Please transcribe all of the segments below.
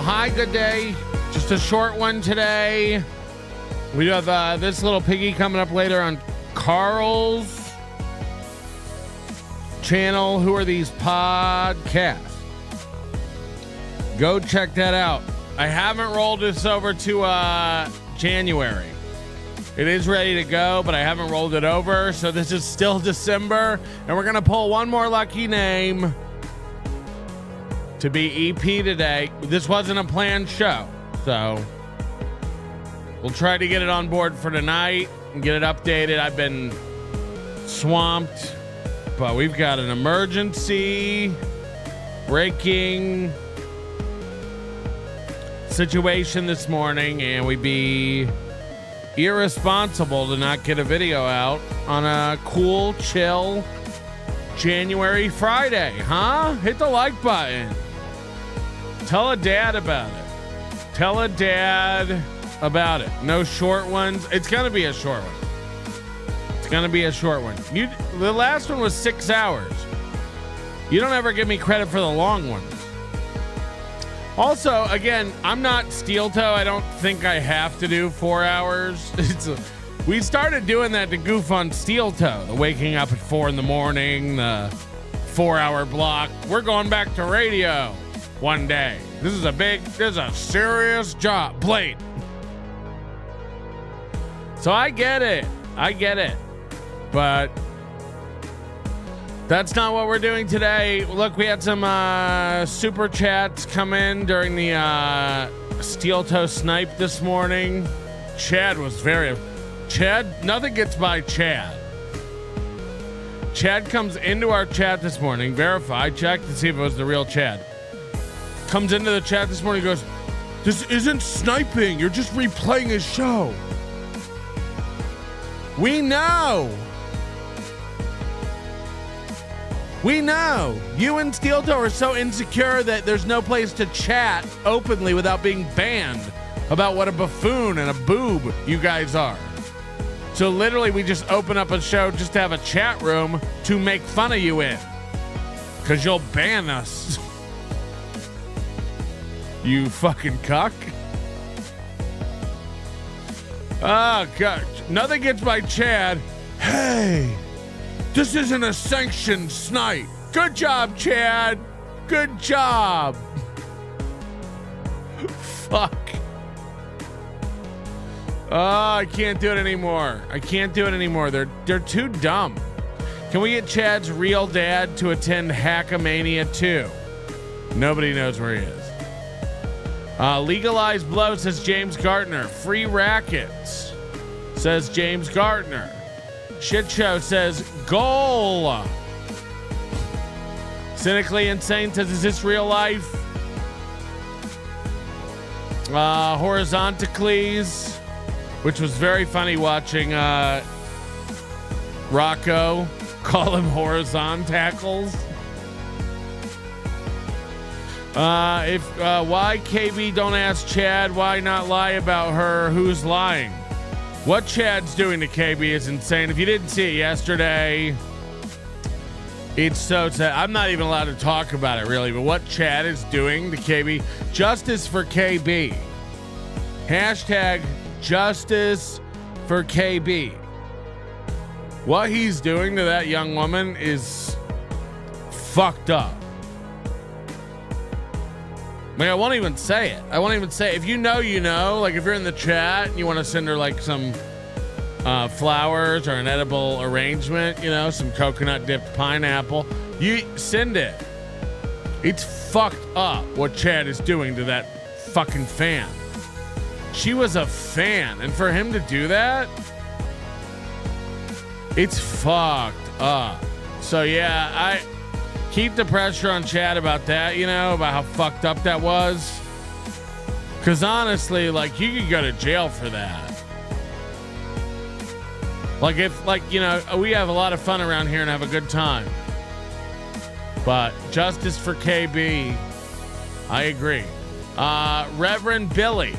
hi, good day. Just a short one today. We do have this little piggy coming up later on Carl's channel. Who Are These Podcasts? Go check that out. I haven't rolled this over to January. It is ready to go, but I haven't rolled it over. So this is still December, and we're going to pull one more lucky name to be EP today. This wasn't a planned show, so we'll try to get it on board for tonight and get it updated. I've been swamped, but we've got an emergency breaking situation this morning, and we'd be irresponsible to not get a video out on a cool, chill January Friday, huh? Hit the like button. Tell a dad about it. Tell a dad about it. No short ones. It's gonna be a short one. It's gonna be a short one. The last one was 6 hours. You don't ever give me credit for the long ones. Also, again, I'm not steel toe. I don't think I have to do 4 hours. We started doing that to goof on steel toe. The waking up at 4 in the morning, the 4-hour block. We're going back to radio one day. This is a serious job. Plate. So I get it. But that's not what we're doing today. Look, we had some super chats come in during the steel toe snipe this morning. Chad, nothing gets by Chad. Chad comes into our chat this morning, verified, checked to see if it was the real Chad. Comes into the chat this morning, goes, "This isn't sniping, you're just replaying his show." We know. You and Steel Toe are so insecure that there's no place to chat openly without being banned about what a buffoon and a boob you guys are. So literally we just open up a show just to have a chat room to make fun of you in. Because you'll ban us. You fucking cuck. Oh, God. Nothing gets by Chad. Hey, this isn't a sanctioned snipe. Good job, Chad. Good job. Fuck. Oh, I can't do it anymore. They're too dumb. Can we get Chad's real dad to attend HACKAMANIA 2? Nobody knows where he is. Legalized blow, says James Gardner. Free rackets, says James Gardner. Shit show, says goal. Cynically insane, says, is this real life? Horizontacles, which was very funny watching Rocco call him horizontacles. Why KB don't ask Chad, why not lie about her? Who's lying? What Chad's doing to KB is insane. If you didn't see it yesterday, it's so sad. I'm not even allowed to talk about it really, but what Chad is doing to KB, justice for KB. Hashtag justice for KB. What he's doing to that young woman is fucked up. Like, I won't even say it. If you know, you know. Like, if you're in the chat and you want to send her, like, some flowers or an edible arrangement, you know, some coconut-dipped pineapple, you send it. It's fucked up what Chad is doing to that fucking fan. She was a fan, and for him to do that, it's fucked up. So, yeah, I keep the pressure on Chad about that, you know, about how fucked up that was. Because honestly, like, you could go to jail for that. Like, if, like, you know, we have a lot of fun around here and have a good time. But justice for KB, I agree. Reverend Billy,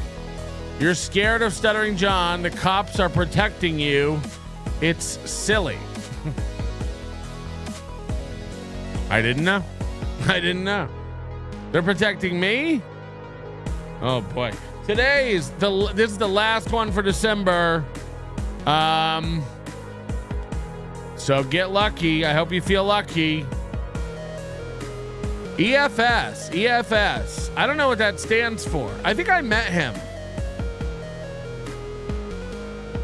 you're scared of Stuttering John. The cops are protecting you. It's silly. I didn't know. They're protecting me? Oh boy. This is the last one for December. So get lucky. I hope you feel lucky. EFS. I don't know what that stands for. I think I met him.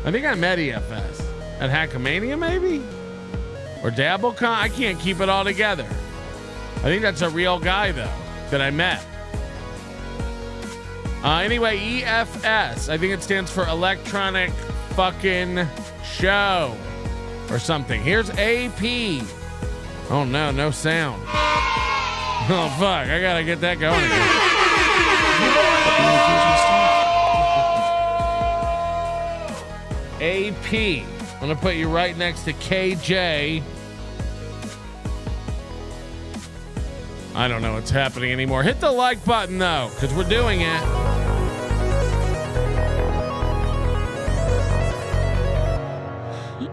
I think I met EFS at HACKAMANIA, maybe? Or DabbleCon? I can't keep it all together. I think that's a real guy, though, that I met. Anyway, EFS. I think it stands for Electronic Fucking Show or something. Here's AP. Oh, no sound. Oh, fuck. I gotta get that going again. AP. I'm gonna put you right next to KJ. I don't know what's happening anymore. Hit the like button, though, because we're doing it.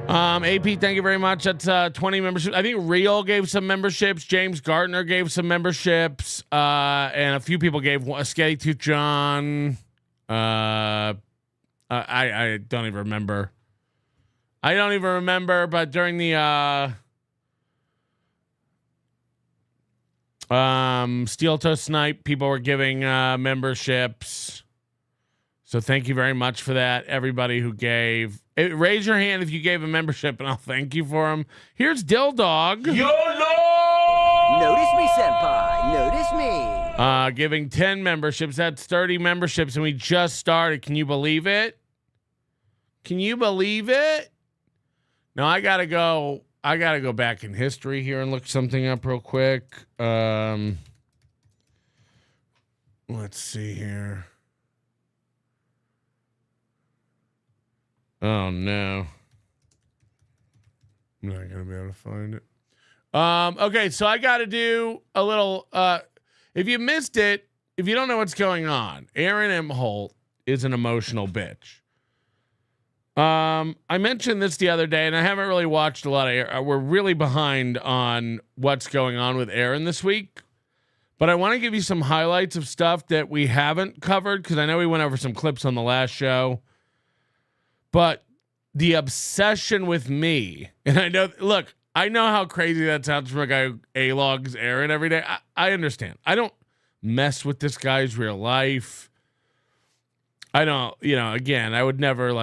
AP, thank you very much. That's 20 memberships. I think Real gave some memberships. James Gardner gave some memberships. And a few people gave a Skelly Tooth John. I don't even remember. But during the Steel Toe Snipe, people were giving memberships. So thank you very much for that. Everybody who gave. Raise your hand if you gave a membership, and I'll thank you for them. Here's Dill Dog. YOLO! Notice me, senpai. Notice me. Giving 10 memberships. That's 30 memberships, and we just started. Can you believe it? Now I gotta go back in history here and look something up real quick. Let's see here. Oh no. I'm not gonna be able to find it. Okay, so I gotta do a little if you missed it, if you don't know what's going on, Aaron Imholte is an emotional bitch. I mentioned this the other day, and I haven't really watched a lot of we're really behind on what's going on with Aaron this week. But I want to give you some highlights of stuff that we haven't covered, because I know we went over some clips on the last show. But the obsession with me, and I know how crazy that sounds from a guy who A-logs Aaron every day. I understand. I don't mess with this guy's real life. I don't, again, I would never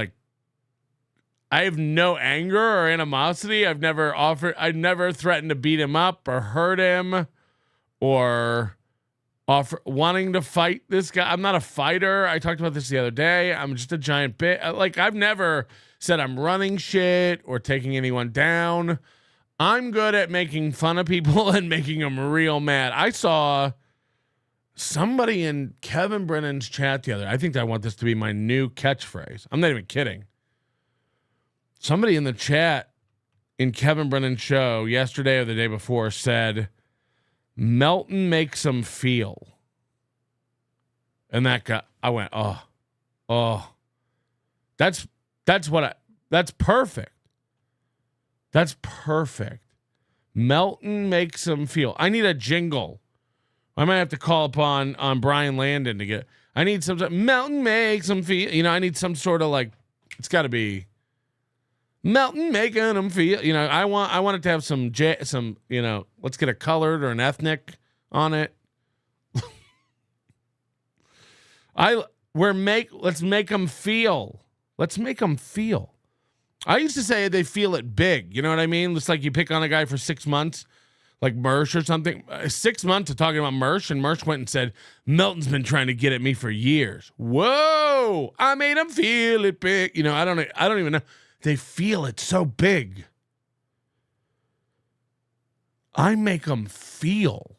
I have no anger or animosity. I've never threatened to beat him up or hurt him or wanting to fight this guy. I'm not a fighter. I talked about this the other day. I'm just a giant bit. I've never said I'm running shit or taking anyone down. I'm good at making fun of people and making them real mad. I saw somebody in Kevin Brennan's chat the other day. I think I want this to be my new catchphrase. I'm not even kidding. Somebody in the chat in Kevin Brennan's show yesterday or the day before said, Melton makes them feel. And that guy, I went, oh, that's perfect. That's perfect. Melton makes them feel. I need a jingle. I might have to call upon Brian Landon to get, I need some, Melton makes them feel, I need some sort of it's gotta be Melton making them feel, I want it to have some, let's get a colored or an ethnic on it. Let's make them feel. Let's make them feel. I used to say they feel it big. You know what I mean? It's like you pick on a guy for 6 months, like Mersh or something. 6 months of talking about Mersh, and Mersh went and said, Melton's been trying to get at me for years. Whoa! I made him feel it big. I don't even know. They feel it so big. I make them feel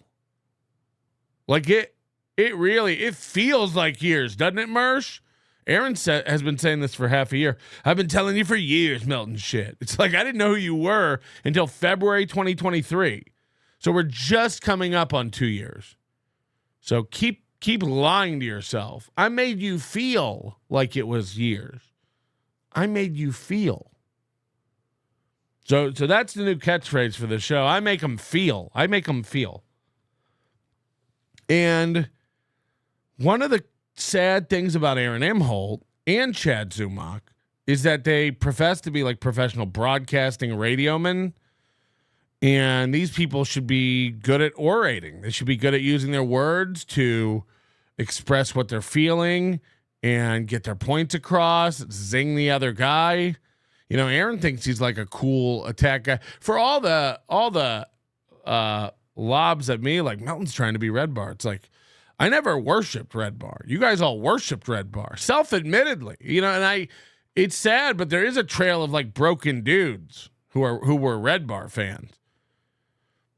like it. It feels like years, doesn't it, Mersh? Aaron has been saying this for half a year. I've been telling you for years, Melton shit. It's like I didn't know who you were until February 2023. So we're just coming up on 2 years. So keep lying to yourself. I made you feel like it was years. I made you feel. So that's the new catchphrase for the show. I make them feel. I make them feel. And one of the sad things about Aaron Imholte and Chad Zumach is that they profess to be like professional broadcasting radiomen. And these people should be good at orating. They should be good at using their words to express what they're feeling and get their points across, zing the other guy. You know, Aaron thinks he's like a cool attack guy. For all the lobs at me, like Melton's trying to be Red Bar. It's like, I never worshipped Red Bar. You guys all worshipped Red Bar, self-admittedly. You know, and it's sad, but there is a trail of like broken dudes who were Red Bar fans.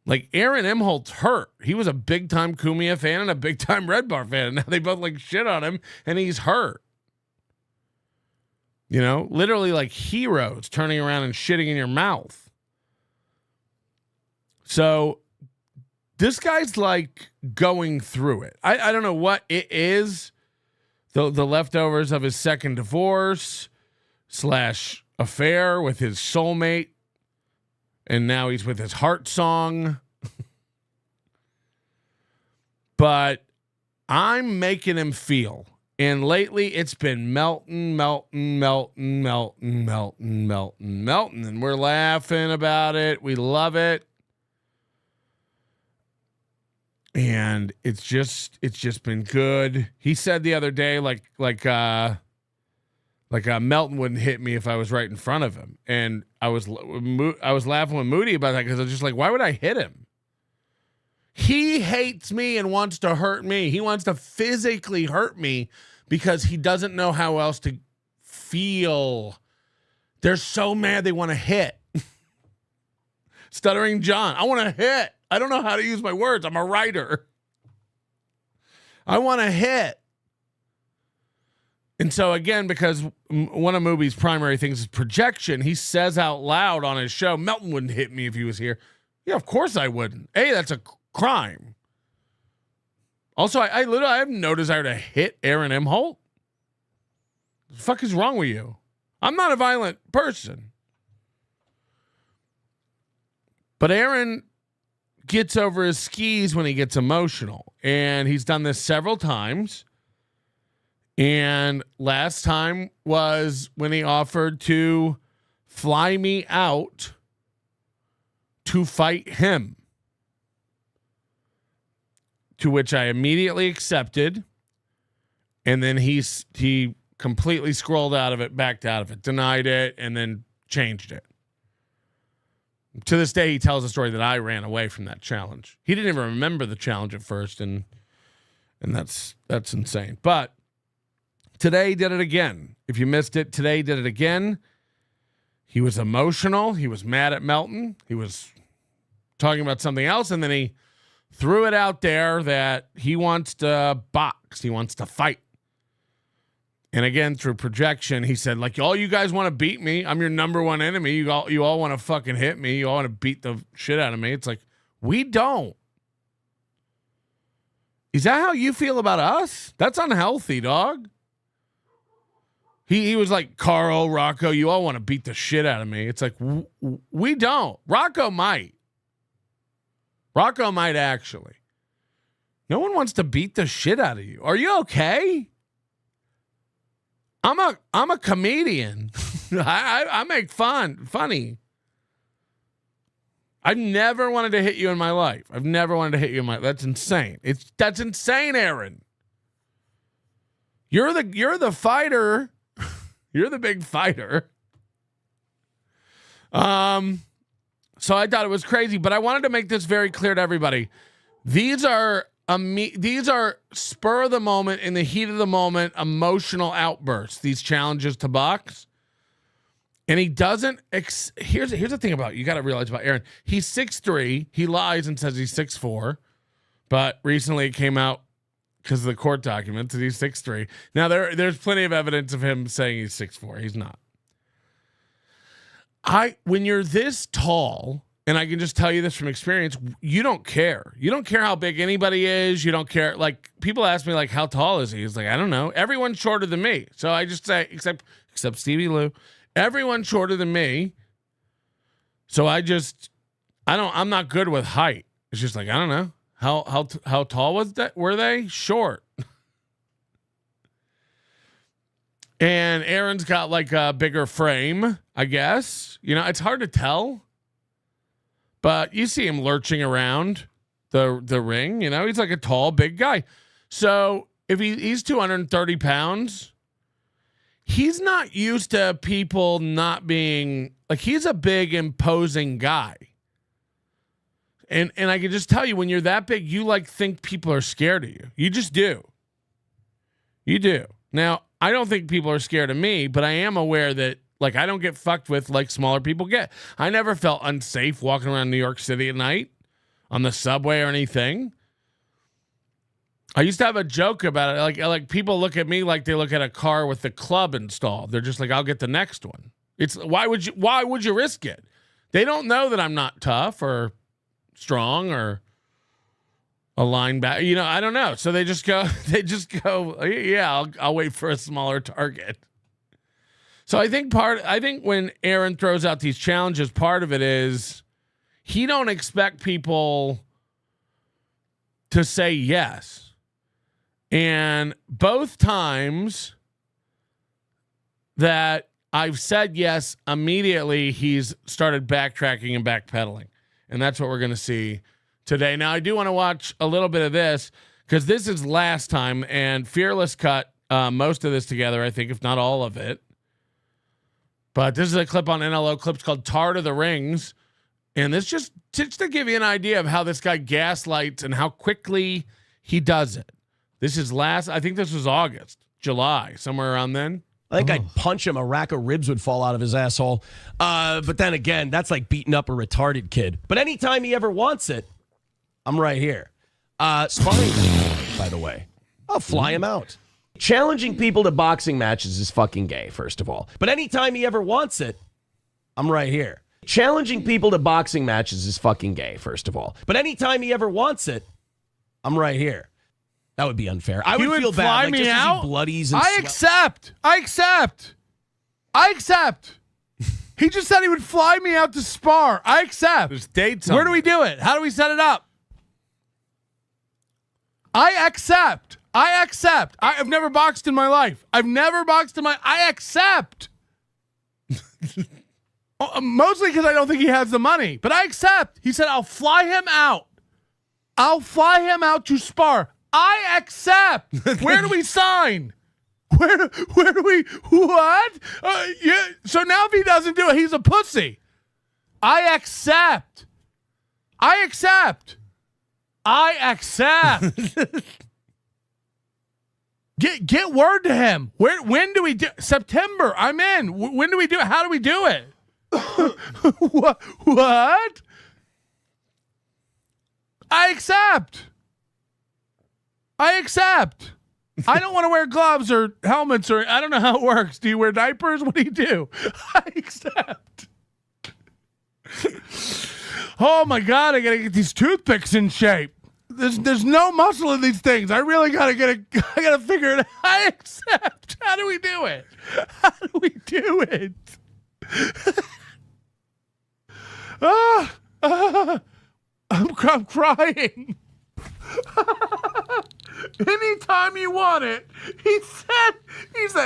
Like Aaron Imholt's hurt. He was a big-time Cumia fan and a big-time Red Bar fan. And now they both like shit on him, and he's hurt. You know, literally like heroes turning around and shitting in your mouth. So this guy's like going through it. I don't know what it is. The leftovers of his second divorce / affair with his soulmate. And now he's with his heart song. But I'm making him feel. And lately it's been Melton. And we're laughing about it. We love it. And it's just been good. He said the other day, like Melton wouldn't hit me if I was right in front of him. And I was laughing with Moody about that because I was just like, why would I hit him? He hates me and wants to hurt me. He wants to physically hurt me because he doesn't know how else to feel. They're so mad they want to hit. Stuttering John, I want to hit. I don't know how to use my words. I'm a writer. I want to hit. And so again, because one of Mooby's primary things is projection, he says out loud on his show, Melton wouldn't hit me if he was here. Yeah, of course I wouldn't. A, that's a crime. Also, I literally have no desire to hit Aaron Imholte. What the fuck is wrong with you? I'm not a violent person. But Aaron gets over his skis when he gets emotional. And he's done this several times. And last time was when he offered to fly me out to fight him. To which I immediately accepted. And then he completely scrolled out of it, backed out of it, denied it, and then changed it. To this day, he tells a story that I ran away from that challenge. He didn't even remember the challenge at first, and that's insane. But today did it again. If you missed it, today did it again. He was emotional. He was mad at Melton. He was talking about something else, and then he threw it out there that he wants to box. He wants to fight. And again, through projection, he said, like, all you guys want to beat me. I'm your number one enemy. You all want to fucking hit me. You all want to beat the shit out of me. It's like, we don't. Is that how you feel about us? That's unhealthy, dog. He was like, Carl, Rocco, you all want to beat the shit out of me. It's like, we don't. Rocco might. Rocco might actually. No one wants to beat the shit out of you. Are you okay? I'm a comedian. I make funny. I've never wanted to hit you in my life. That's insane. That's insane, Aaron. You're the fighter. You're the big fighter. So I thought it was crazy, but I wanted to make this very clear to everybody. These are spur of the moment, in the heat of the moment, emotional outbursts. These challenges to box, and he doesn't. Here's the thing about, you got to realize about Aaron. He's 6'3". He lies and says he's 6'4", but recently it came out because of the court documents that he's 6'3". Now there's plenty of evidence of him saying he's 6'4". He's not. When you're this tall. And I can just tell you this from experience, you don't care. You don't care how big anybody is. You don't care. Like, people ask me, like, how tall is he? He's like, I don't know. Everyone's shorter than me. So I just say, except Stevie Lou, everyone's shorter than me. So I'm not good with height. It's just like, I don't know. How tall were they? Short. And Aaron's got like a bigger frame, I guess. You know, it's hard to tell. But you see him lurching around the ring. You know, he's like a tall, big guy. So if he's 230 pounds, he's not used to people not being like, he's a big, imposing guy. And I can just tell you, when you're that big, you like think people are scared of you. You just do. You do. Now, I don't think people are scared of me, but I am aware that like I don't get fucked with like smaller people get. I never felt unsafe walking around New York City at night on the subway or anything. I used to have a joke about it. Like people look at me like they look at a car with the club installed. They're just like, I'll get the next one. It's why would you risk it? They don't know that I'm not tough or strong or a linebacker. You know, I don't know. So they just go, yeah, I'll wait for a smaller target. So I think when Aaron throws out these challenges, part of it is he don't expect people to say yes. And both times that I've said yes, immediately he's started backtracking and backpedaling. And that's what we're going to see today. Now, I do want to watch a little bit of this because this is last time, and Fearless cut most of this together, I think, if not all of it. But this is a clip on NLO Clips called Tar to the Rings. And this just to give you an idea of how this guy gaslights and how quickly he does it. This is I think this was August, July, somewhere around then. I think I'd punch him. A rack of ribs would fall out of his asshole. But then again, that's like beating up a retarded kid. But anytime he ever wants it, I'm right here. Sparring, by the way. I'll fly him out. Challenging people to boxing matches is fucking gay, first of all. But anytime he ever wants it, I'm right here. Challenging people to boxing matches is fucking gay, first of all. But anytime he ever wants it, I'm right here. That would be unfair. I would feel bad. Like, just as he bloodies and I accept. He just said he would fly me out to spar. I accept. There's dates. Where do we do it? How do we set it up? I accept. I've never boxed in my life. I accept. Mostly because I don't think he has the money. But I accept. He said, I'll fly him out. To spar. I accept. Where do we sign? Where do we, what? Yeah. So now if he doesn't do it, he's a pussy. I accept. Get word to him. When do we do September? I'm in. When do we do it? How do we do it? What? I accept. I don't want to wear gloves or helmets or I don't know how it works. Do you wear diapers? What do you do? I accept. Oh my God, I gotta get these toothpicks in shape. There's no muscle in these things. I really gotta I gotta figure it out. I accept. How do we do it? I'm crying. Anytime you want it. He said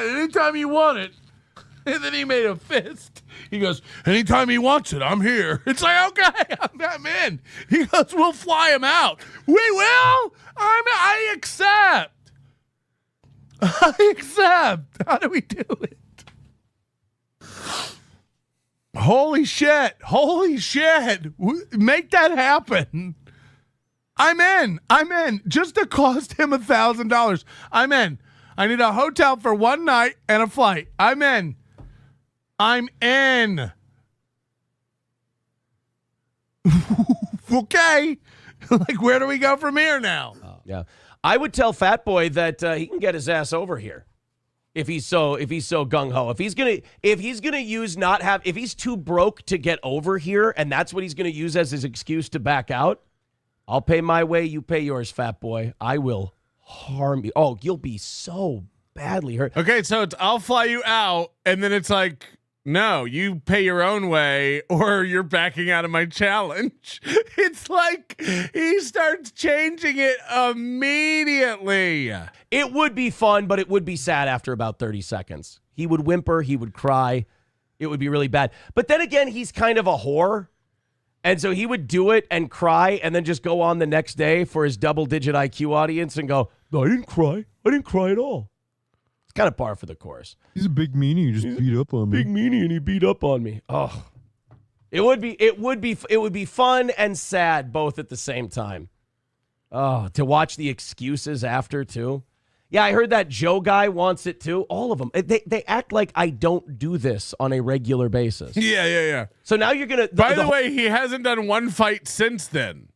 anytime you want it. And then he made a fist. He goes, anytime he wants it, I'm here. It's like, okay, I'm in. He goes, we'll fly him out. We will? I accept. How do we do it? Holy shit. Make that happen. I'm in. Just to cost him $1,000. I'm in. I need a hotel for one night and a flight. I'm in. Okay. Like, where do we go from here now? Yeah. I would tell Fat Boy that he can get his ass over here. If he's so gung ho, if he's too broke to get over here, and that's what he's gonna use as his excuse to back out, I'll pay my way, you pay yours, Fat Boy. I will harm you. Oh, you'll be so badly hurt. Okay, so it's I'll fly you out, and then it's like no, you pay your own way or you're backing out of my challenge. It's like he starts changing it immediately. It would be fun, but it would be sad after about 30 seconds. He would whimper. He would cry. It would be really bad. But then again, he's kind of a whore. And so he would do it and cry and then just go on the next day for his double-digit IQ audience and go, no, I didn't cry. I didn't cry at all. It's kind of par for the course. He's a big meanie. He just beat up on me. Big meanie, and he beat up on me. Oh, it would be fun and sad both at the same time. Oh, to watch the excuses after too. Yeah, I heard that Joe guy wants it too. All of them. They act like I don't do this on a regular basis. Yeah. So now you're gonna. By the way, he hasn't done one fight since then.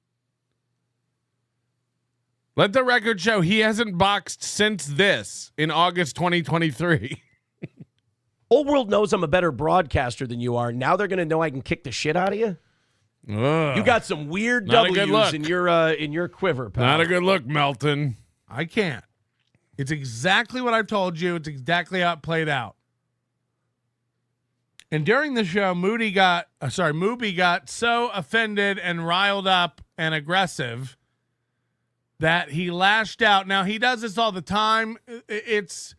Let the record show he hasn't boxed since this in August 2023. Whole world knows I'm a better broadcaster than you are. Now they're gonna know I can kick the shit out of you. Ugh. You got some weird Not a good W's look. in your quiver, pal. Not a good look, Melton. I can't. It's exactly what I told you. It's exactly how it played out. And during the show, Mooby got so offended and riled up and aggressive that he lashed out. Now, he does this all the time. It's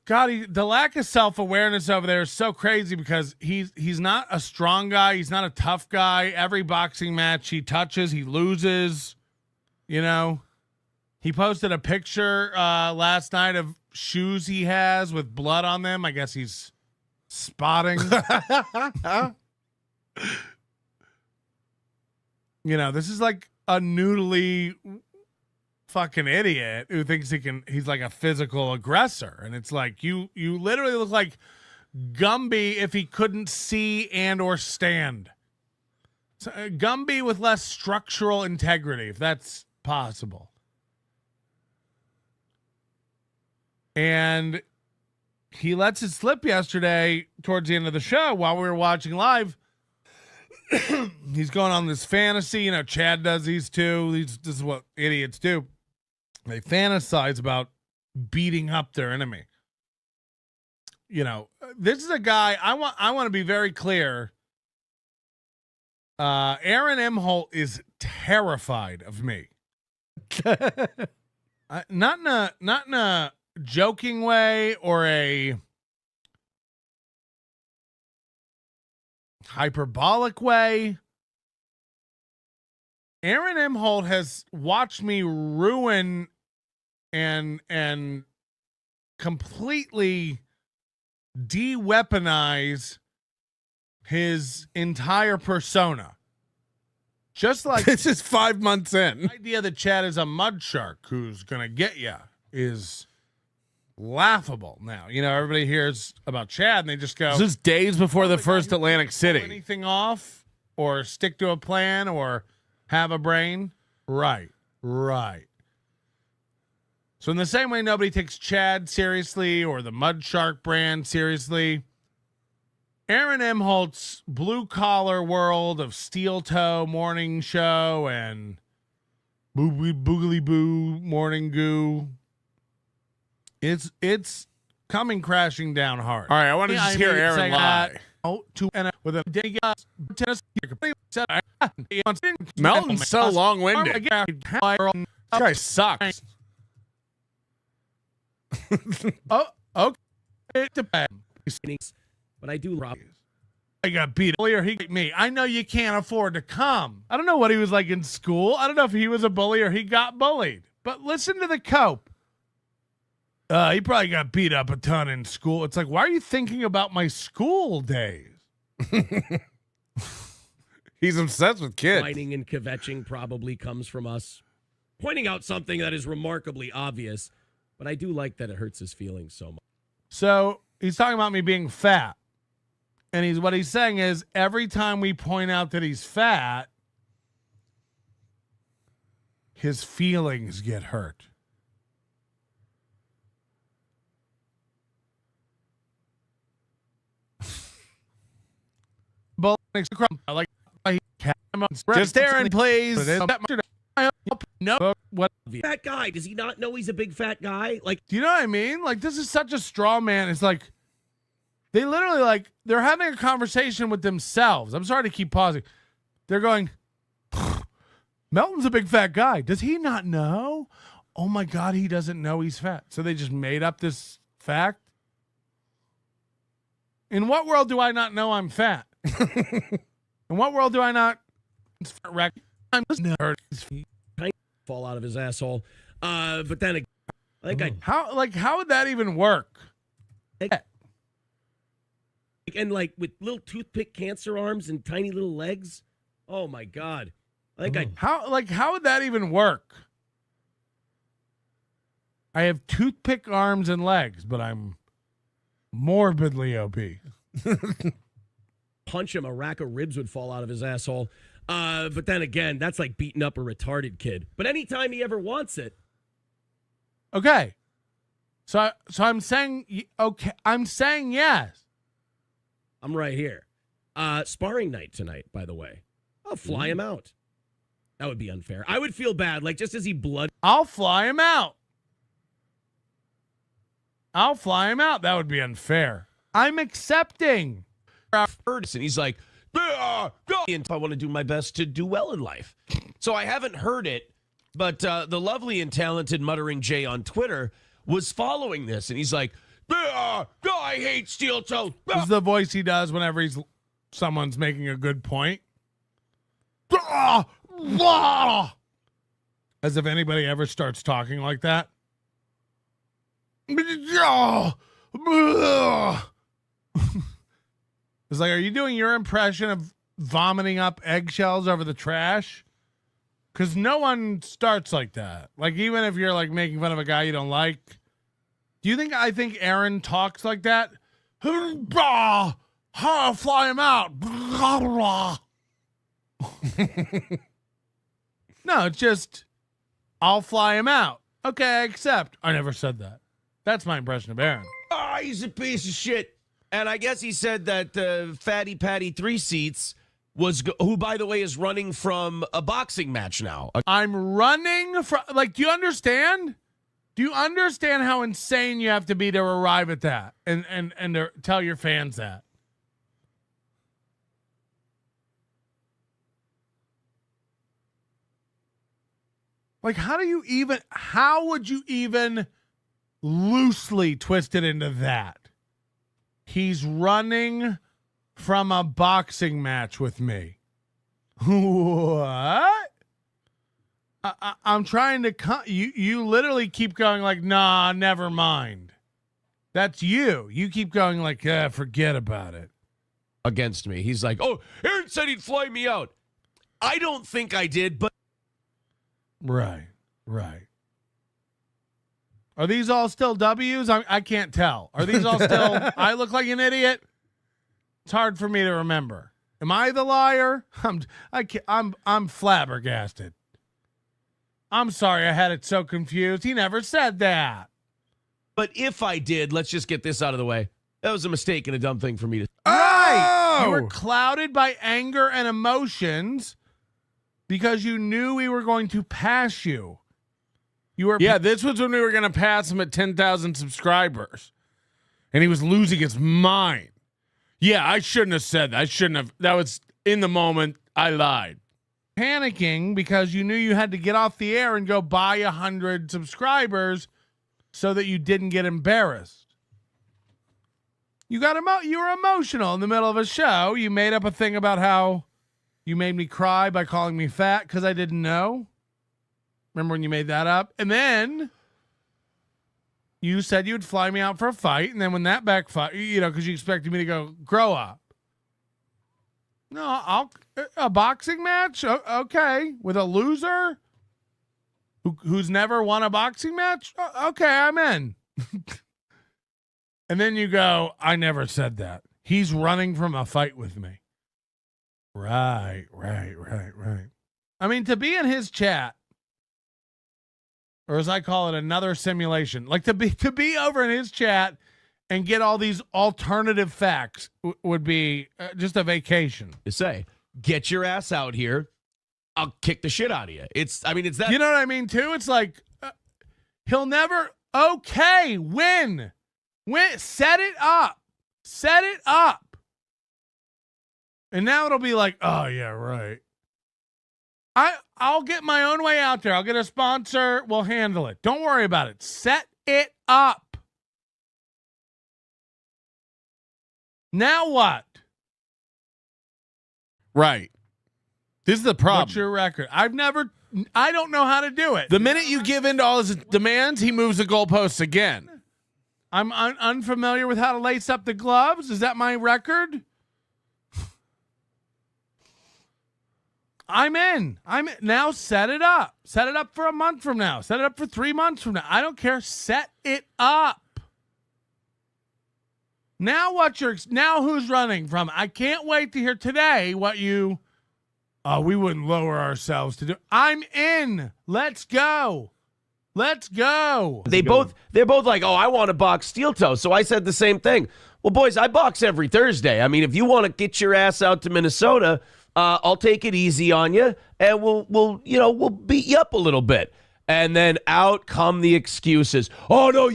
God, the lack of self-awareness over there is so crazy because he's not a strong guy. He's not a tough guy. Every boxing match he touches, he loses. You know, he posted a picture last night of shoes he has with blood on them. I guess he's spotting. You know, this is like a noodly fucking idiot who thinks he's like a physical aggressor. And it's like, you literally look like Gumby if he couldn't see and or stand. So, Gumby with less structural integrity, if that's possible. And he lets it slip yesterday towards the end of the show while we were watching live. He's going on this fantasy. You know, Chad does these too. This is what idiots do. They fantasize about beating up their enemy. You know, this is a guy I want to be very clear. Aaron Imholte is terrified of me. Not in a joking way or a hyperbolic way. Aaron Imholte has watched me ruin and completely de-weaponize his entire persona. Just like this is 5 months in. The idea that Chad is a mud shark who's gonna get you is laughable now. You know, everybody hears about Chad and they just go, this is days before the first Atlantic City. Anything off or stick to a plan or have a brain? Right. So in the same way nobody takes Chad seriously or the Mud Shark brand seriously, Aaron Imholt's blue collar world of Steel Toe morning show and boogly boo morning goo, it's coming crashing down hard. All right, I want to just hear Aaron lie. With a tennis. Melton's so long-winded. This guy sucks. Oh, okay. But I do rob. I got beat earlier. He beat me. I know you can't afford to come. I don't know what he was like in school. I don't know if he was a bully or he got bullied. But listen to the cope. He probably got beat up a ton in school. It's like, why are you thinking about my school days? He's obsessed with kids. Whining and kvetching probably comes from us pointing out something that is remarkably obvious, but I do like that it hurts his feelings so much. So he's talking about me being fat. And what he's saying is every time we point out that he's fat, his feelings get hurt. Just Aaron, please. No, what fat guy? Does he not know he's a big fat guy? Like, do you know what I mean? Like, this is such a straw man. It's like, They literally like they're having a conversation with themselves. I'm sorry to keep pausing. They're going, Melton's a big fat guy. Does he not know? Oh my God, he doesn't know he's fat. So they just made up this fact. In what world do I not know I'm fat? In what world do I not? I'm just fall out of his asshole. But then I think how would that even work? And like with little toothpick cancer arms and tiny little legs. Oh my God. How would that even work? I have toothpick arms and legs, but I'm morbidly obese. Punch him, a rack of ribs would fall out of his asshole. But then again, that's like beating up a retarded kid. But anytime he ever wants it. Okay. So I'm saying okay. I'm saying yes. I'm right here. Sparring night tonight, by the way. I'll fly him out. That would be unfair. I would feel bad, like just as he I'll fly him out. I'll fly him out. That would be unfair. I'm accepting. And he's like, I want to do my best to do well in life. So I haven't heard it, but the lovely and talented Muttering Jay on Twitter was following this, and he's like, I hate steel toe. This is the voice he does whenever someone's making a good point. As if anybody ever starts talking like that. It's like, are you doing your impression of vomiting up eggshells over the trash? Because no one starts like that. Like, even if you're like making fun of a guy you don't like. Do you think I think Aaron talks like that? Fly him out. No, it's just, I'll fly him out. Okay, I accept. I never said that. That's my impression of Aaron. He's a piece of shit. And I guess he said that Fatty Patty 3 Seats who, by the way, is running from a boxing match now. I'm running from, like, do you understand? Do you understand how insane you have to be to arrive at that and to tell your fans that? Like, how would you even loosely twist it into that? He's running from a boxing match with me. What? I'm trying to you literally keep going like, nah, never mind. That's you. You keep going like, forget about it. Against me. He's like, oh, Aaron said he'd fly me out. I don't think I did, but. Right. Are these all still W's? I can't tell. Are these all still, I look like an idiot? It's hard for me to remember. Am I the liar? I'm flabbergasted. I'm sorry I had it so confused. He never said that. But if I did, let's just get this out of the way. That was a mistake and a dumb thing for me to. Right. You were clouded by anger and emotions because you knew we were going to pass you. This was when we were going to pass him at 10,000 subscribers. And he was losing his mind. Yeah, I shouldn't have said that. That was in the moment. I lied. Panicking because you knew you had to get off the air and go buy 100 subscribers so that you didn't get embarrassed. You were emotional in the middle of a show. You made up a thing about how you made me cry by calling me fat because I didn't know. Remember when you made that up? And then you said you would fly me out for a fight. And then when that backfired, because you expected me to go, grow up. No, a boxing match? Okay. With a loser who's never won a boxing match? Okay, I'm in. And then you go, I never said that. He's running from a fight with me. Right. I mean, to be in his chat, or as I call it, another simulation, like to be over in his chat and get all these alternative facts would be just a vacation. To say, get your ass out here. I'll kick the shit out of you. It's that. You know what I mean, too? It's like, he'll never, okay, win, set it up. Set it up. And now it'll be like, oh yeah, right. I'll get my own way out there. I'll get a sponsor. We'll handle it. Don't worry about it. Set it up. Now what? Right. This is the problem. What's your record? I don't know how to do it. The minute you give in to all his demands, he moves the goalposts again. I'm unfamiliar with how to lace up the gloves. Is that my record? I'm in. Now set it up. Set it up for a month from now. Set it up for 3 months from now. I don't care. Set it up. Now who's running from? I can't wait to hear today what you we wouldn't lower ourselves to do. I'm in. Let's go. Let's go. They're both like, oh, I want to box steel toe. So I said the same thing. Well, boys, I box every Thursday. I mean, if you want to get your ass out to Minnesota, I'll take it easy on you, and we'll beat you up a little bit. And then out come the excuses. Oh, no,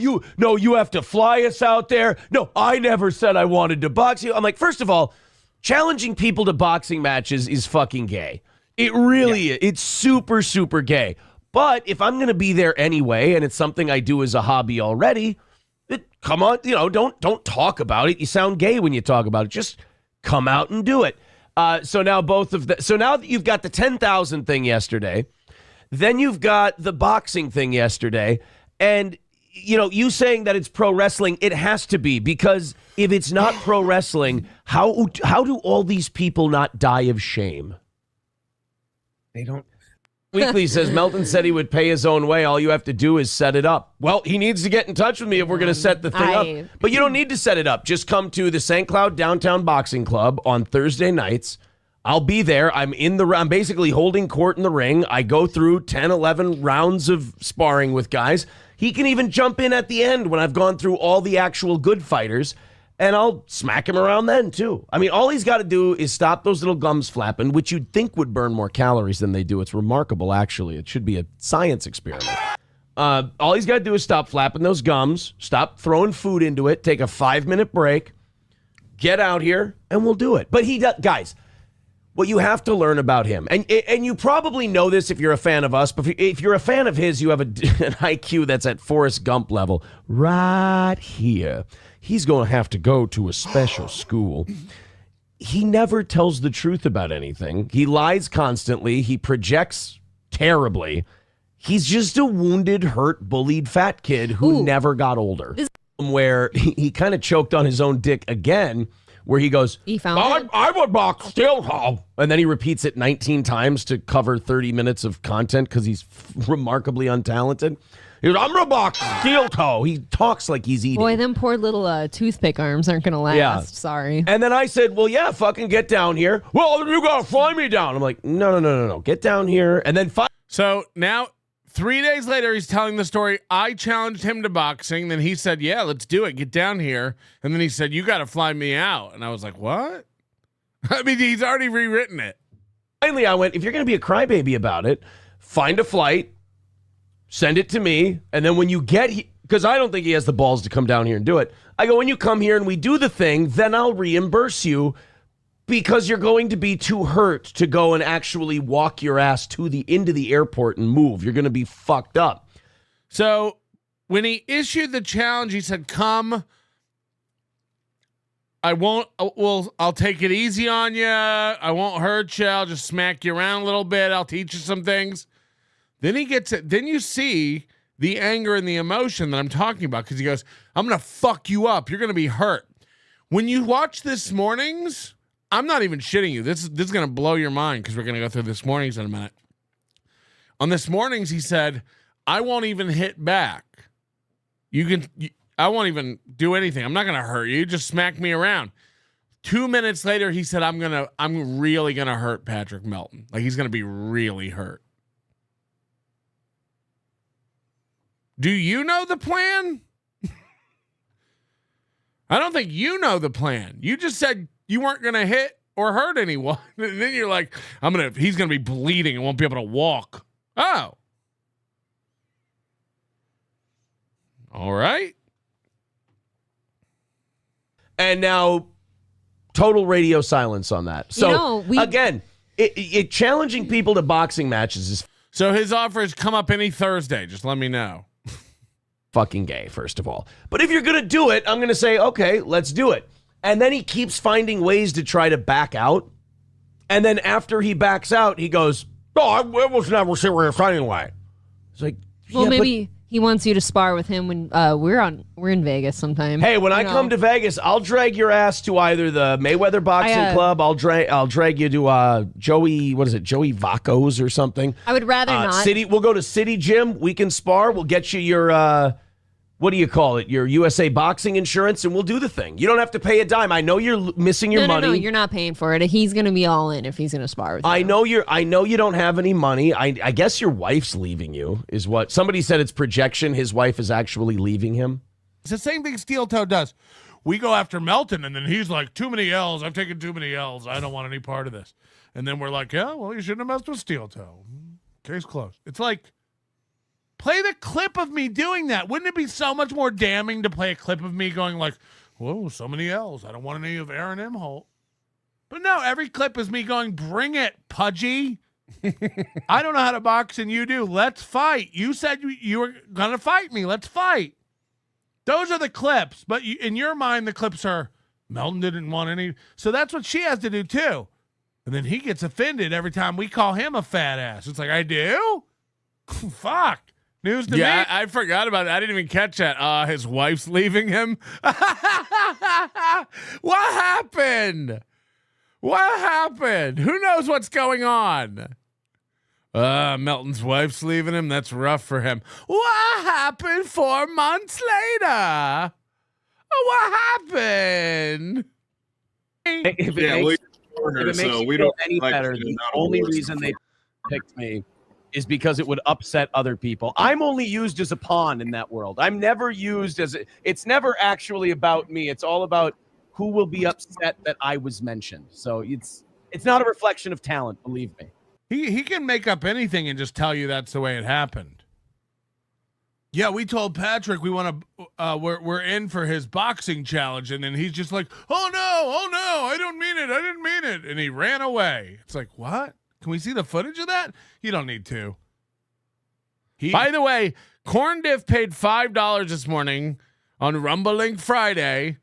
you have to fly us out there. No, I never said I wanted to box you. I'm like, first of all, challenging people to boxing matches is fucking gay. It really is. It's super, super gay. But if I'm going to be there anyway, and it's something I do as a hobby already, come on, don't talk about it. You sound gay when you talk about it. Just come out and do it. So now now that you've got the 10,000 thing yesterday, then you've got the boxing thing yesterday, and you saying that it's pro wrestling, it has to be, because if it's not pro wrestling, how do all these people not die of shame? They don't. Weekly says Melton said he would pay his own way. All you have to do is set it up. Well, he needs to get in touch with me if we're going to set the thing up. But you don't need to set it up. Just come to the St. Cloud Downtown Boxing Club on Thursday nights. I'll be there. I'm basically holding court in the ring. I go through 10, 11 rounds of sparring with guys. He can even jump in at the end when I've gone through all the actual good fighters, and I'll smack him around then, too. I mean, all he's got to do is stop those little gums flapping, which you'd think would burn more calories than they do. It's remarkable, actually. It should be a science experiment. All he's got to do is stop flapping those gums, stop throwing food into it, take a 5-minute break, get out here, and we'll do it. But guys, what you have to learn about him, and you probably know this if you're a fan of us, but if you're a fan of his, you have an IQ that's at Forrest Gump level right here. He's going to have to go to a special school. He never tells the truth about anything. He lies constantly. He projects terribly. He's just a wounded, hurt, bullied fat kid who never got older. Where he kind of choked on his own dick again, where he goes, I would box steel toe. And then he repeats it 19 times to cover 30 minutes of content because he's remarkably untalented. He goes, I'm going to box steel toe. He talks like he's eating. Boy, them poor little toothpick arms aren't going to last. Yeah. Sorry. And then I said, well, yeah, fucking get down here. Well, you got to fly me down. I'm like, no. Get down here. And then So now, 3 days later, he's telling the story. I challenged him to boxing. Then he said, yeah, let's do it. Get down here. And then he said, you got to fly me out. And I was like, what? I mean, he's already rewritten it. Finally, I went, if you're going to be a crybaby about it, find a flight, send it to me, and then when you get here, because I don't think he has the balls to come down here and do it, I go, when you come here and we do the thing, then I'll reimburse you because you're going to be too hurt to go and actually walk your ass into the airport and move. You're going to be fucked up. So when he issued the challenge, he said, come. I'll take it easy on you. I won't hurt you. I'll just smack you around a little bit. I'll teach you some things. Then he gets it. Then you see the anger and the emotion that I'm talking about, because he goes, I'm going to fuck you up. You're going to be hurt. When you watch this morning's, I'm not even shitting you. This is going to blow your mind, because we're going to go through this morning's in a minute. On this morning's, he said, I won't even hit back. I won't even do anything. I'm not going to hurt you. Just smack me around. 2 minutes later, he said, I'm really going to hurt Patrick Melton. Like, he's going to be really hurt. Do you know the plan? I don't think you know the plan. You just said you weren't going to hit or hurt anyone. And then you're like, he's going to be bleeding and won't be able to walk. Oh. All right. And now total radio silence on that. So, again, it challenging people to boxing matches is So his offers come up any Thursday. Just let me know. fucking gay, first of all. But if you're going to do it, I'm going to say, okay, let's do it. And then he keeps finding ways to try to back out. And then after he backs out, he goes, oh, it was never serious anyway. It's like, Well, yeah, maybe he wants you to spar with him when we're in Vegas sometime. Hey, when I come to Vegas, I'll drag your ass to either the Mayweather Boxing Club. I'll drag you to Joey Vacos or something. I would rather not. We'll go to City Gym. We can spar. We'll get you your what do you call it? Your USA Boxing insurance, and we'll do the thing. You don't have to pay a dime. I know you're missing your money. No, you're not paying for it. He's going to be all in if he's going to spar with you. I know you don't have any money. I guess your wife's leaving you, is what somebody said. It's projection. His wife is actually leaving him. It's the same thing Steel Toe does. We go after Melton, and then he's like, too many L's. I've taken too many L's. I don't want any part of this. And then we're like, yeah, well, you shouldn't have messed with Steel Toe. Case closed. It's like, play the clip of me doing that. Wouldn't it be so much more damning to play a clip of me going like, whoa, so many L's. I don't want any of Aaron Imholte. But no, every clip is me going, bring it, Pudgy. I don't know how to box and you do. Let's fight. You said you were going to fight me. Let's fight. Those are the clips. But in your mind, the clips are, Melton didn't want any. So that's what she has to do too. And then he gets offended every time we call him a fat ass. It's like, I do? Fuck. News to me. Yeah, I forgot about it. I didn't even catch that. His wife's leaving him. What happened? What happened? Who knows what's going on? Melton's wife's leaving him. That's rough for him. What happened 4 months later? What happened? If it makes you feel any better, the only reason they picked me is because it would upset other people. I'm only used as a pawn in that world. I'm never used as it's never actually about me. It's all about who will be upset that I was mentioned. So it's not a reflection of talent, believe me. He can make up anything and just tell you that's the way it happened. Yeah, we told Patrick we want to we're in for his boxing challenge, and then he's just like, oh no, I don't mean it. I didn't mean it. And he ran away. It's like, what? Can we see the footage of that? You don't need to. By the way, Corn Diff paid $5 this morning on Rumbling Friday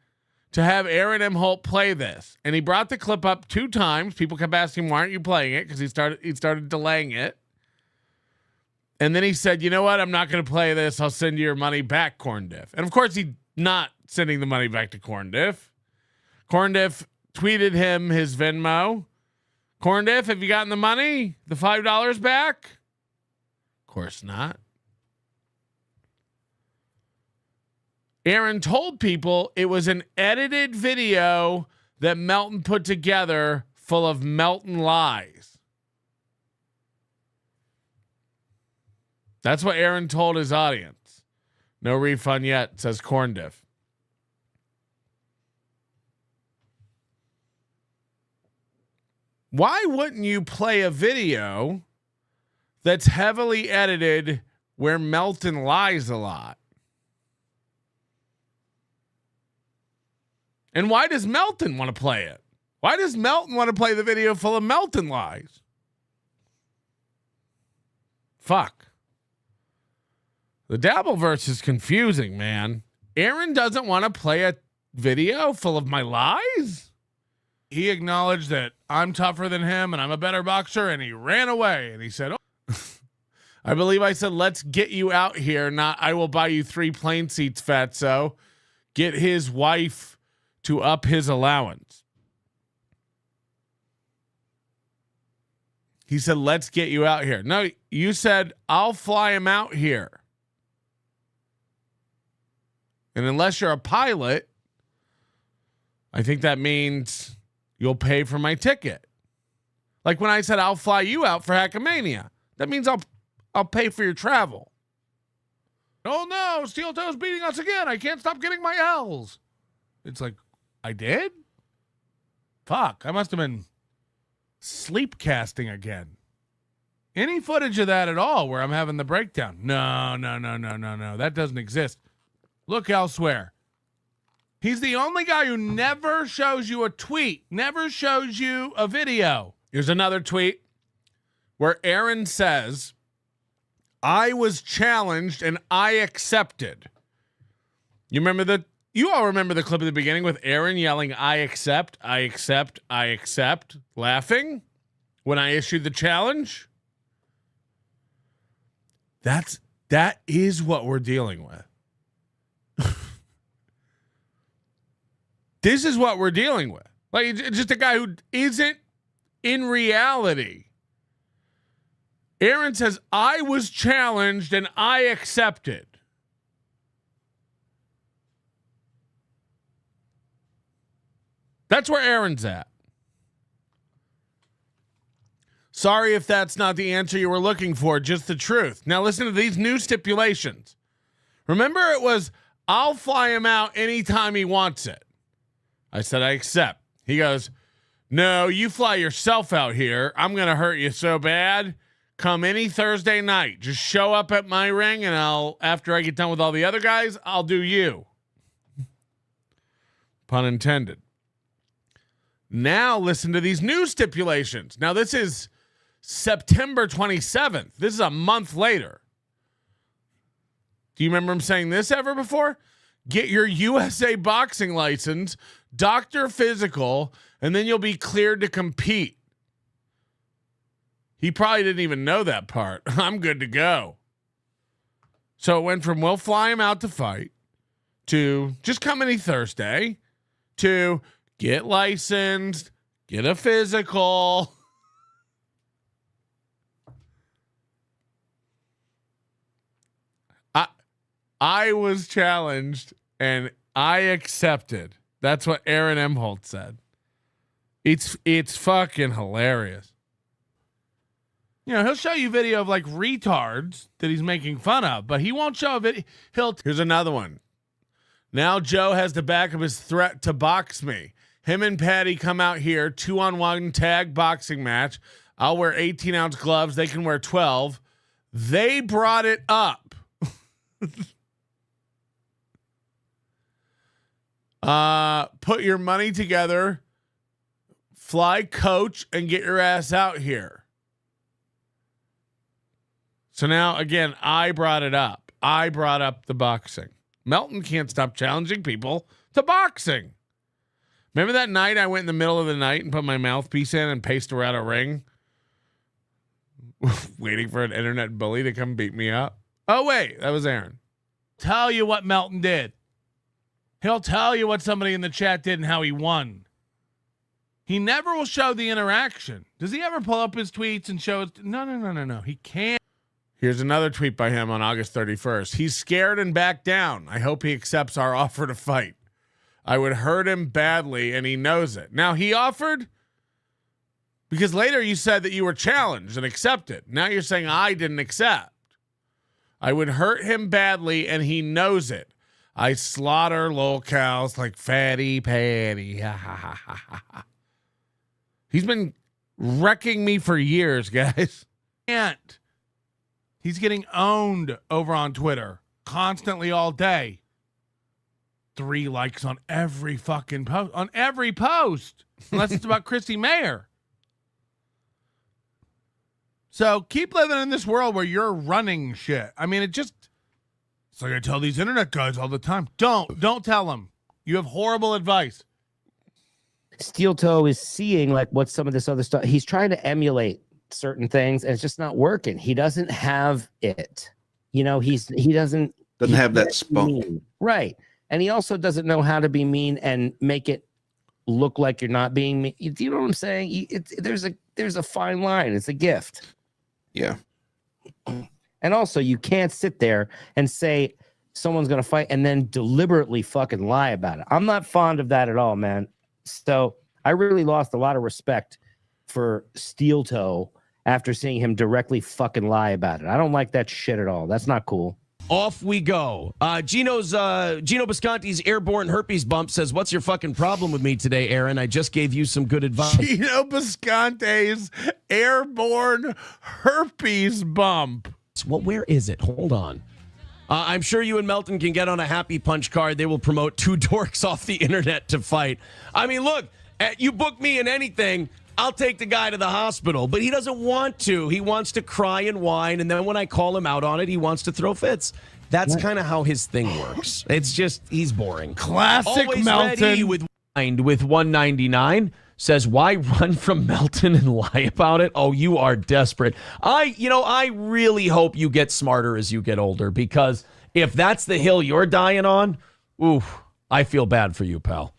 to have Aaron Imholte play this. And he brought the clip up 2 times. People kept asking, why aren't you playing it? Because he started delaying it. And then he said, you know what? I'm not going to play this. I'll send you your money back, Corn Diff. And of course, he's not sending the money back to Corn Diff. Corn Diff tweeted him his Venmo. Corn Diff, have you gotten the money? The $5 back? Of course not. Aaron told people it was an edited video that Melton put together full of Melton lies. That's what Aaron told his audience. No refund yet, says Corn Diff. Why wouldn't you play a video that's heavily edited where Melton lies a lot? And why does Melton want to play it? Why does Melton want to play the video full of Melton lies? Fuck. The Dabbleverse is confusing, man. Aaron doesn't want to play a video full of my lies? He acknowledged that I'm tougher than him and I'm a better boxer, and he ran away. And he said, oh. I believe I said, let's get you out here, not I will buy you 3 plane seats, fatso. Get his wife to up his allowance. He said, let's get you out here. No, you said, I'll fly him out here. And unless you're a pilot, I think that means you'll pay for my ticket. Like when I said, I'll fly you out for HACKAMANIA. That means I'll pay for your travel. Oh no, Steel Toe's beating us again. I can't stop getting my L's. It's like, I did? Fuck, I must have been sleep casting again. Any footage of that at all where I'm having the breakdown? No. That doesn't exist. Look elsewhere. He's the only guy who never shows you a tweet, never shows you a video. Here's another tweet where Aaron says, I was challenged and I accepted. You all remember the clip at the beginning with Aaron yelling, I accept, I accept, I accept, laughing when I issued the challenge? That is what we're dealing with. This is what we're dealing with. Like, it's just a guy who isn't in reality. Aaron says, I was challenged and I accepted. That's where Aaron's at. Sorry if that's not the answer you were looking for, just the truth. Now listen to these new stipulations. Remember, it was, I'll fly him out anytime he wants it. I said, I accept. He goes, no, you fly yourself out here. I'm going to hurt you so bad. Come any Thursday night. Just show up at my ring, and after I get done with all the other guys, I'll do you. Pun intended. Now listen to these new stipulations. Now this is September 27th. This is a month later. Do you remember him saying this ever before? Get your USA boxing license, doctor physical, and then you'll be cleared to compete. He probably didn't even know that part. I'm good to go. So it went from we'll fly him out to fight to just come any Thursday to get licensed, get a physical. I was challenged and I accepted. That's what Aaron Imholte said. It's fucking hilarious. You know, he'll show you video of like retards that he's making fun of, but he won't show a video. Here's another one. Now Joe has the back of his threat to box me. Him and Patty come out here, 2-on-1 tag boxing match. I'll wear 18-ounce gloves. They can wear 12. They brought it up. Put your money together, fly coach, and get your ass out here. So now, again, I brought it up. I brought up the boxing. Melton can't stop challenging people to boxing. Remember that night I went in the middle of the night and put my mouthpiece in and paced around a ring? Waiting for an internet bully to come beat me up. Oh, wait, that was Aaron. Tell you what Melton did. He'll tell you what somebody in the chat did and how he won. He never will show the interaction. Does he ever pull up his tweets and show it? No. He can't. Here's another tweet by him on August 31st. He's scared and backed down. I hope he accepts our offer to fight. I would hurt him badly, and he knows it. Now, he offered because later you said that you were challenged and accepted. Now you're saying I didn't accept. I would hurt him badly, and he knows it. I slaughter lolcows like Fatty Patty. He's been wrecking me for years, guys. Can't. He's getting owned over on Twitter constantly all day. 3 likes on every fucking post. On every post. Unless it's about Christy Mayer. So keep living in this world where you're running shit. I mean, it's like I tell these internet guys all the time. Don't tell them. You have horrible advice. Steel Toe is seeing like what some of this other stuff. He's trying to emulate certain things, and it's just not working. He doesn't have it. You know, he doesn't have that spunk. Mean. Right. And he also doesn't know how to be mean and make it look like you're not being mean. Do you know what I'm saying? There's a fine line. It's a gift. Yeah. And also, you can't sit there and say someone's going to fight and then deliberately fucking lie about it. I'm not fond of that at all, man. So I really lost a lot of respect for Steel Toe after seeing him directly fucking lie about it. I don't like that shit at all. That's not cool. Off we go. Gino Bisconti's airborne herpes bump says, what's your fucking problem with me today, Aaron? I just gave you some good advice. Gino Bisconti's airborne herpes bump. Well, where is it? Hold on. I'm sure you and Melton can get on a Happy Punch card. They will promote two dorks off the internet to fight. I mean, look, you book me in anything, I'll take the guy to the hospital. But he doesn't want to. He wants to cry and whine, and then when I call him out on it, he wants to throw fits. That's kind of how his thing works. It's just, he's boring. Classic Always Melton. ready with 199. Says, why run from Melton and lie about it? Oh, you are desperate. I really hope you get smarter as you get older, because if that's the hill you're dying on, oof, I feel bad for you, pal.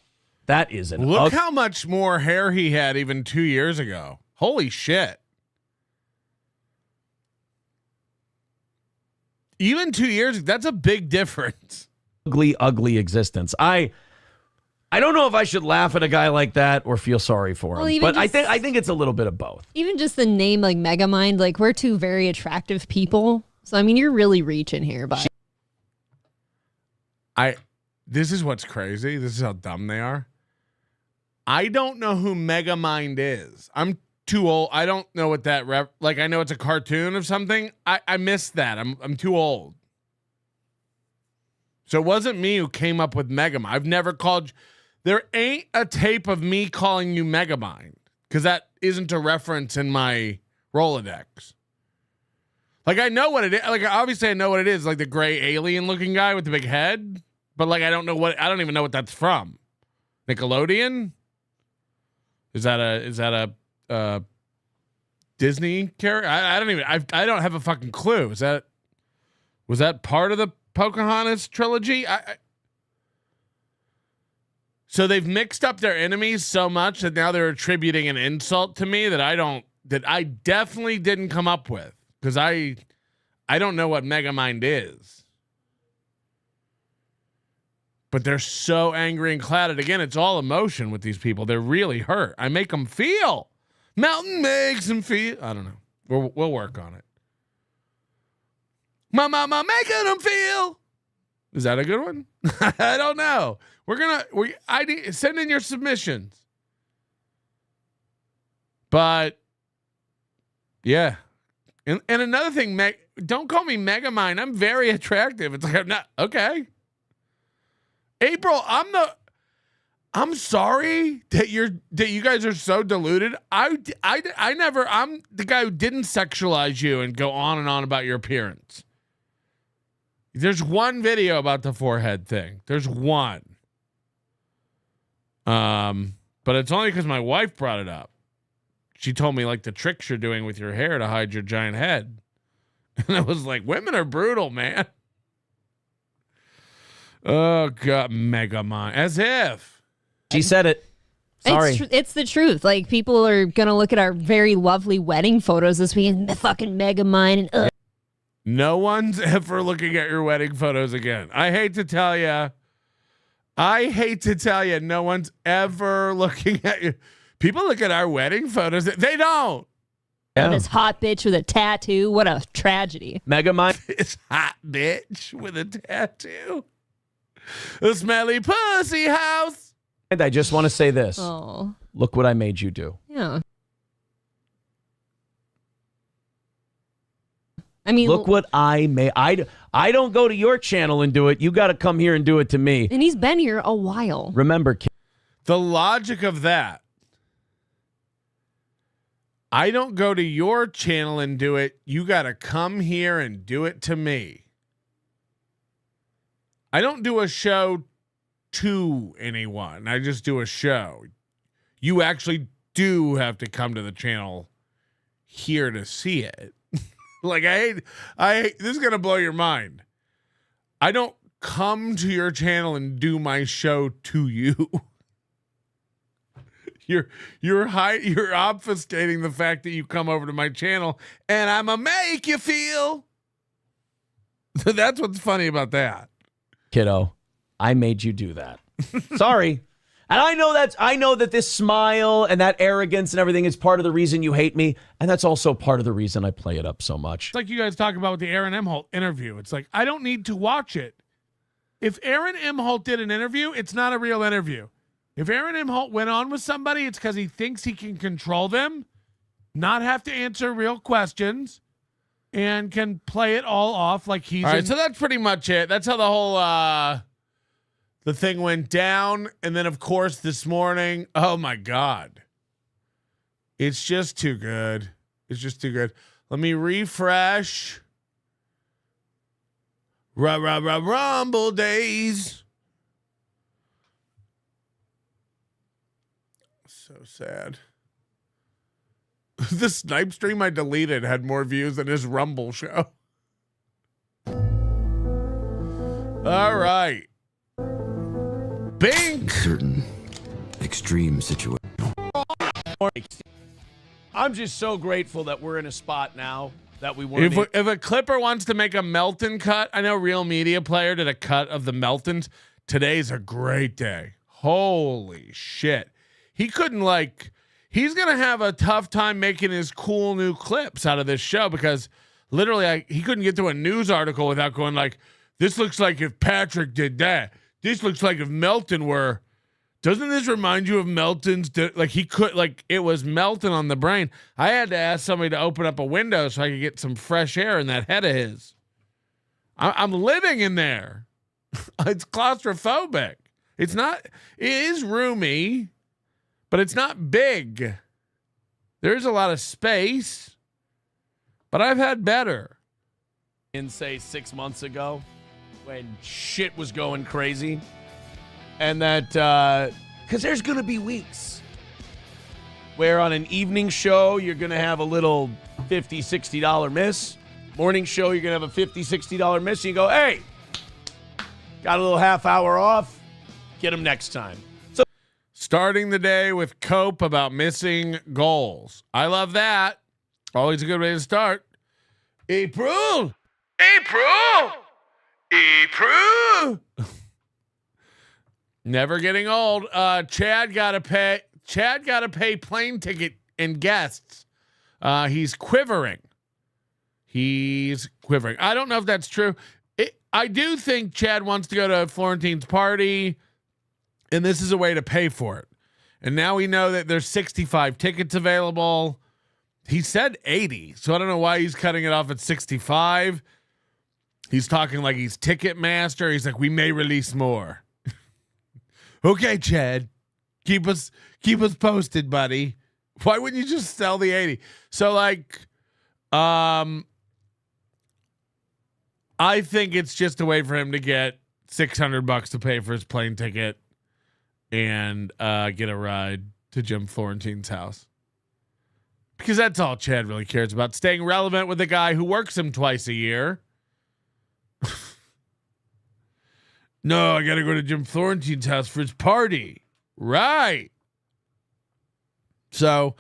That is an Look how much more hair he had even 2 years ago. Holy shit. Even 2 years, that's a big difference. ugly existence. I don't know if I should laugh at a guy like that or feel sorry for him, but I think it's a little bit of both. Even just the name, like Megamind, like we're two very attractive people. So I mean, you're really reaching here, but this is what's crazy. This is how dumb they are. I don't know who Megamind is. I'm too old. I don't know what that like. I know it's a cartoon of something. I missed that. I'm too old. So it wasn't me who came up with Megamind. I've never called. There ain't a tape of me calling you Megamind, because that isn't a reference in my Rolodex. Like, I know what it is. Like, obviously I know what it is. Like the gray alien looking guy with the big head. But like, I don't even know what that's from. Nickelodeon? Is that a Disney character? I don't have a fucking clue. Was that part of the Pocahontas trilogy? So they've mixed up their enemies so much that now they're attributing an insult to me that I definitely didn't come up with, because I don't know what Megamind is. But they're so angry and clouded. Again, it's all emotion with these people. They're really hurt. I make them feel. Melton makes them feel. I don't know. We'll work on it. My mama making them feel. Is that a good one? I don't know. Send in your submissions. But yeah. And another thing, don't call me Megamind. I'm very attractive. It's like, I'm not okay. April, I'm sorry that you guys are so deluded. I'm the guy who didn't sexualize you and go on and on about your appearance. There's one video about the forehead thing. There's one. But it's only because my wife brought it up. She told me like the tricks you're doing with your hair to hide your giant head. And I was like, women are brutal, man. Oh God, Megamind. As if. She said it. Sorry. it's the truth. Like, people are going to look at our very lovely wedding photos this week and fucking Megamind and No one's ever looking at your wedding photos again. I hate to tell you, no one's ever looking at you. People look at our wedding photos. They don't. Yeah. this hot bitch with a tattoo. What a tragedy. Megamind. This hot bitch with a tattoo. A smelly pussy house. And I just want to say this. Oh. Look what I made you do. Yeah. I mean, look what I made. I don't go to your channel and do it. You got to come here and do it to me. And he's been here a while. Remember, kid. The logic of that. I don't go to your channel and do it. You got to come here and do it to me. I don't do a show to anyone. I just do a show. You actually do have to come to the channel here to see it. Like, I hate, this is going to blow your mind. I don't come to your channel and do my show to you. You're obfuscating the fact that you come over to my channel and I'ma make you feel. That's what's funny about that. Kiddo, I made you do that. Sorry. And I know that this smile and that arrogance and everything is part of the reason you hate me. And that's also part of the reason I play it up so much. It's like you guys talk about with the Aaron Imholte interview. It's like, I don't need to watch it. If Aaron Imholte did an interview, it's not a real interview. If Aaron Imholte went on with somebody, it's because he thinks he can control them, not have to answer real questions. and can play it all off like he's. All right, so that's pretty much it. That's how the whole the thing went down. And then, of course, this morning, oh my God, it's just too good. It's just too good. Let me refresh. Rumble days. So sad. The snipe stream I deleted had more views than his Rumble show. All right. Bing. Certain extreme situation. I'm just so grateful that we're in a spot now that we want. If a Clipper wants to make a Melton cut, I know Real Media Player did a cut of the Meltons. Today's a great day. Holy shit. He couldn't he's going to have a tough time making his cool new clips out of this show because literally he couldn't get to a news article without going like, this looks like if Patrick did that. This looks like if Melton were, doesn't this remind you of Melton's? It was Melton on the brain. I had to ask somebody to open up a window so I could get some fresh air in that head of his. I'm living in there. It's claustrophobic. It is roomy, but it's not big. There's a lot of space, but I've had better. In say 6 months ago when shit was going crazy. And that, because there's going to be weeks where on an evening show, you're going to have a little $50, $60 miss. Morning show, you're going to have a $50, $60 miss. And you go, hey, got a little half hour off. Get them next time. So starting the day with cope about missing goals. I love that. Always a good way to start. April. Never getting old. Chad gotta pay plane ticket and guests. He's quivering. I don't know if that's true. I do think Chad wants to go to Florentine's party, and this is a way to pay for it. And now we know that there's 65 tickets available. He said 80, so I don't know why he's cutting it off at 65. He's talking like he's Ticketmaster. He's like, we may release more. Okay, Chad, keep us posted, buddy. Why wouldn't you just sell the 80? So I think it's just a way for him to get $600 to pay for his plane ticket and get a ride to Jim Florentine's house. Because that's all Chad really cares about, staying relevant with a guy who works him twice a year. No, I got to go to Jim Florentine's house for his party. Right. So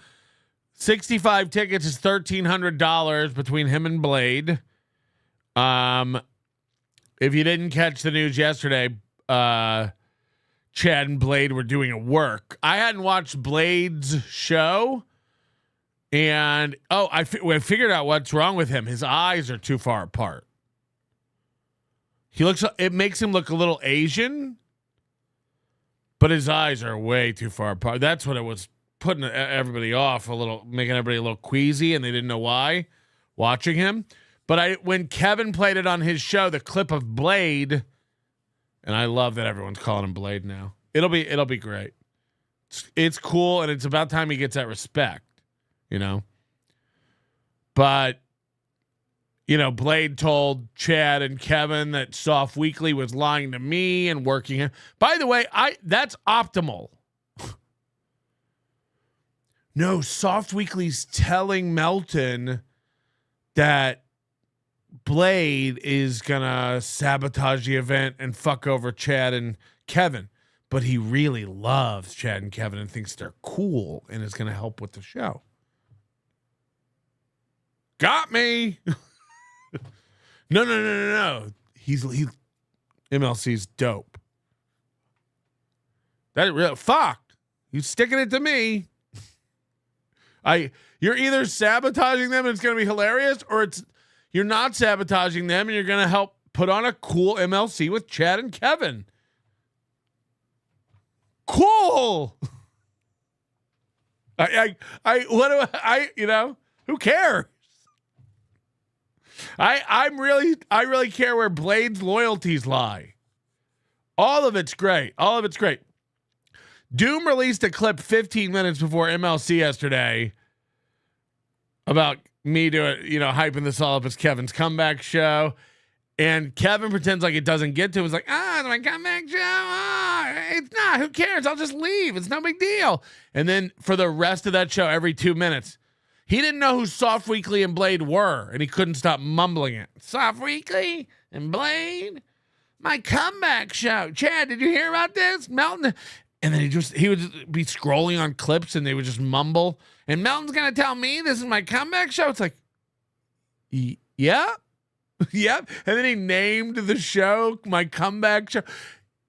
65 tickets is $1,300 between him and Blade. If you didn't catch the news yesterday, Chad and Blade were doing a work. I hadn't watched Blade's show. And, I figured out what's wrong with him. His eyes are too far apart. It makes him look a little Asian, but his eyes are way too far apart. That's what it was putting everybody off a little, making everybody a little queasy, and they didn't know why watching him. But when Kevin played it on his show, the clip of Blade, and I love that everyone's calling him Blade now. It'll be great. It's cool, and it's about time he gets that respect, But Blade told Chad and Kevin that Soft Weekly was lying to me and working him. By the way, that's optimal. No, Soft Weekly's telling Melton that Blade is gonna sabotage the event and fuck over Chad and Kevin, but he really loves Chad and Kevin and thinks they're cool and is gonna help with the show. Got me. No. He MLC's dope. That real fuck. You sticking it to me. You're either sabotaging them and it's gonna be hilarious, or you're not sabotaging them and you're gonna help put on a cool MLC with Chad and Kevin. Cool. Who cares? I really care where Blade's loyalties lie. All of it's great. All of it's great. Doom released a clip 15 minutes before MLC yesterday about me doing, hyping this all up as Kevin's comeback show. And Kevin pretends like it doesn't get to him. It's like, it's my comeback show. It's not. Who cares? I'll just leave. It's no big deal. And then for the rest of that show, every 2 minutes, he didn't know who Soft Weekly and Blade were, and he couldn't stop mumbling it. Soft Weekly and Blade, my comeback show. Chad, did you hear about this? Melton. And then he would just be scrolling on clips, and they would just mumble. And Melton's gonna tell me this is my comeback show. It's like, yeah. Yep. And then he named the show my comeback show.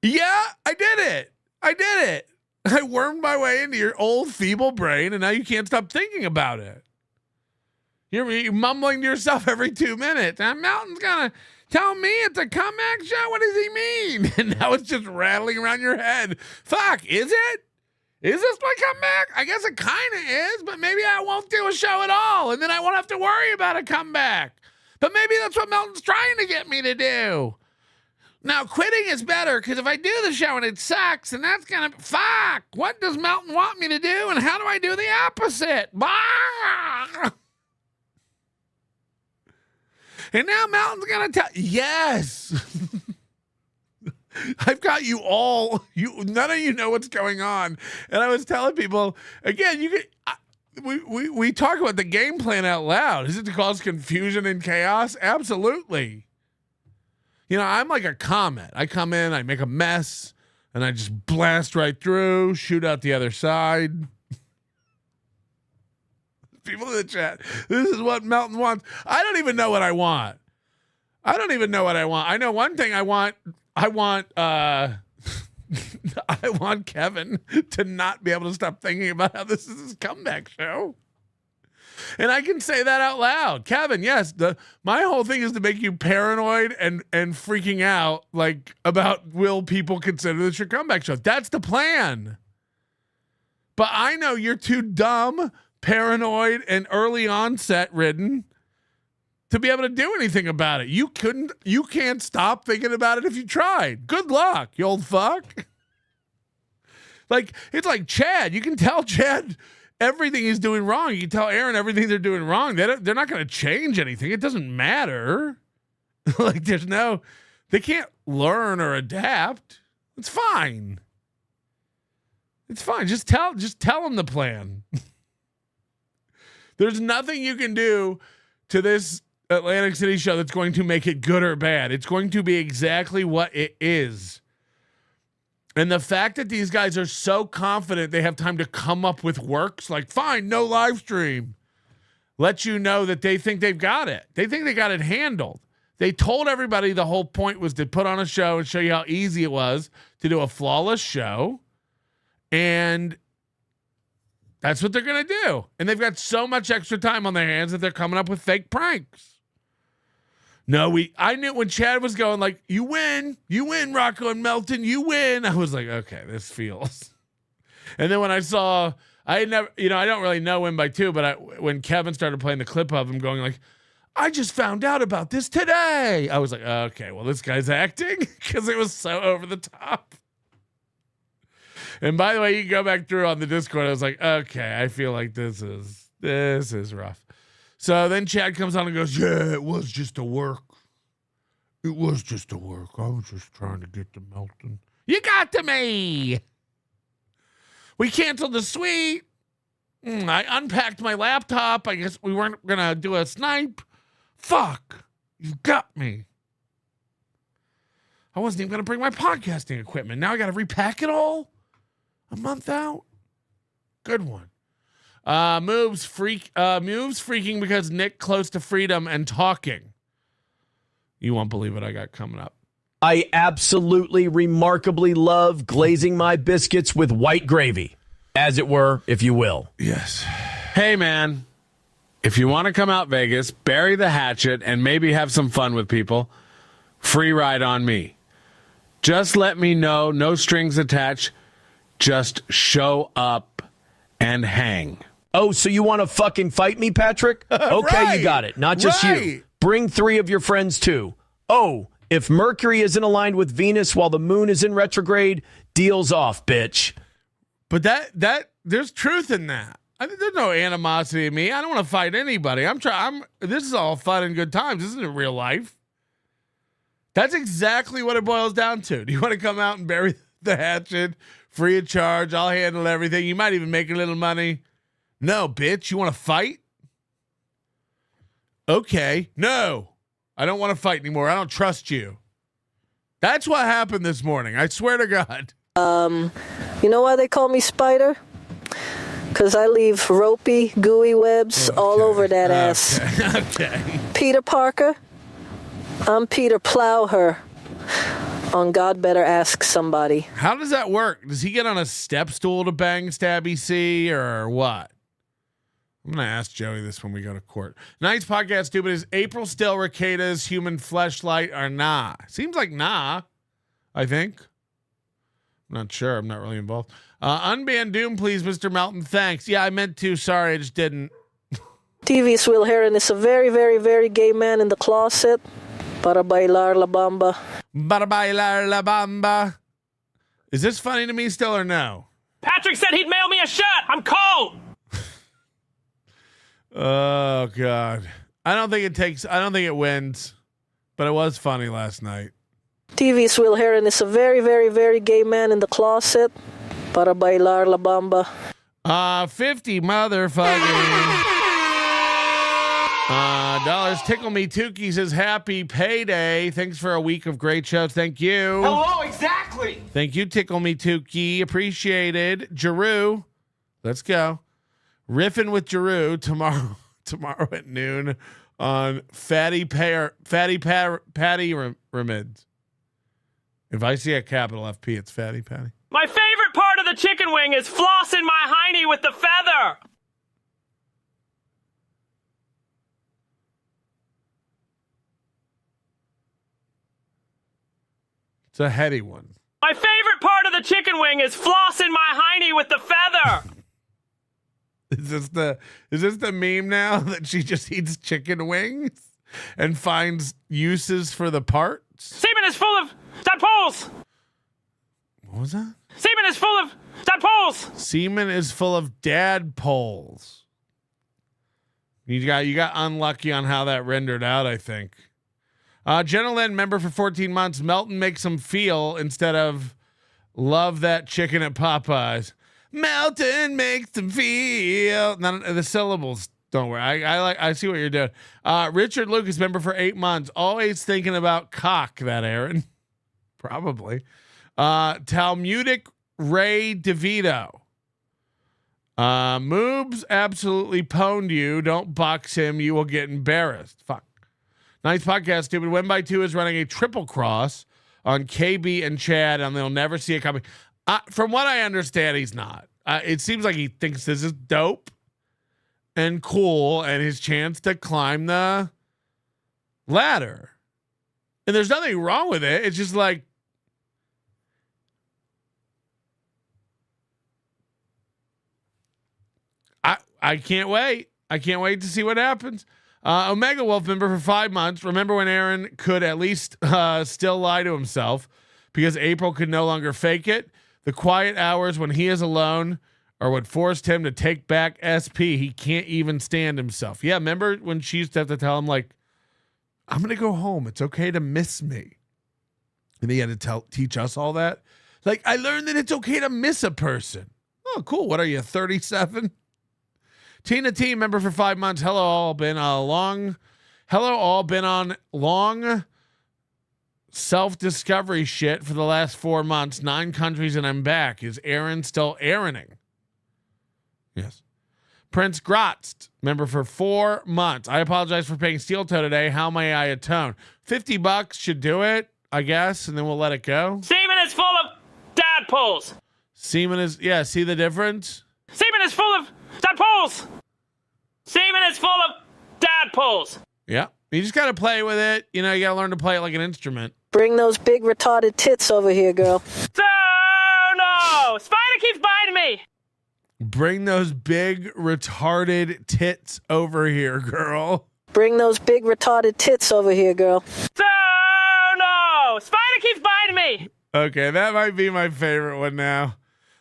Yeah, I did it. I wormed my way into your old feeble brain, and now you can't stop thinking about it. You're mumbling to yourself every 2 minutes. And Melton's gonna tell me it's a comeback show. What does he mean? And now it's just rattling around your head. Fuck, is it? Is this my comeback? I guess it kind of is, but maybe I won't do a show at all, and then I won't have to worry about a comeback. But maybe that's what Melton's trying to get me to do. Now, quitting is better, because if I do the show and it sucks, and that's going to... Fuck! What does Melton want me to do, and how do I do the opposite? Bah! And now Melton's going to tell... Yes! I've got you all... None of you know what's going on. And I was telling people, again, you could... We talk about the game plan out loud. Is it to cause confusion and chaos? Absolutely. I'm like a comet. I come in, I make a mess, and I just blast right through, shoot out the other side. People in the chat, this is what Melton wants. I don't even know what I want. I know one thing I want. I want Kevin to not be able to stop thinking about how this is his comeback show. And I can say that out loud. Kevin, yes, my whole thing is to make you paranoid and freaking out like about will people consider this your comeback show. That's the plan. But I know you're too dumb, paranoid, and early onset ridden to be able to do anything about it. You can't stop thinking about it if you tried. Good luck, you old fuck. Like, it's like Chad. You can tell Chad everything he's doing wrong. You can tell Aaron everything they're doing wrong. They're not going to change anything. It doesn't matter. Like, they can't learn or adapt. It's fine. It's fine. Just tell them the plan. There's nothing you can do to this Atlantic City show that's going to make it good or bad. It's going to be exactly what it is. And the fact that these guys are so confident they have time to come up with works, like, fine, no live stream, lets you know that they think they've got it. They think they got it handled. They told everybody the whole point was to put on a show and show you how easy it was to do a flawless show. And that's what they're going to do. And they've got so much extra time on their hands that they're coming up with fake pranks. No, I knew when Chad was going like, you win, Rocco and Melton, you win. I was like, okay, this feels. And then when I saw, I don't really know him by two, but when Kevin started playing the clip of him going like, I just found out about this today. I was like, okay, well, this guy's acting, because it was so over the top. And by the way, you can go back through on the Discord. I was like, okay, I feel like this is rough. So then Chad comes on and goes, yeah, it was just a work. I was just trying to get to Melton. You got to me. We canceled the suite. I unpacked my laptop. I guess we weren't going to do a snipe. Fuck. You got me. I wasn't even going to bring my podcasting equipment. Now I got to repack it all. A month out. Good one. Moves freaking because Nick close to freedom and talking. You won't believe what I got coming up. I absolutely remarkably love glazing my biscuits with white gravy, as it were, if you will. Yes. Hey, man, if you want to come out Vegas, bury the hatchet, and maybe have some fun with people, free ride on me. Just let me know, no strings attached. Just show up and hang. Oh, so you want to fucking fight me, Patrick? Okay, right. You got it. Not just you. Bring 3 of your friends too. Oh, if Mercury isn't aligned with Venus while the moon is in retrograde, deal's off, bitch. But that there's truth in that. There's no animosity in me. I don't want to fight anybody. This is all fun and good times. This isn't real life. That's exactly what it boils down to. Do you want to come out and bury the hatchet free of charge? I'll handle everything. You might even make a little money. No, bitch. You want to fight? Okay. No, I don't want to fight anymore. I don't trust you. That's what happened this morning. I swear to God. You know why they call me Spider? Because I leave ropey, gooey webs all over that ass. Okay. Peter Parker, I'm Peter Plowher. On God Better Ask Somebody. How does that work? Does he get on a step stool to bang Stabby C or what? I'm going to ask Joey this when we go to court. Nice podcast, stupid. Is April still Ricada's human fleshlight or nah? Seems like nah, I think. I'm not sure. I'm not really involved. Unban Doom, please, Mr. Melton. Thanks. Yeah, I meant to. Sorry, I just didn't. TV's Will Heron is a very, very, very gay man in the closet. Para bailar la bamba. Para bailar la bamba. Is this funny to me still or no? Patrick said he'd mail me a shirt. I'm cold. Oh, God. I don't think it wins, but it was funny last night. TV's Will Heron is a very, very, very gay man in the closet. Para bailar la bamba. 50 motherfucking dollars. Tickle Me Tukey says happy payday. Thanks for a week of great shows. Thank you. Hello, exactly. Thank you, Tickle Me Tukey. Appreciated. Jeru, let's go. Riffing with Jeru tomorrow at noon on Patty Remids. If I see a capital FP, it's Fatty Patty. My favorite part of the chicken wing is flossing my hiney with the feather. It's a heady one. My favorite part of the chicken wing is flossing my hiney with the feather. Is this the meme now that she just eats chicken wings and finds uses for the parts? Semen is full of tadpoles. What was that? Semen is full of tadpoles. Semen is full of dadpoles. You got unlucky on how that rendered out, I think. Gentleman member for 14 months. Melton makes him feel instead of love that chicken at Popeyes. Melton makes them feel. None of the syllables don't worry. I see what you're doing. Richard Lucas, member for 8 months. Always thinking about cock, that Aaron. Probably. Talmudic Ray DeVito. Moobs absolutely pwned you. Don't box him. You will get embarrassed. Fuck. Nice podcast, stupid. Win by 2 is running a triple cross on KB and Chad, and they'll never see it coming. From what I understand, he's not. It seems like he thinks this is dope and cool and his chance to climb the ladder. And there's nothing wrong with it. It's just like, I can't wait. I can't wait to see what happens. Omega Wolf member for 5 months. Remember when Aaron could at least still lie to himself because April could no longer fake it? The quiet hours when he is alone are what forced him to take back SP. He can't even stand himself. Yeah, remember when she used to have to tell him, like, I'm going to go home. It's okay to miss me. And he had to teach us all that. Like, I learned that it's okay to miss a person. Oh, cool. What are you, 37? Tina T, member for 5 months. Hello, all been on long self-discovery shit for the last 4 months. 9 countries and I'm back. Is Aaron still Aaroning? Yes. Prince Grotz, member for 4 months. I apologize for paying steel toe today. How may I atone? $50 should do it, I guess, and then we'll let it go. Semen is full of tadpoles. Semen is, yeah, see the difference? Semen is full of tadpoles. Semen is full of tadpoles. Yeah. You just got to play with it. You know, you got to learn to play it like an instrument. Bring those big retarded tits over here, girl. Oh, no. Spider keeps biting me. Bring those big retarded tits over here, girl. Bring those big retarded tits over here, girl. So no! Spider keeps biting me! Okay, that might be my favorite one now.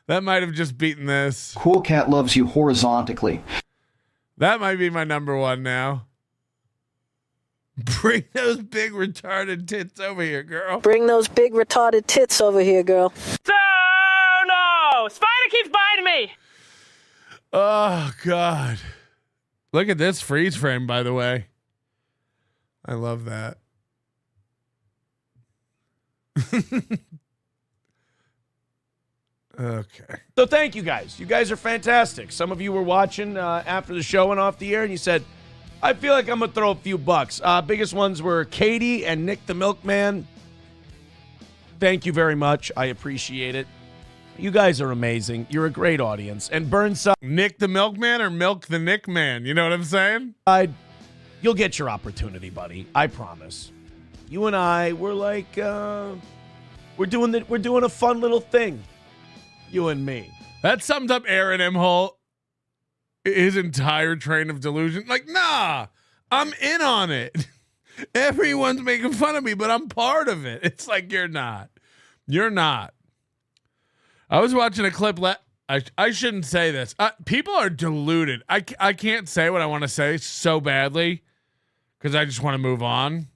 That might have just beaten this. Cool Cat loves you horizontally. That might be my number one now. Bring those big retarded tits over here, girl. Bring those big retarded tits over here, girl. So no! Spider keeps biting me! Oh, God. Look at this freeze frame, by the way. I love that. Okay. So thank you guys. You guys are fantastic. Some of you were watching after the show went off the air, and you said, I feel like I'm going to throw a few bucks. Biggest ones were Katie and Nick the Milkman. Thank you very much. I appreciate it. You guys are amazing. You're a great audience. And Burnside, Nick the Milkman or Milk the Nick Man? You know what I'm saying? you'll get your opportunity, buddy. I promise. You and I, we're like, we're doing a fun little thing. You and me. That sums up Aaron Imholte. His entire train of delusion. Like, nah, I'm in on it. Everyone's making fun of me, but I'm part of it. It's like, you're not. You're not. I was watching a clip. I shouldn't say this. People are deluded. I can't say what I want to say so badly because I just want to move on.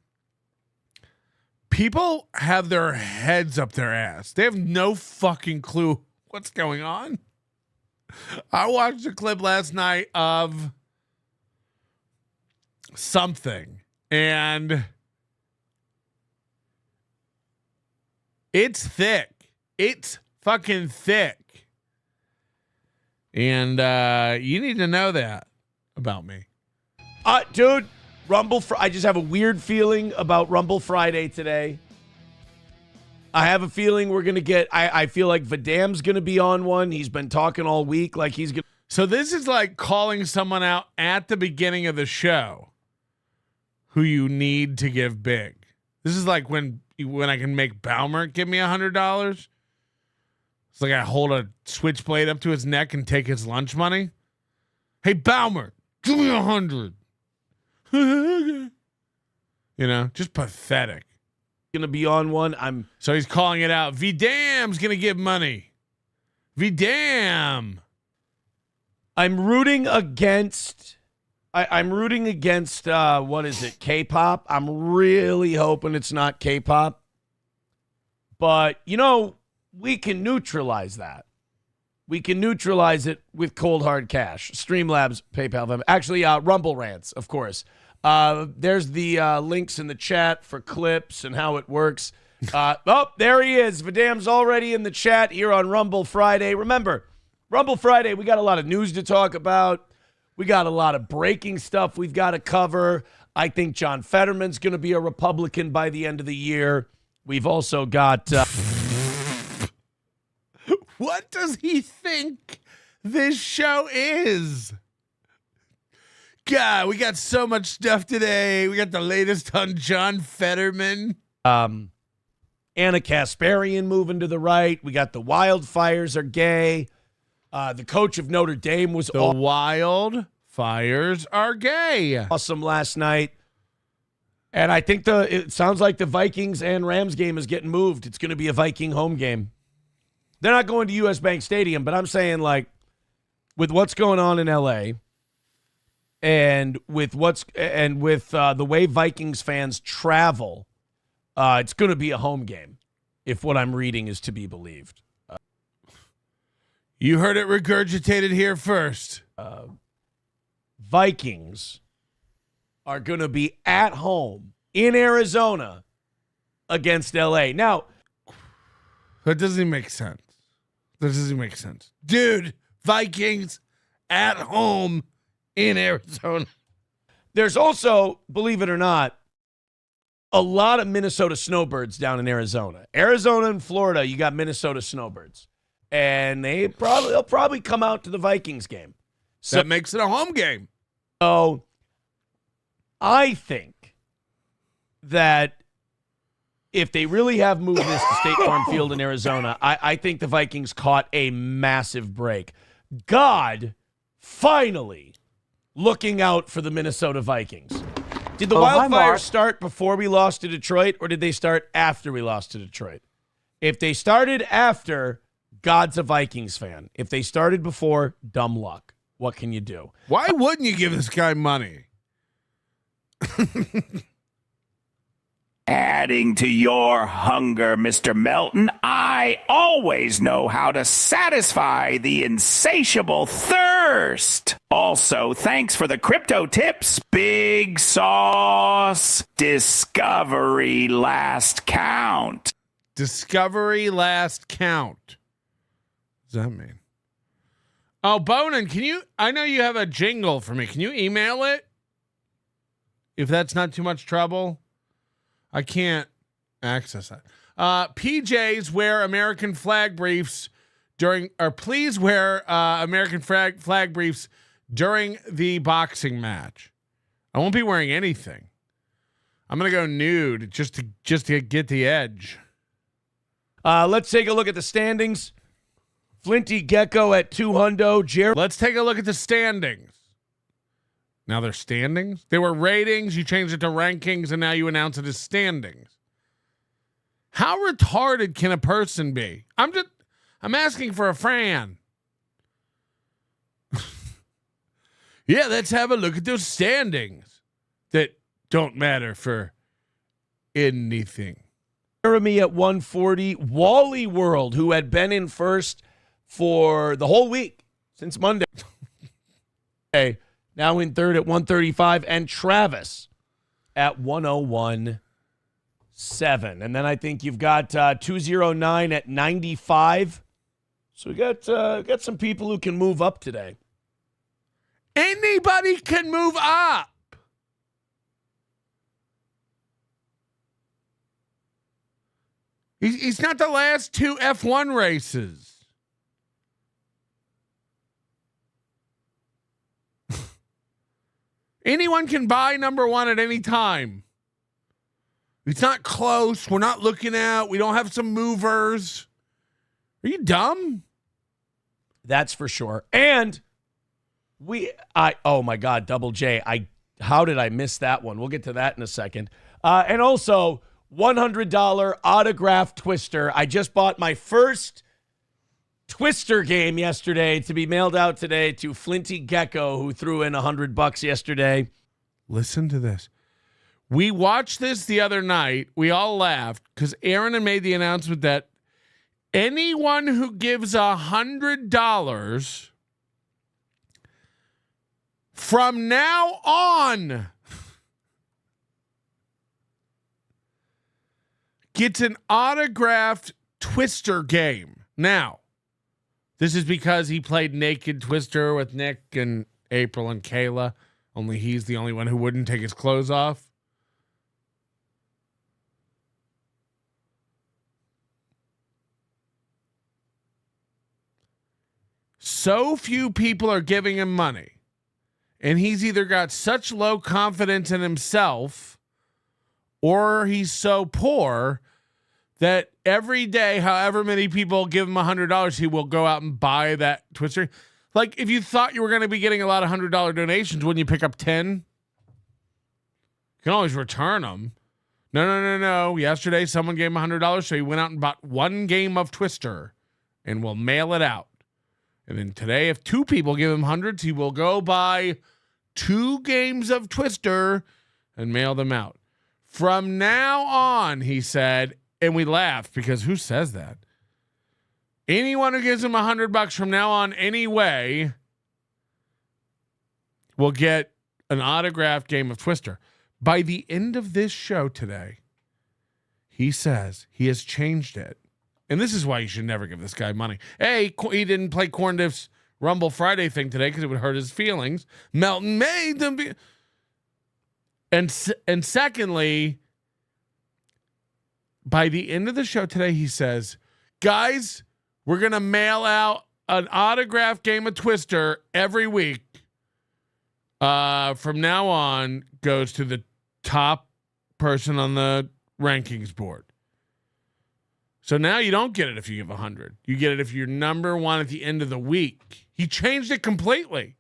People have their heads up their ass. They have no fucking clue what's going on. I watched a clip last night of something, and it's thick. It's fucking thick. And you need to know that about me. Dude, I just have a weird feeling about Rumble Friday today. I have a feeling we're going to get, I feel like Vidam's going to be on one. He's been talking all week like he's going to. So this is like calling someone out at the beginning of the show who you need to give big. This is like when I can make Baumer give me $100. It's like I hold a switchblade up to his neck and take his lunch money. Hey, Baumer, give me 100. You know, just pathetic. Going to be on one. So he's calling it out. Vidam's going to give money. Vidam. I'm rooting against what is it? K-pop. I'm really hoping it's not K-pop. But, you know, we can neutralize that. We can neutralize it with cold hard cash. Streamlabs, PayPal. Actually, Rumble Rants, of course. There's the links in the chat for clips and how it works. There he is. Vidam's already in the chat here on Rumble Friday. Remember, Rumble Friday, we got a lot of news to talk about. We got a lot of breaking stuff we've got to cover. I think John Fetterman's going to be a Republican by the end of the year. We've also got... What does he think this show is? God, we got so much stuff today. We got the latest on John Fetterman. Anna Kasparian moving to the right. We got the Wildfires are gay. The coach of Notre Dame was Wildfires are gay. Awesome last night. And I think it sounds like the Vikings and Rams game is getting moved. It's going to be a Viking home game. They're not going to US Bank Stadium, but I'm saying, like, with what's going on in LA and with the way Vikings fans travel, it's going to be a home game, if what I'm reading is to be believed. You heard it regurgitated here first. Vikings are going to be at home in Arizona against LA. Now, that doesn't make sense. That doesn't make sense. Dude, Vikings at home in Arizona. There's also, believe it or not, a lot of Minnesota snowbirds down in Arizona. Arizona and Florida, you got Minnesota snowbirds. And they'll probably come out to the Vikings game. So that makes it a home game. So I think that if they really have moved this to State Farm Field in Arizona, I think the Vikings caught a massive break. God finally looking out for the Minnesota Vikings. Did the wildfires start before we lost to Detroit, or did they start after we lost to Detroit? If they started after, God's a Vikings fan. If they started before, dumb luck. What can you do? Why wouldn't you give this guy money? Adding to your hunger, Mr. Melton, I always know how to satisfy the insatiable thirst. Also, thanks for the crypto tips, Big Sauce. Discovery last count. Discovery last count. What does that mean? Oh, Bonin, can you? I know you have a jingle for me. Can you email it? If that's not too much trouble. I can't access that. PJs wear American flag briefs please wear American flag briefs during the boxing match. I won't be wearing anything. I'm gonna go nude just to get the edge. Let's take a look at the standings. Flinty Gecko at 200. Jared. Let's take a look at the standings. Now they're standings. They were ratings. You changed it to rankings, and now you announce it as standings. How retarded can a person be? I'm asking for a fan. Yeah, let's have a look at those standings that don't matter for anything. Jeremy at 140. Wally World, who had been in first for the whole week since Monday. Okay. Now in third at 135, and Travis at 101.7. And then I think you've got 209 at 95. So we got some people who can move up today. Anybody can move up. He's not the last two F1 races. Anyone can buy number one at any time. It's not close. We're not looking out. We don't have some movers. Are you dumb? That's for sure. And oh my God, Double J. How did I miss that one? We'll get to that in a second. And also $100 autograph twister. I just bought my first Twister game yesterday to be mailed out today to Flinty Gecko, who threw in $100 yesterday. Listen to this. We watched this the other night. We all laughed because Aaron had made the announcement that anyone who gives $100 from now on gets an autographed Twister game. Now, this is because he played Naked Twister with Nick and April and Kayla. Only he's the only one who wouldn't take his clothes off. So few people are giving him money. And he's either got such low confidence in himself or he's so poor that every day, however many people give him $100, he will go out and buy that Twister. Like, if you thought you were going to be getting a lot of $100 donations, wouldn't you pick up 10? You can always return them. No. Yesterday, someone gave him $100, so he went out and bought one game of Twister, and we'll mail it out. And then today, if two people give him hundreds, he will go buy 2 games of Twister and mail them out. From now on, he said, and we laughed because who says that? Anyone who gives him $100 from now on anyway will get an autographed game of Twister. By the end of this show today, he says he has changed it. And this is why you should never give this guy money. A, he didn't play Corndiff's Rumble Friday thing today because it would hurt his feelings. Melton made them be. And secondly, by the end of the show today, he says, guys, we're going to mail out an autographed game of Twister every week. From now on, goes to the top person on the rankings board. So now you don't get it if you give 100. You get it if you're number one at the end of the week. He changed it completely.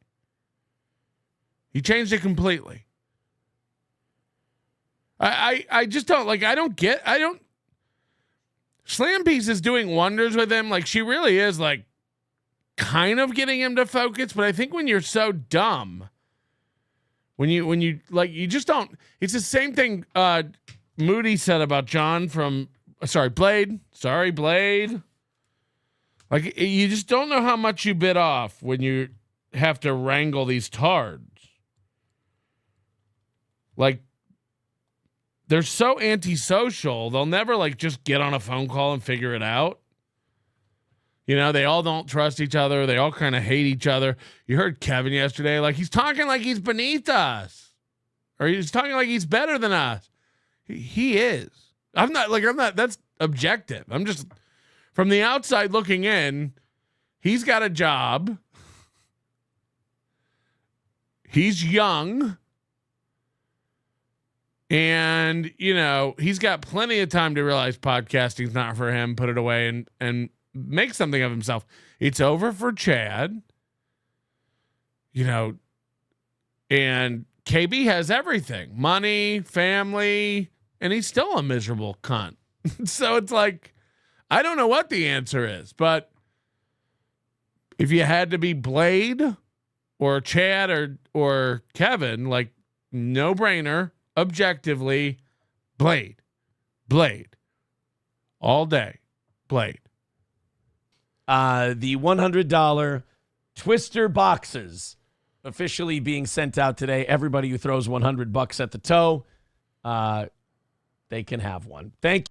I just don't like. I don't. Slam Piece is doing wonders with him. Like, she really is like kind of getting him to focus. But I think when you're so dumb, when you like, you just don't. It's the same thing Moody said about John from Blade. Sorry, Blade. Like, you just don't know how much you bit off when you have to wrangle these tards. Like, they're so antisocial, they'll never like just get on a phone call and figure it out. You know, they all don't trust each other. They all kind of hate each other. You heard Kevin yesterday, like he's talking like he's beneath us, or he's talking like he's better than us. He is. I'm not, that's objective. I'm just from the outside looking in. He's got a job. He's young. And, you know, he's got plenty of time to realize podcasting's not for him, put it away and make something of himself. It's over for Chad, you know, and KB has everything, money, family, and he's still a miserable cunt. So it's like, I don't know what the answer is, but if you had to be Blade or Chad or Kevin, like, no brainer. Objectively, Blade, all day, Blade. The $100 Twister boxes officially being sent out today. Everybody who throws $100 at the toe, they can have one. Thank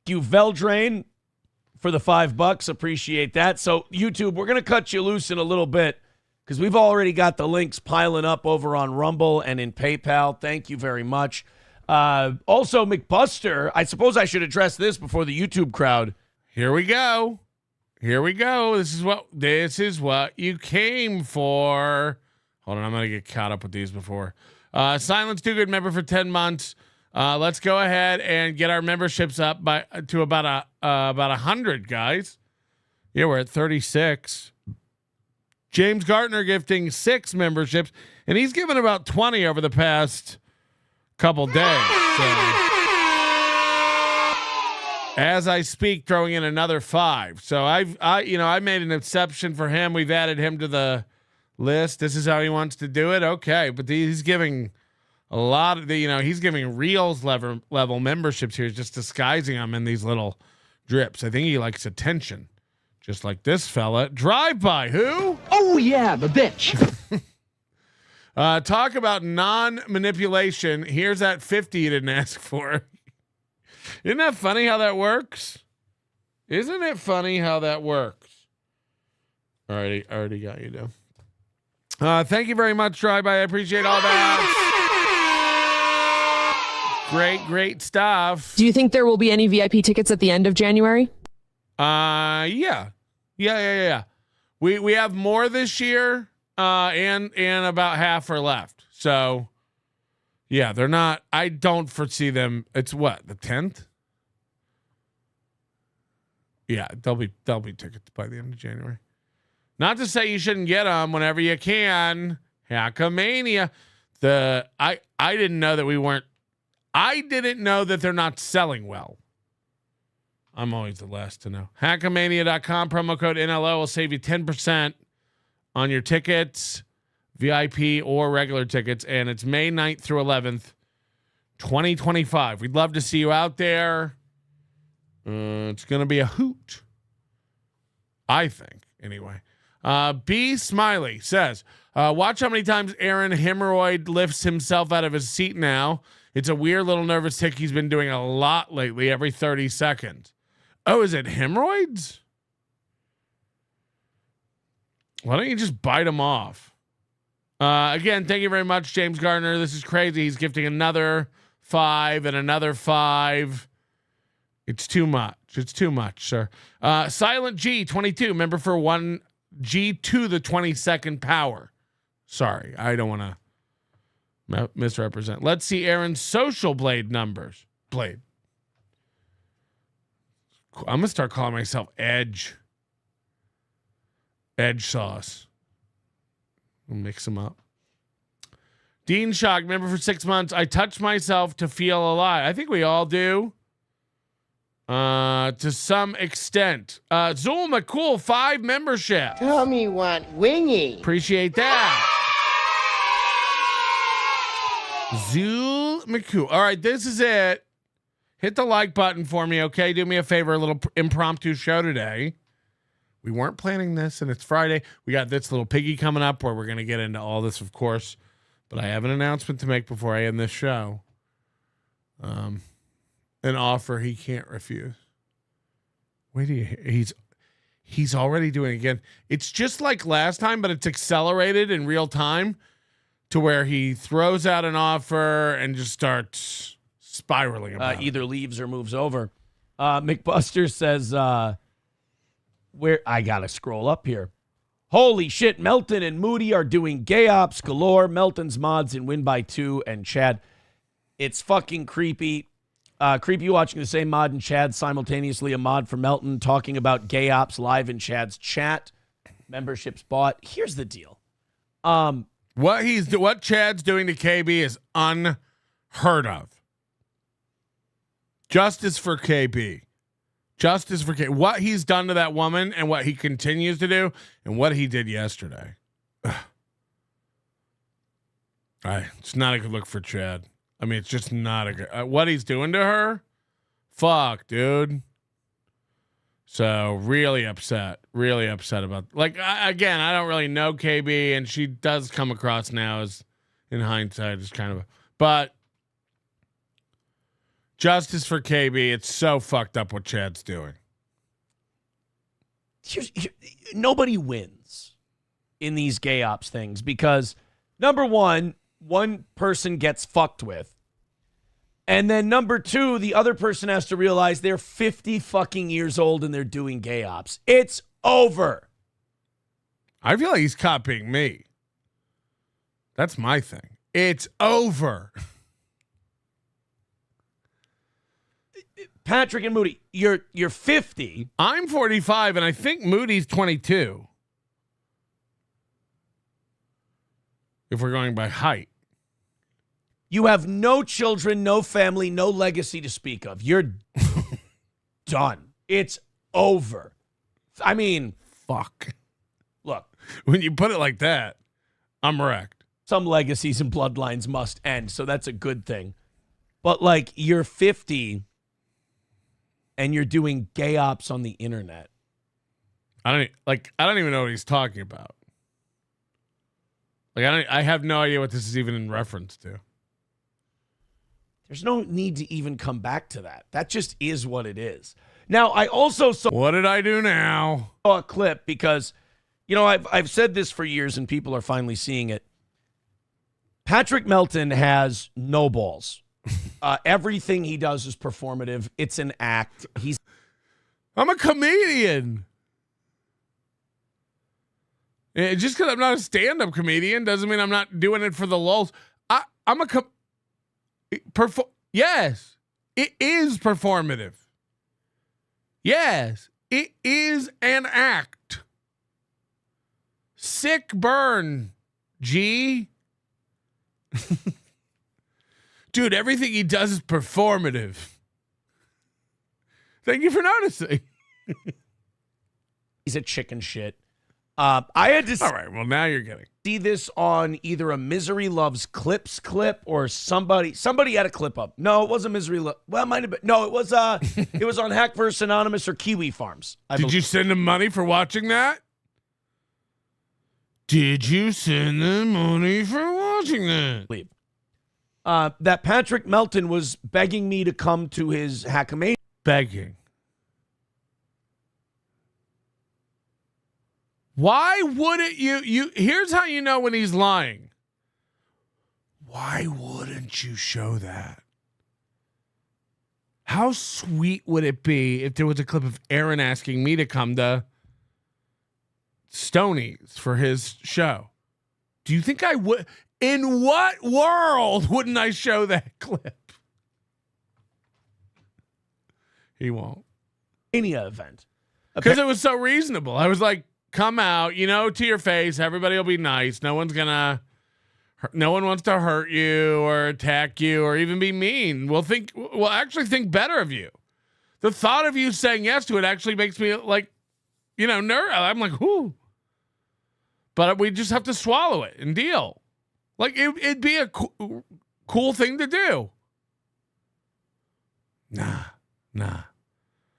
you, Veldrain, for the $5. Appreciate that. So, YouTube, we're going to cut you loose in a little bit, because we've already got the links piling up over on Rumble and in PayPal. Thank you very much. Also, McBuster, I suppose I should address this before the YouTube crowd. Here we go. This is what you came for. Hold on, I'm going to get caught up with these before. Silence Do Good member for 10 months. Let's go ahead and get our memberships up to about 100, guys. Yeah, we're at 36. James Gartner gifting 6 memberships, and he's given about 20 over the past couple days. So, as I speak, throwing in another 5. So I made an exception for him. We've added him to the list. This is how he wants to do it. Okay, but he's giving a lot of he's giving Reels level memberships here, just disguising them in these little drips. I think he likes attention. Just like this fella. Drive by who? Oh, yeah, the bitch. Talk about non-manipulation. Here's that 50 you didn't ask for. Isn't that funny how that works? Isn't it funny how that works? I already got you, though. Thank you very much, Drive By. I appreciate all that. Great stuff. Do you think there will be any VIP tickets at the end of January? Yeah. We have more this year, and about half are left. So, yeah, they're not. I don't foresee them. It's what, the 10th? Yeah, they'll be tickets by the end of January. Not to say you shouldn't get them whenever you can. HACKAMANIA. I didn't know that we weren't. I didn't know that they're not selling well. I'm always the last to know. HACKAMANIA.com, promo code NLO will save you 10% on your tickets, VIP or regular tickets, and it's May 9th through 11th, 2025. We'd love to see you out there. It's going to be a hoot, I think, anyway. B. Smiley says, watch how many times Aaron Hemorrhoid lifts himself out of his seat now. It's a weird little nervous tick he's been doing a lot lately, every 30 seconds. Oh, is it hemorrhoids? Why don't you just bite them off? Again, thank you very much, James Gardner. This is crazy. He's gifting another 5 and another 5. It's too much. It's too much, sir. Silent G 22, member for 1 G to the 22nd power. Sorry, I don't want to misrepresent. Let's see Aaron's social blade numbers. Blade. I'm gonna start calling myself Edge. Edge sauce. We'll mix them up. Dean Shock, member for 6 months. I touch myself to feel alive. I think we all do. To some extent. Zool McCool, 5 membership. Tell me what wingy. Appreciate that. Zool McCool. All right, this is it. Hit the like button for me, okay? Do me a favor, a little impromptu show today. We weren't planning this, and it's Friday. We got this little piggy coming up where we're going to get into all this, of course. But I have an announcement to make before I end this show. An offer he can't refuse. Wait, he's already doing it again. It's just like last time, but it's accelerated in real time to where he throws out an offer and just starts spiraling about either leaves or moves over. McBuster says, where I gotta scroll up here. Holy shit, Melton and Moody are doing gay ops galore. Melton's mods in Win by 2 and Chad. It's fucking creepy. Creepy watching the same mod and Chad simultaneously, a mod for Melton talking about gay ops live in Chad's chat. Memberships bought. Here's the deal. What Chad's doing to KB is unheard of. Justice for KB. Justice for KB. What he's done to that woman and what he continues to do and what he did yesterday. It's not a good look for Chad. I mean, it's just not a good... what he's doing to her? Fuck, dude. So, really upset. Really upset about... Like, again, I don't really know KB, and she does come across now as, in hindsight, as kind of... But... Justice for KB. It's so fucked up what Chad's doing. Nobody wins in these gay ops things because, number one person gets fucked with. And then number 2, the other person has to realize they're 50 fucking years old and they're doing gay ops. It's over. I feel like he's copying me. That's my thing. It's over. Patrick and Moody, you're 50. I'm 45, and I think Moody's 22. If we're going by height. You have no children, no family, no legacy to speak of. You're done. It's over. I mean, fuck. Look. When you put it like that, I'm wrecked. Some legacies and bloodlines must end, so that's a good thing. But, like, you're 50... and you're doing gay ops on the internet. I don't even know what he's talking about. Like, I have no idea what this is even in reference to. There's no need to even come back to that. That just is what it is. Now, I also saw... What did I do now? A clip because, you know, I've said this for years and people are finally seeing it. Patrick Melton has no balls. Everything he does is performative. It's an act. I'm a comedian. Just because I'm not a stand-up comedian doesn't mean I'm not doing it for the lulz. I'm a yes, it is performative. Yes, it is an act. Sick burn, G. Dude, everything he does is performative. Thank you for noticing. He's a chicken shit. I had to... All right, well, now you're getting... see this on either a Misery Loves Clips clip or somebody had a clip up. No, it wasn't Misery Love. Well, it might have been. No, it was it was on Hack vs. Anonymous or Kiwi Farms. Did you send him money for watching that? Did you send them money for watching that? That Patrick Melton was begging me to come to his HACKAMANIA. Begging. Why wouldn't you? Here's how you know when he's lying. Why wouldn't you show that? How sweet would it be if there was a clip of Aaron asking me to come to Stoney's for his show? Do you think I would? In what world wouldn't I show that clip? He won't. Any event. Because it was so reasonable. I was like, come out, to your face. Everybody will be nice. No one's going to No one wants to hurt you or attack you or even be mean. We'll actually think better of you. The thought of you saying yes to it actually makes me like, nervous. I'm like, whoo. But we just have to swallow it and deal. Like it'd be a cool thing to do. Nah.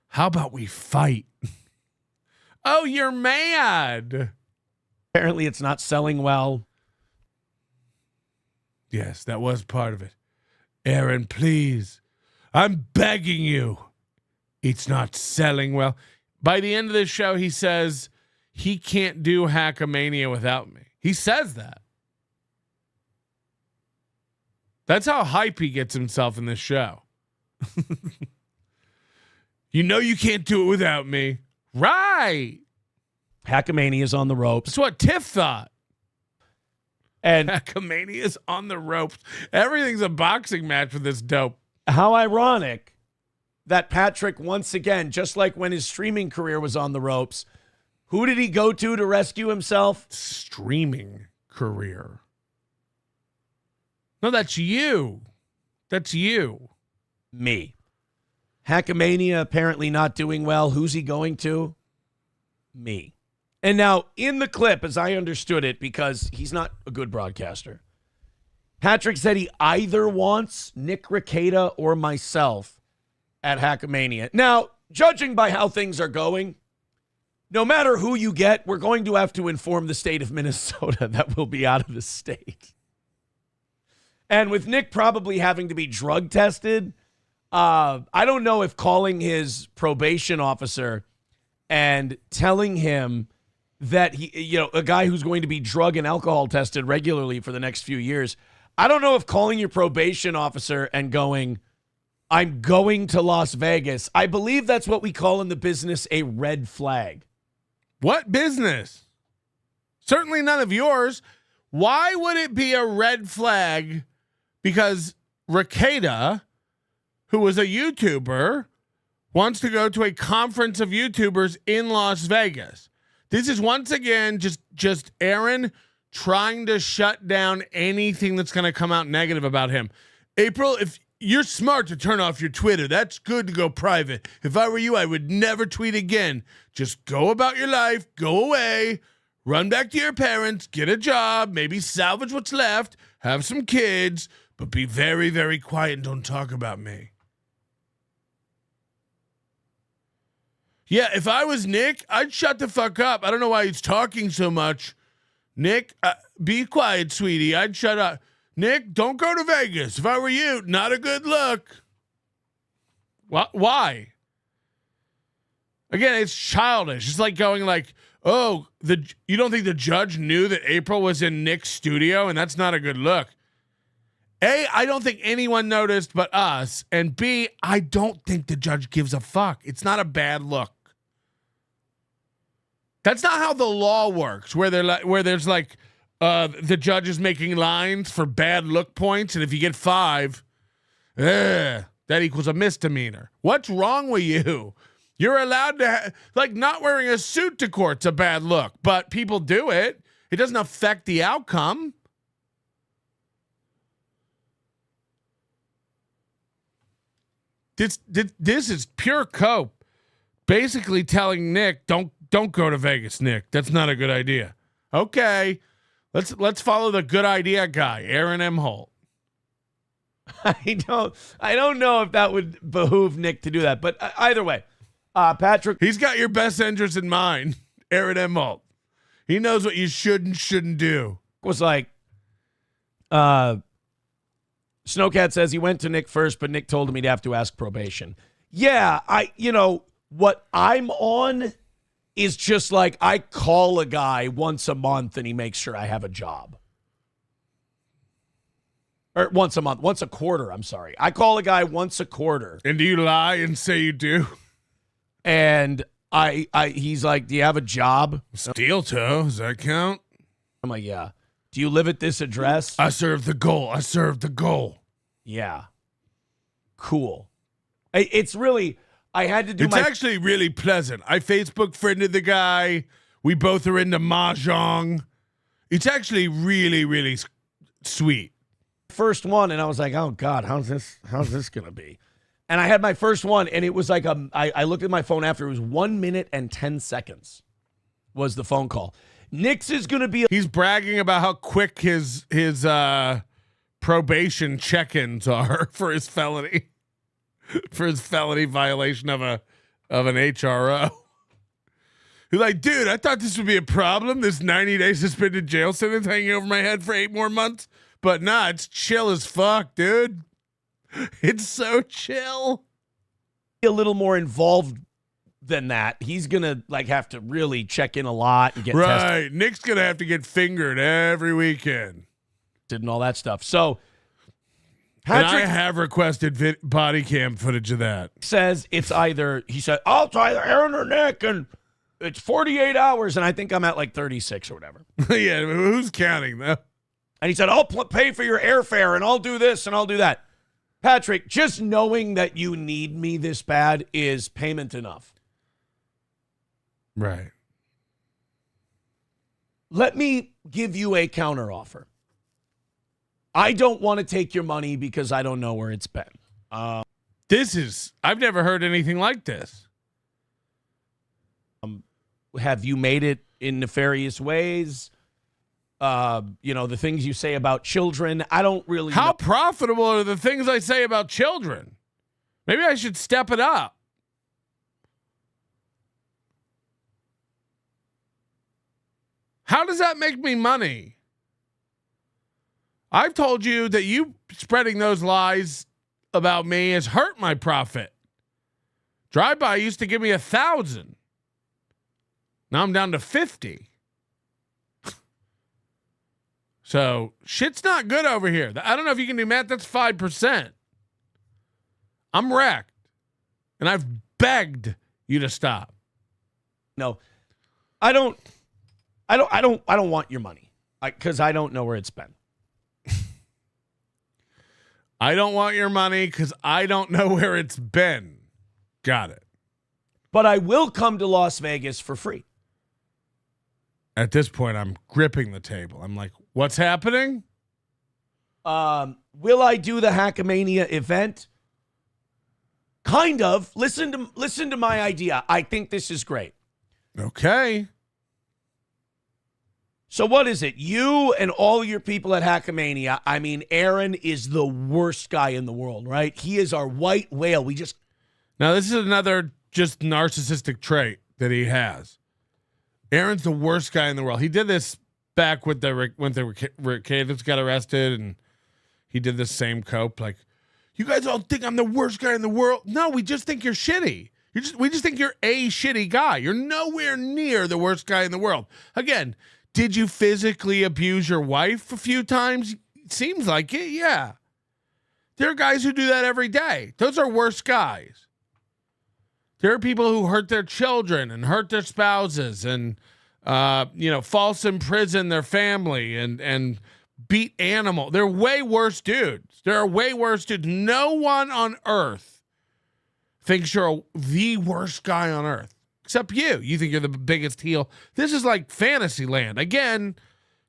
How about we fight? Oh, you're mad. Apparently it's not selling well. Yes, that was part of it. Aaron, please. I'm begging you. It's not selling well. By the end of this show, he says he can't do HACKAMANIA without me. He says that. That's how hype he gets himself in this show. You can't do it without me. Right. HACKAMANIA is on the ropes. That's what Tiff thought. And HACKAMANIA is on the ropes. Everything's a boxing match with this dope. How ironic that Patrick, once again, just like when his streaming career was on the ropes, who did he go to rescue himself? Streaming career. No, that's you. That's you. Me. HACKAMANIA apparently not doing well. Who's he going to? Me. And now, in the clip, as I understood it, because he's not a good broadcaster, Patrick said he either wants Nick Rekieta or myself at HACKAMANIA. Now, judging by how things are going, no matter who you get, we're going to have to inform the state of Minnesota that we'll be out of the state. And with Nick probably having to be drug tested, I don't know if calling his probation officer and telling him that a guy who's going to be drug and alcohol tested regularly for the next few years, I don't know if calling your probation officer and going, I'm going to Las Vegas, I believe that's what we call in the business a red flag. What business? Certainly none of yours. Why would it be a red flag? Because Rekieta, who was a YouTuber, wants to go to a conference of YouTubers in Las Vegas. This is once again just Aaron trying to shut down anything that's going to come out negative about him. April, if you're smart to turn off your Twitter, that's good to go private. If I were you, I would never tweet again. Just go about your life, go away, run back to your parents, get a job, maybe salvage what's left, have some kids, but be very, very quiet and don't talk about me. Yeah, if I was Nick, I'd shut the fuck up. I don't know why he's talking so much. Nick, be quiet, sweetie. I'd shut up. Nick, don't go to Vegas. If I were you, not a good look. Why? Again, it's childish. It's like going like, oh, you don't think the judge knew that April was in Nick's studio, and that's not a good look. A, I don't think anyone noticed but us. And B, I don't think the judge gives a fuck. It's not a bad look. That's not how the law works, where there's like the judge is making lines for bad look points, and if you get 5, that equals a misdemeanor. What's wrong with you? You're allowed to not wearing a suit to court's a bad look, but people do it. It doesn't affect the outcome. This is pure cope. Basically telling Nick, don't go to Vegas, Nick. That's not a good idea. Okay. Let's follow the good idea guy, Aaron Imholte. I don't know if that would behoove Nick to do that, but either way, Patrick, he's got your best interest in mind, Aaron Imholte. He knows what you should and shouldn't do. Was like, Snowcat says he went to Nick first, but Nick told him he'd have to ask probation. Yeah, what I'm on is just like I call a guy once a month and he makes sure I have a job. Or once a month, once a quarter, I'm sorry. I call a guy once a quarter. And do you lie and say you do? And he's like, do you have a job? Steel toe, does that count? I'm like, yeah. Do you live at this address? I served the goal. Yeah. Cool. It's really, I had to do It's actually really pleasant. I Facebook friended the guy. We both are into mahjong. It's actually really, really sweet. First one, and I was like, oh God, how's this gonna be? And I had my first one, and it was like I looked at my phone after. It was 1 minute and 10 seconds was the phone call. Nick's is gonna be. He's bragging about how quick his probation check-ins are for his felony violation of an HRO. He's like, dude, I thought this would be a problem. This 90-day suspended jail sentence hanging over my head for 8 more months. But nah, it's chill as fuck, dude. It's so chill. A little more involved than that. He's gonna like have to really check in a lot and get tested. Nick's gonna have to get fingered every weekend and all that stuff. So Patrick, and I have requested body cam footage of that. Says it's either he said I'll try Aaron or Nick, and it's 48 hours, and I think I'm at like 36 or whatever. Yeah, who's counting though? And he said I'll pay for your airfare, and I'll do this and I'll do that. Patrick, just knowing that you need me this bad is payment enough. Right. Let me give you a counteroffer. I don't want to take your money because I don't know where it's been. I've never heard anything like this. Have you made it in nefarious ways? The things you say about children, I don't really How know. profitable are the things I say about children? Maybe I should step it up. How does that make me money? I've told you that you spreading those lies about me has hurt my profit. Drive-by used to give me 1,000. Now I'm down to 50. So shit's not good over here. I don't know if you can do math. That's 5%. I'm wrecked, and I've begged you to stop. No, I don't want your money because I don't know where it's been. I don't want your money because I don't know where it's been. Got it. But I will come to Las Vegas for free. At this point, I'm gripping the table. I'm like, what's happening? Will I do the HACKAMANIA event? Kind of. Listen to my idea. I think this is great. Okay. So what is it? You and all your people at HACKAMANIA. I mean, Aaron is the worst guy in the world, right? He is our white whale. Now, this is another just narcissistic trait that he has. Aaron's the worst guy in the world. He did this back when the kids got arrested, and he did the same cope. Like, you guys all think I'm the worst guy in the world. No, we just think you're shitty. We just think you're a shitty guy. You're nowhere near the worst guy in the world. Again, did you physically abuse your wife a few times? Seems like it, yeah. There are guys who do that every day. Those are worse guys. There are people who hurt their children and hurt their spouses and, false imprison their family and beat animal. They're way worse dudes. There are way worse dudes. No one on earth thinks you're the worst guy on earth, except you. You think you're the biggest heel. This is like fantasy land. Again,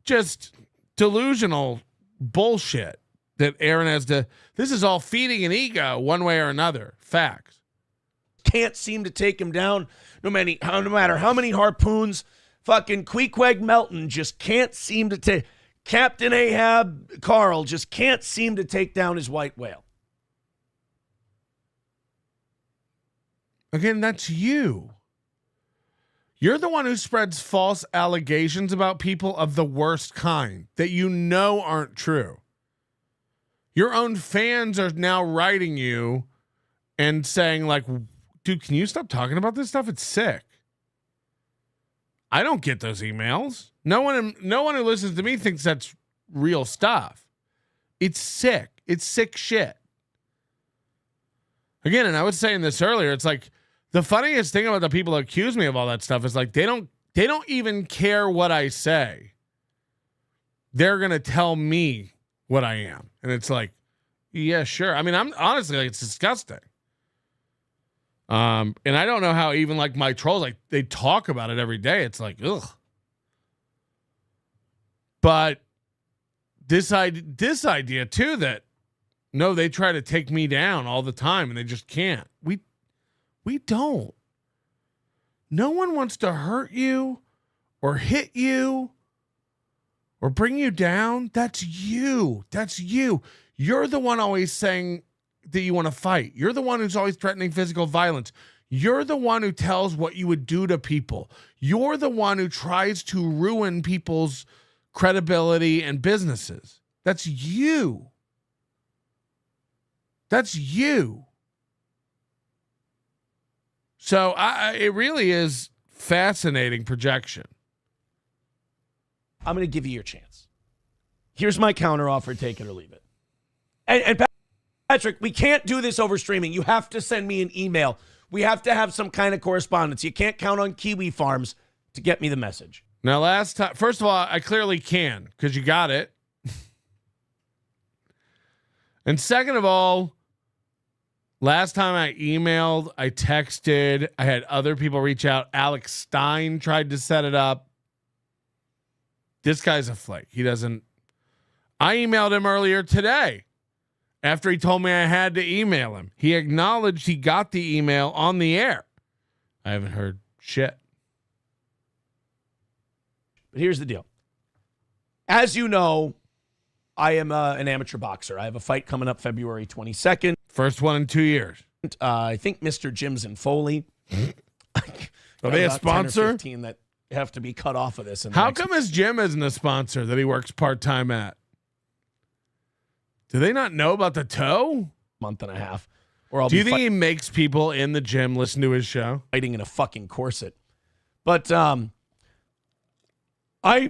just delusional bullshit that Aaron has to. This is all feeding an ego one way or another. Facts. Can't seem to take him down no matter how many harpoons. Fucking Patrick Melton just can't seem to take. Captain Ahab Carl just can't seem to take down his white whale. Again, that's you. You're the one who spreads false allegations about people of the worst kind that you know aren't true. Your own fans are now writing you and saying like, dude, can you stop talking about this stuff? It's sick. I don't get those emails. No one who listens to me thinks that's real stuff. It's sick. It's sick shit. Again, and I was saying this earlier, it's like the funniest thing about the people who accuse me of all that stuff is like they don't even care what I say. They're gonna tell me what I am. And it's like, yeah, sure. I mean, I'm honestly like, it's disgusting. And I don't know how even like my trolls, like they talk about it every day. It's like, ugh. But this idea too, that no, they try to take me down all the time and they just can't. We don't. No one wants to hurt you or hit you or bring you down. That's you. That's you. You're the one always saying that you want to fight. You're the one who's always threatening physical violence. You're the one who tells what you would do to people. You're the one who tries to ruin people's credibility and businesses. That's you. That's you. So it really is fascinating projection. I'm going to give you your chance. Here's my counteroffer, take it or leave it. And Patrick, we can't do this over streaming. You have to send me an email. We have to have some kind of correspondence. You can't count on Kiwi Farms to get me the message. Now, last time, first of all, I clearly can because you got it. And second of all, last time I emailed, I texted, I had other people reach out. Alex Stein tried to set it up. This guy's a flake. He doesn't. I emailed him earlier today after he told me I had to email him. He acknowledged he got the email on the air. I haven't heard shit. But here's the deal. As you know, I am an amateur boxer. I have a fight coming up February 22nd. First one in 2 years. I think Mr. Jim's and Foley. Are they a sponsor? 15 that have to be cut off of this. How come his gym isn't a sponsor that he works part-time at? Do they not know about the toe? Month and a half. Or do you think he makes people in the gym listen to his show? Fighting in a fucking corset. But I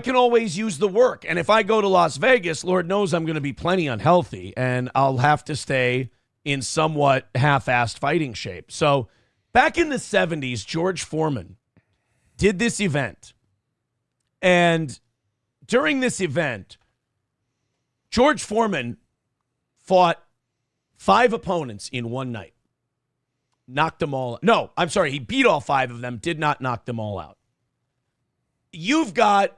can always use the work. And if I go to Las Vegas, Lord knows I'm going to be plenty unhealthy and I'll have to stay in somewhat half-assed fighting shape. So back in the 70s, George Foreman did this event. And during this event, George Foreman fought 5 opponents in one night. Knocked them all. No, I'm sorry. He beat all 5 of them, did not knock them all out. You've got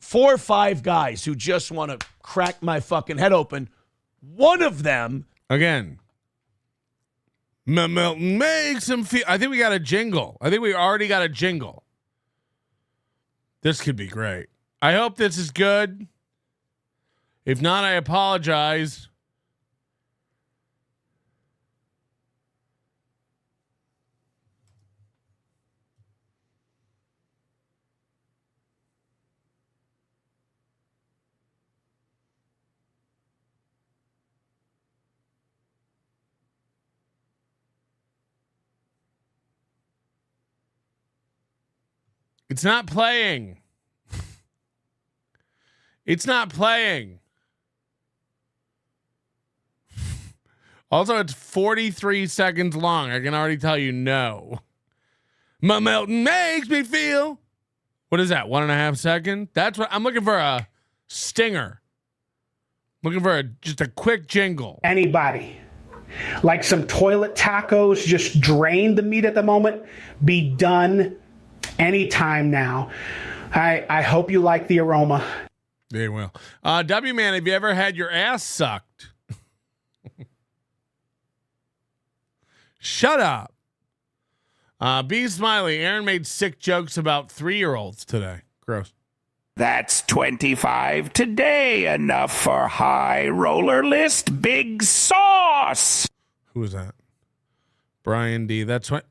4 or 5 guys who just want to crack my fucking head open. One of them. Again. Melton makes him feel. I think we got a jingle. I think we already got a jingle. This could be great. I hope this is good. If not, I apologize. It's not playing. It's not playing. Also, it's 43 seconds long. I can already tell you no. My Melton makes me feel. What is that? 1.5 seconds? That's what I'm looking for. A stinger. Looking for just a quick jingle. Anybody like some toilet tacos, just drain the meat at the moment, be done anytime now. I hope you like the aroma. They will. W man, have you ever had your ass sucked? Shut up. Be Smiley. Aaron made sick jokes about 3-year-olds today. Gross. That's 25 today. Enough for high roller list. Big sauce. Who was that? Brian D. That's what.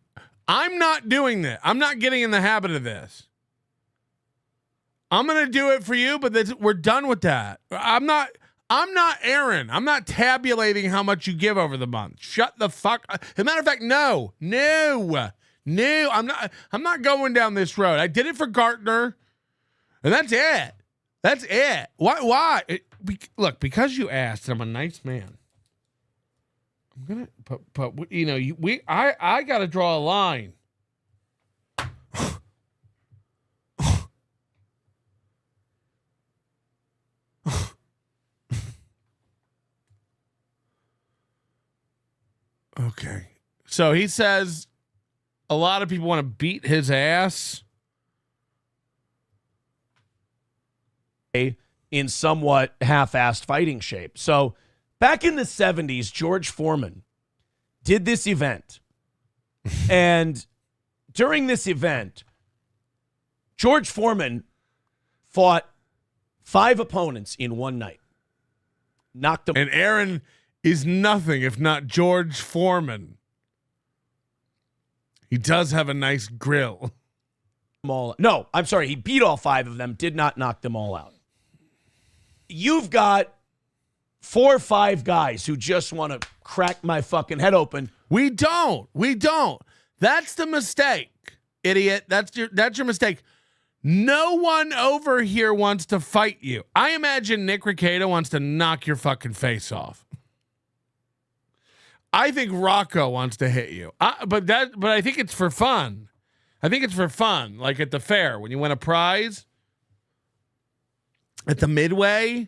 I'm not doing that. I'm not getting in the habit of this. I'm going to do it for you, but we're done with that. I'm not Aaron. I'm not tabulating how much you give over the month. Shut the fuck up. As a matter of fact, no. I'm not going down this road. I did it for Gartner, and that's it. That's it. Why? Look, because you asked, and I'm a nice man. I'm gonna, but you know, I got to draw a line. Okay. So he says a lot of people want to beat his ass. in somewhat half-assed fighting shape. So back in the 70s, George Foreman did this event. And during this event, George Foreman fought 5 opponents in one night. Knocked them. And Aaron is nothing if not George Foreman. He does have a nice grill. No, I'm sorry. He beat all 5 of them, did not knock them all out. You've got 4 or 5 guys who just want to crack my fucking head open. We don't. That's the mistake, idiot. That's your mistake. No one over here wants to fight you. I imagine Nick Rekieta wants to knock your fucking face off. I think Rocco wants to hit you. But I think it's for fun. Like at the fair when you win a prize at the Midway.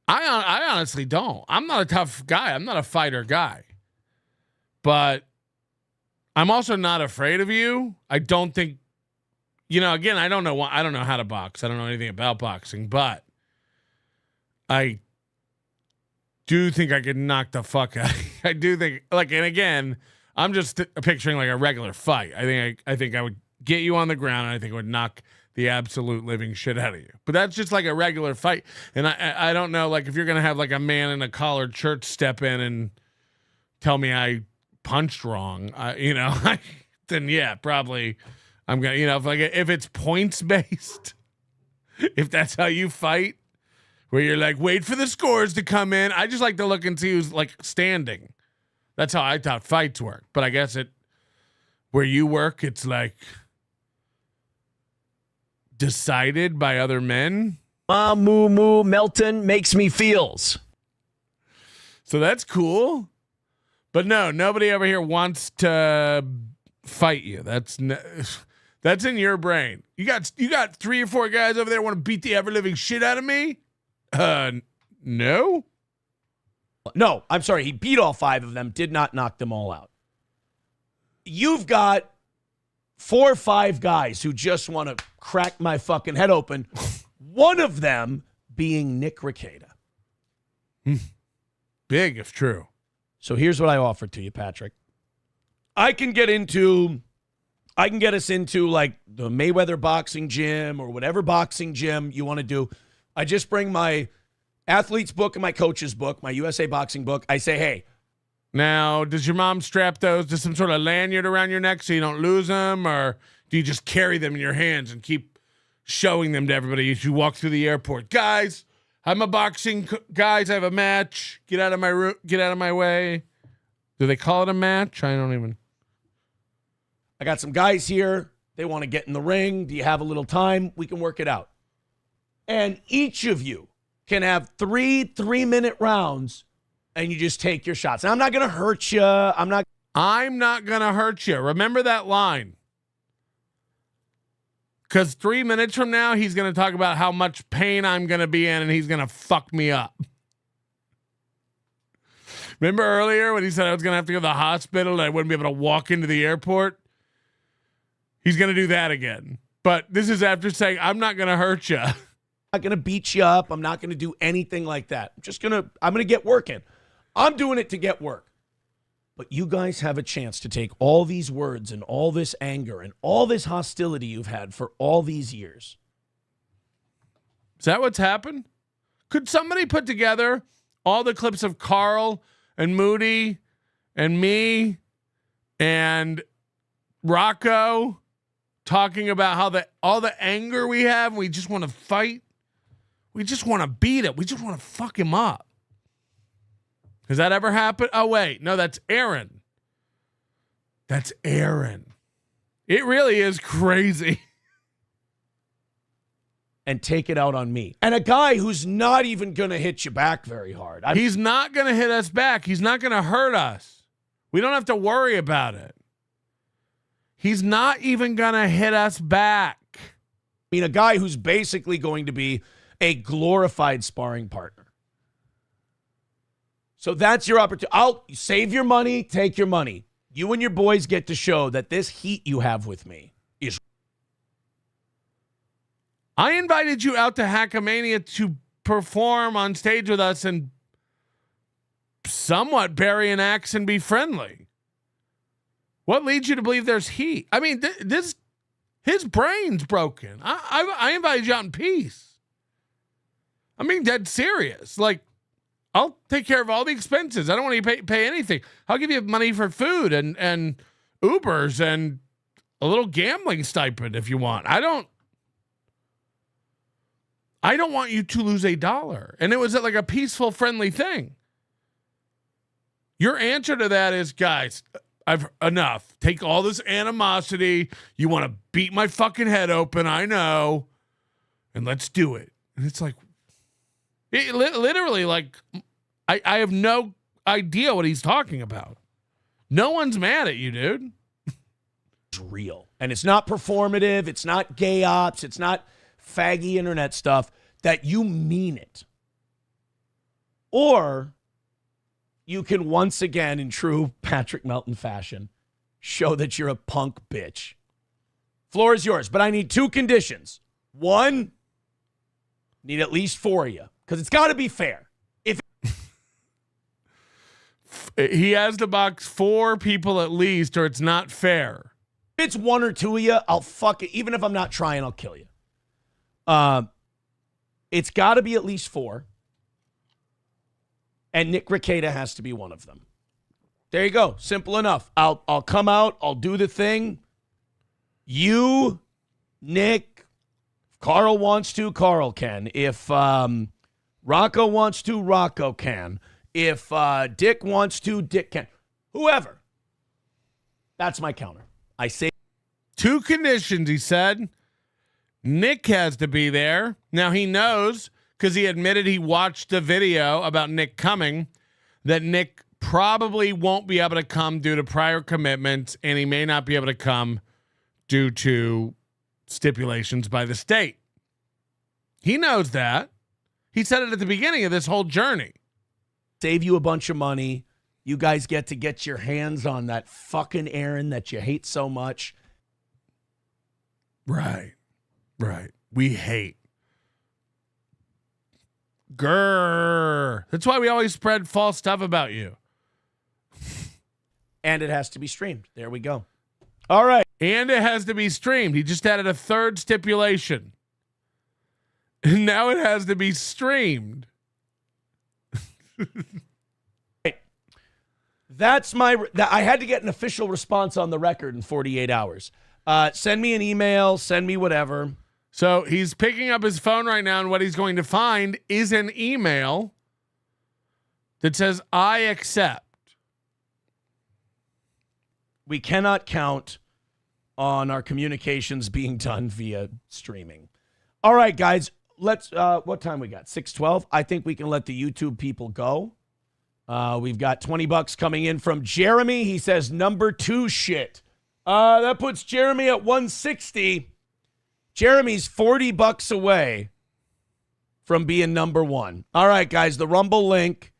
I honestly don't. I'm not a tough guy. I'm not a fighter guy. But I'm also not afraid of you. I don't think, again, I don't know how to box. I don't know anything about boxing, but I do think I could knock the fuck out. I do think, and again, I'm just picturing like a regular fight. I think I would get you on the ground, and I think I would knock the absolute living shit out of you. But that's just like a regular fight. And I don't know, like if you're going to have like a man in a collared shirt step in and tell me I punched wrong, then yeah, probably I'm going to, if it's points based, if that's how you fight, where you're like, wait for the scores to come in. I just like to look and see who's like standing. That's how I thought fights work. But I guess where you work, it's like decided by other men. Moo moo Melton makes me feels. So that's cool. But no, nobody over here wants to fight you. That's in your brain. You got 3 or 4 guys over there want to beat the ever living shit out of me? No. No, I'm sorry. He beat all 5 of them, did not knock them all out. You've got 4 or 5 guys who just want to crack my fucking head open. One of them being Nick Rekieta. Big if true. So here's what I offer to you, Patrick. I can get us into like the Mayweather boxing gym or whatever boxing gym you want to do. I just bring my athlete's book and my coach's book, my USA boxing book. I say, hey. Now, does your mom strap those to some sort of lanyard around your neck so you don't lose them? Or do you just carry them in your hands and keep showing them to everybody as you walk through the airport? Guys, I'm a boxing guys. I have a match. Get out of my way. Do they call it a match? I got some guys here. They want to get in the ring. Do you have a little time? We can work it out. And each of you can have 3 3-minute rounds, and you just take your shots. Now, I'm not going to hurt you. I'm not going to hurt you. Remember that line. Because 3 minutes from now, he's going to talk about how much pain I'm going to be in, and he's going to fuck me up. Remember earlier when he said I was going to have to go to the hospital and I wouldn't be able to walk into the airport? He's going to do that again. But this is after saying, I'm not going to hurt you. I'm not going to beat you up. I'm not going to do anything like that. I'm going to get working. I'm doing it to get work. But you guys have a chance to take all these words and all this anger and all this hostility you've had for all these years. Is that what's happened? Could somebody put together all the clips of Carl and Moody and me and Rocco talking about how all the anger we have, we just want to fight? We just want to beat it. We just want to fuck him up. Has that ever happened? Oh, wait. No, that's Aaron. That's Aaron. It really is crazy. And take it out on me. And a guy who's not even going to hit you back very hard. He's not going to hit us back. He's not going to hurt us. We don't have to worry about it. He's not even going to hit us back. I mean, a guy who's basically going to be a glorified sparring partner. So that's your opportunity. I'll save your money, take your money. You and your boys get to show that this heat you have with me is. I invited you out to HACKAMANIA to perform on stage with us and somewhat bury an axe and be friendly. What leads you to believe there's heat? I mean, his brain's broken. I invited you out in peace. I mean, dead serious. Like, I'll take care of all the expenses. I don't want you to pay anything. I'll give you money for food and Ubers and a little gambling stipend if you want. I don't want you to lose $1. And it was like a peaceful, friendly thing. Your answer to that is, guys, I've enough. Take all this animosity. You want to beat my fucking head open. I know. And let's do it. And it's like, literally, like, I have no idea what he's talking about. No one's mad at you, dude. It's real. And it's not performative. It's not gay ops. It's not faggy internet stuff. That you mean it. Or you can once again, in true Patrick Melton fashion, show that you're a punk bitch. Floor is yours, but I need 2 conditions. 1, need at least 4 of you, because it's got to be fair. If he has to box 4 people at least, or it's not fair. If it's 1 or 2 of you, I'll fuck it. Even if I'm not trying, I'll kill you. It's got to be at least 4. And Nick Rekieta has to be one of them. There you go. Simple enough. I'll come out. I'll do the thing. You, Nick, if Carl wants to, Carl can. If Rocco wants to, Rocco can. If Dick wants to, Dick can. Whoever. That's my counter. I say 2 conditions, he said. Nick has to be there. Now he knows, because he admitted he watched the video about Nick coming, that Nick probably won't be able to come due to prior commitments, and he may not be able to come due to stipulations by the state. He knows that. He said it at the beginning of this whole journey. Save you a bunch of money. You guys get to get your hands on that fucking Aaron that you hate so much. Right. We hate. Grrr. That's why we always spread false stuff about you. And it has to be streamed. There we go. All right. And it has to be streamed. He just added a 3rd stipulation. And now it has to be streamed. That's I had to get an official response on the record in 48 hours. Send me an email. Send me whatever. So he's picking up his phone right now, and what he's going to find is an email that says, I accept. We cannot count on our communications being done via streaming. All right, guys, let's, what time we got? 6:12. I think we can let the YouTube people go. We've got $20 coming in from Jeremy. He says number 2 shit. That puts Jeremy at 160. Jeremy's $40 away from being number 1. All right, guys, the Rumble link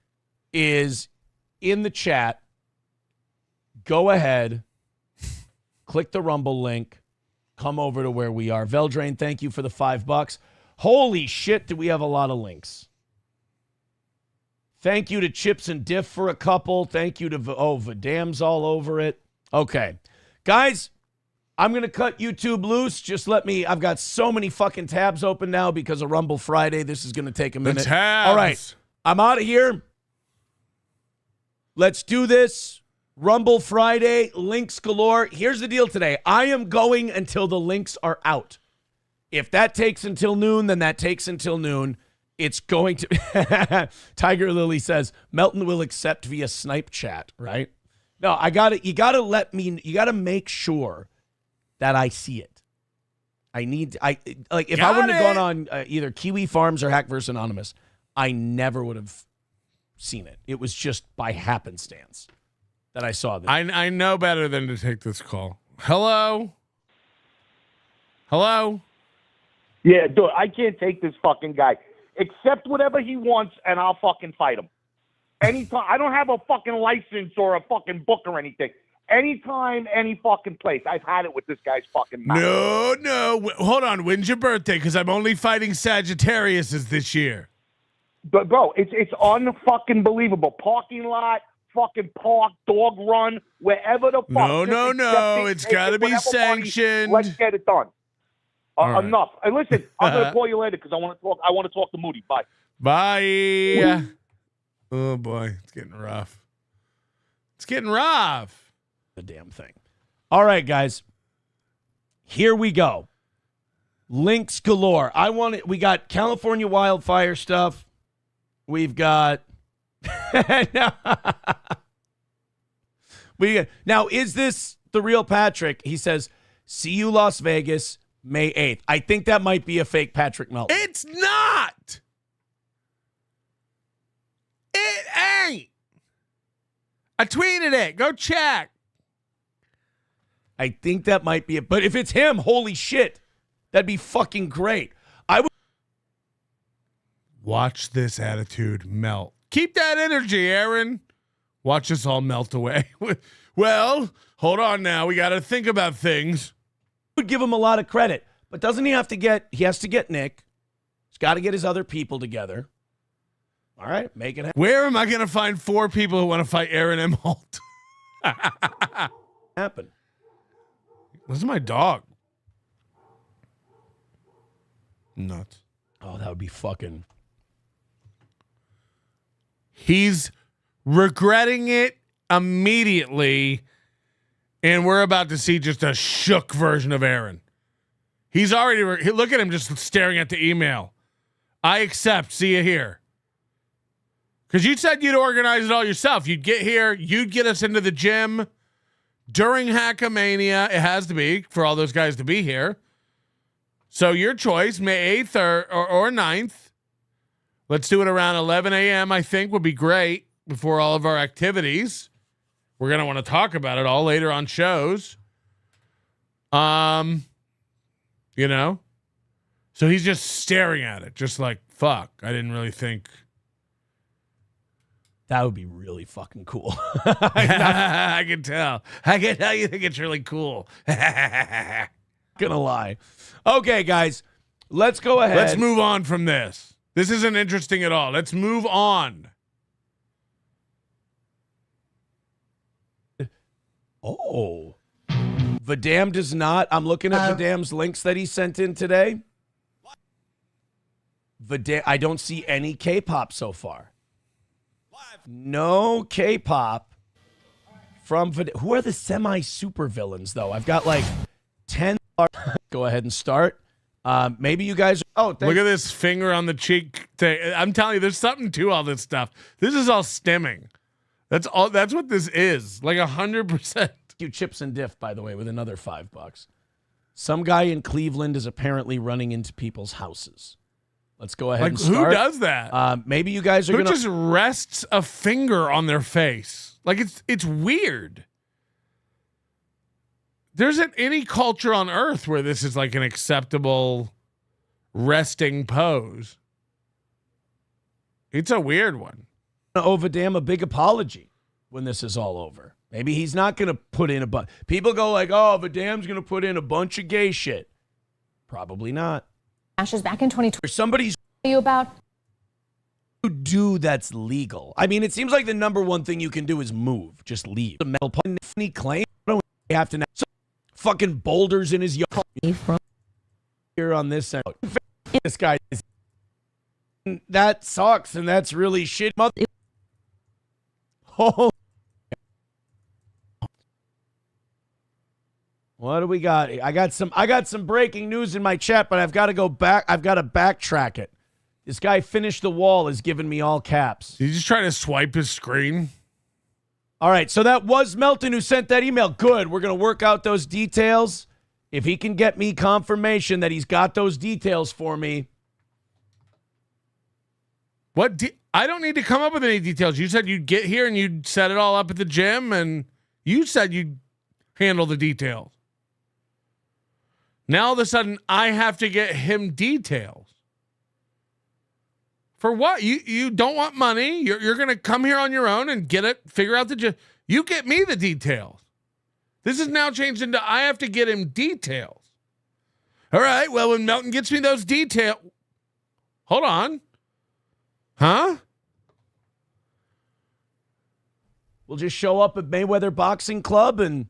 is in the chat. Go ahead, click the Rumble link, come over to where we are. Veldrain, thank you for the $5. Holy shit, do we have a lot of links. Thank you to Chips and Diff for a couple. Thank you to Vadam's all over it. Okay, guys, I'm going to cut YouTube loose. Just let me, I've got so many fucking tabs open now because of Rumble Friday. This is going to take a minute. The tabs. All right, I'm out of here. Let's do this. Rumble Friday, links galore. Here's the deal today. I am going until the links are out. If that takes until noon, then that takes until noon. It's going to, Tiger Lily says, Melton will accept via Snipe chat, right? No, you got to make sure that I see it. If I wouldn't have gone on either Kiwi Farms or Hack vs. Anonymous, I never would have seen it. It was just by happenstance that I saw this. I know better than to take this call. Hello? Yeah, dude, I can't take this fucking guy. Accept whatever he wants, and I'll fucking fight him. Anytime. I don't have a fucking license or a fucking book or anything. Anytime, any fucking place. I've had it with this guy's fucking mouth. No. Hold on. When's your birthday? Because I'm only fighting Sagittariuses this year. But bro, it's unfucking believable. Parking lot, fucking park, dog run, wherever the fuck. No. It's got to be sanctioned. Let's get it done. Right. Enough. And listen, I'm gonna call you later because I want to talk. I want to talk to Moody. Bye. Bye. Oh boy, it's getting rough. The damn thing. All right, guys. Here we go. Links galore. We got California wildfire stuff. We've got now is this the real Patrick? He says, "See you Las Vegas, May 8th." I think that might be a fake Patrick Melton. It's not. It ain't. I tweeted it. Go check. I think that might be it. But if it's him, holy shit. That'd be fucking great. I would watch this attitude melt. Keep that energy, Aaron. Watch us all melt away. Well, hold on now. We got to think about things. Would give him a lot of credit, but doesn't he has to get Nick. He's got to get his other people together. All right, make it happen. Where am I going to find 4 people who want to fight Aaron Imholte? Happen. Listen to my dog. Nuts. Oh, that would be fucking. He's regretting it immediately, and we're about to see just a shook version of Aaron. He's already look at him just staring at the email. I accept. See you here. Because you said you'd organize it all yourself. You'd get here. You'd get us into the gym during HACKAMANIA. It has to be for all those guys to be here. So your choice, May 8th or 9th. Let's do it around 11 a.m. I think would be great before all of our activities. We're going to want to talk about it all later on shows. You know? So he's just staring at it, just like, fuck, I didn't really think. That would be really fucking cool. I can tell. I can tell you think it's really cool. Gonna lie. Okay, guys, let's go ahead. Let's move on from this. This isn't interesting at all. Let's move on. Oh. Vidam does not. I'm looking at Vidam's links that he sent in today. I don't see any K-pop so far. No K-pop from Vidam. Who are the semi-super villains, though? I've got like 10. Go ahead and start. Maybe you guys. Look at this finger on the cheek thing. I'm telling you, there's something to all this stuff. This is all stimming. That's all. That's what this is. Like 100%. You Chips and Diff, by the way, with another $5. Some guy in Cleveland is apparently running into people's houses. Let's go ahead and start. Who does that? Maybe you guys are who gonna just rests a finger on their face. Like it's weird. There isn't any culture on earth where this is like an acceptable resting pose. It's a weird one. Owe Vidam a big apology when this is all over. Maybe he's not going to put in a bunch. People go like, oh, Vidam's going to put in a bunch of gay shit. Probably not. Ashes back in 2020. Somebody's you about to do that's legal. I mean, it seems like the number one thing you can do is move. Just leave. The metal funny claim. I don't have to now. So, fucking boulders in his yard. Here on this end. This guy. That sucks, and that's really shit. Oh. What do we got? I got some breaking news in my chat, but I've got to go back. I've got to backtrack it. This guy finished the wall is giving me all caps. Did you just try to swipe his screen? All right, so that was Melton who sent that email. Good. We're going to work out those details. If he can get me confirmation that he's got those details for me. I don't need to come up with any details. You said you'd get here and you'd set it all up at the gym, and you said you'd handle the details. Now all of a sudden I have to get him details. For what? You don't want money. You're going to come here on your own and get it, figure out the gym. You get me the details. This is now changed into I have to get him details. All right, well, when Melton gets me those details. Hold on. Huh? We'll just show up at Mayweather Boxing Club and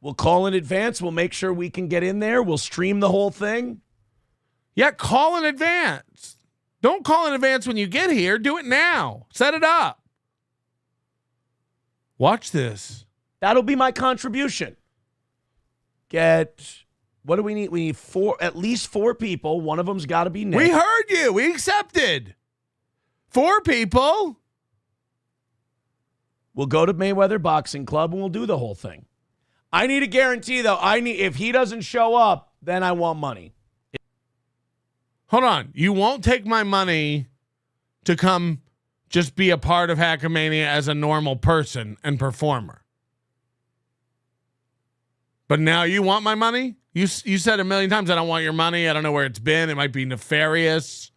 we'll call in advance. We'll make sure we can get in there. We'll stream the whole thing. Yeah, call in advance. Don't call in advance when you get here. Do it now. Set it up. Watch this. That'll be my contribution. What do we need? We need at least four people. One of them's got to be Nick. We heard you. We accepted. 4 people. We'll go to Mayweather Boxing Club and we'll do the whole thing. I need a guarantee, though. If he doesn't show up, then I want money. Hold on. You won't take my money to come just be a part of HACKAMANIA as a normal person and performer. But now you want my money? You said a million times, I don't want your money. I don't know where it's been. It might be nefarious.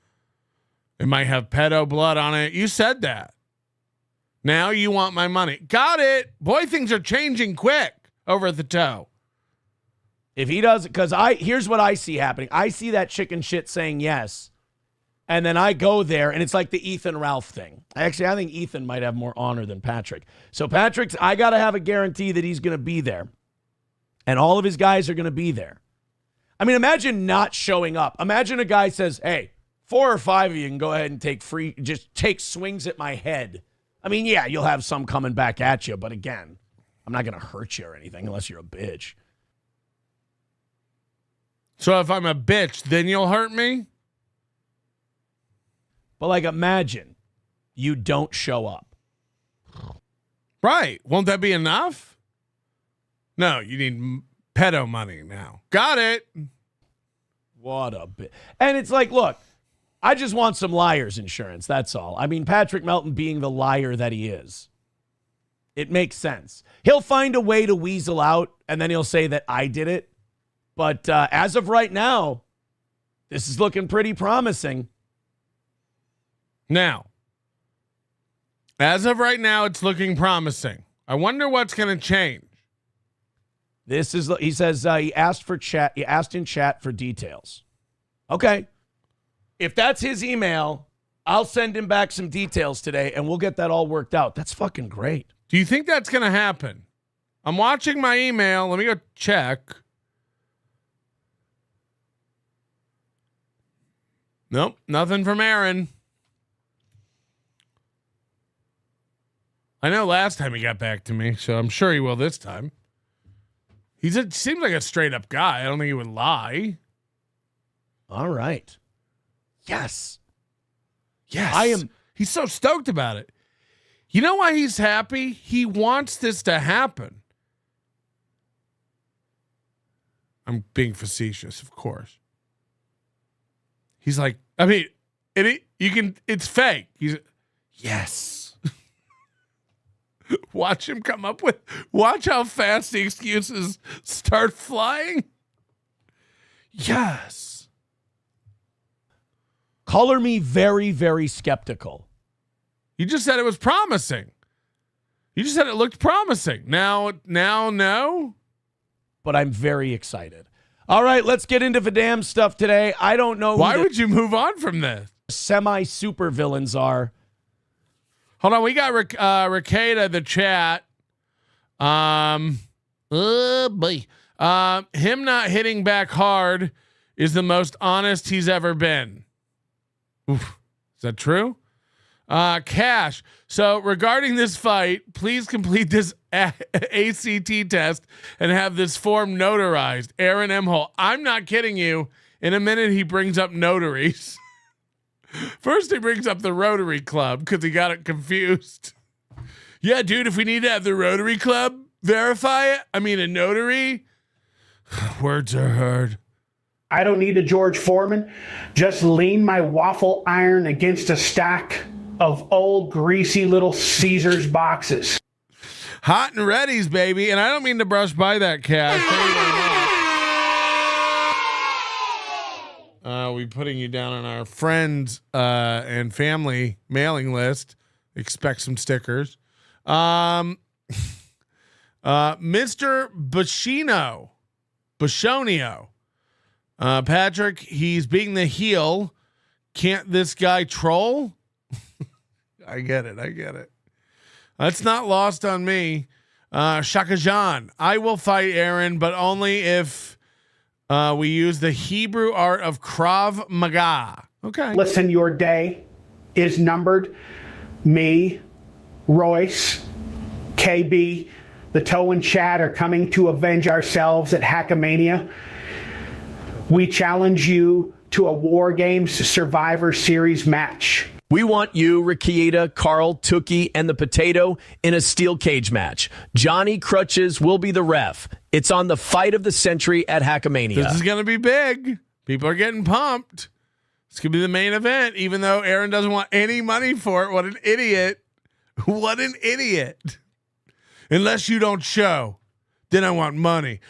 It might have pedo blood on it. You said that. Now you want my money. Got it. Boy, things are changing quick over at the toe. If he does, because here's what I see happening. I see that chicken shit saying yes. And then I go there, and it's like the Ethan Ralph thing. Actually, I think Ethan might have more honor than Patrick. So Patrick's, I got to have a guarantee that he's going to be there. And all of his guys are going to be there. I mean, imagine not showing up. Imagine a guy says, hey, 4 or 5 of you can go ahead and just take swings at my head. I mean, yeah, you'll have some coming back at you. But again, I'm not going to hurt you or anything unless you're a bitch. So if I'm a bitch, then you'll hurt me? But like, imagine you don't show up. Right. Won't that be enough? No, you need pedo money now. Got it. What a bit. And it's like, look, I just want some liar's insurance. That's all. I mean, Patrick Melton being the liar that he is. It makes sense. He'll find a way to weasel out, and then he'll say that I did it. But as of right now, this is looking pretty promising. Now, as of right now, it's looking promising. I wonder what's going to change. He says he asked in chat for details. Okay. If that's his email, I'll send him back some details today and we'll get that all worked out. That's fucking great. Do you think that's going to happen? I'm watching my email. Let me go check. Nope, nothing from Aaron. I know last time he got back to me, so I'm sure he will this time. Seems like a straight up guy. I don't think he would lie. All right. Yes. Yes. He's so stoked about it. You know why he's happy? He wants this to happen. I'm being facetious, of course. He's like, I mean, it's fake. Yes. Watch him come up with, watch how fast the excuses start flying. Yes. Color me very, very skeptical. You just said it was promising. You just said it looked promising. Now, no. But I'm very excited. All right, let's get into the damn stuff today. I don't know why would you move on from this. Semi-super villains are. Hold on, we got Ricada, the chat. Oh boy. Him not hitting back hard is the most honest he's ever been. Oof. Is that true? Cash. So regarding this fight, please complete this ACT test and have this form notarized. Aaron Imholte. I'm not kidding you. In a minute, he brings up notaries. First, he brings up the Rotary Club because he got it confused. Yeah, dude, if we need to have the Rotary Club verify it, I mean, a notary. Words are heard. I don't need a George Foreman. Just lean my waffle iron against a stack of old greasy little Caesar's boxes. Hot and ready's, baby. And I don't mean to brush by that, Cash. We putting you down on our friends and family mailing list. Expect some stickers. Mr. Bashonio. Patrick, he's being the heel. Can't this guy troll? I get it. That's not lost on me. Shaka Jan, I will fight Aaron, but only if we use the Hebrew art of Krav Maga. Okay. Listen, your day is numbered. Me, Royce, KB, the Toe and Chad are coming to avenge ourselves at HACKAMANIA. We challenge you to a War Games Survivor Series match. We want you, Rakieta, Carl, Tookie, and the Potato in a steel cage match. Johnny Crutches will be the ref. It's on the fight of the century at HACKAMANIA. This is going to be big. People are getting pumped. It's going to be the main event, even though Aaron doesn't want any money for it. What an idiot. What an idiot. Unless you don't show, then I want money.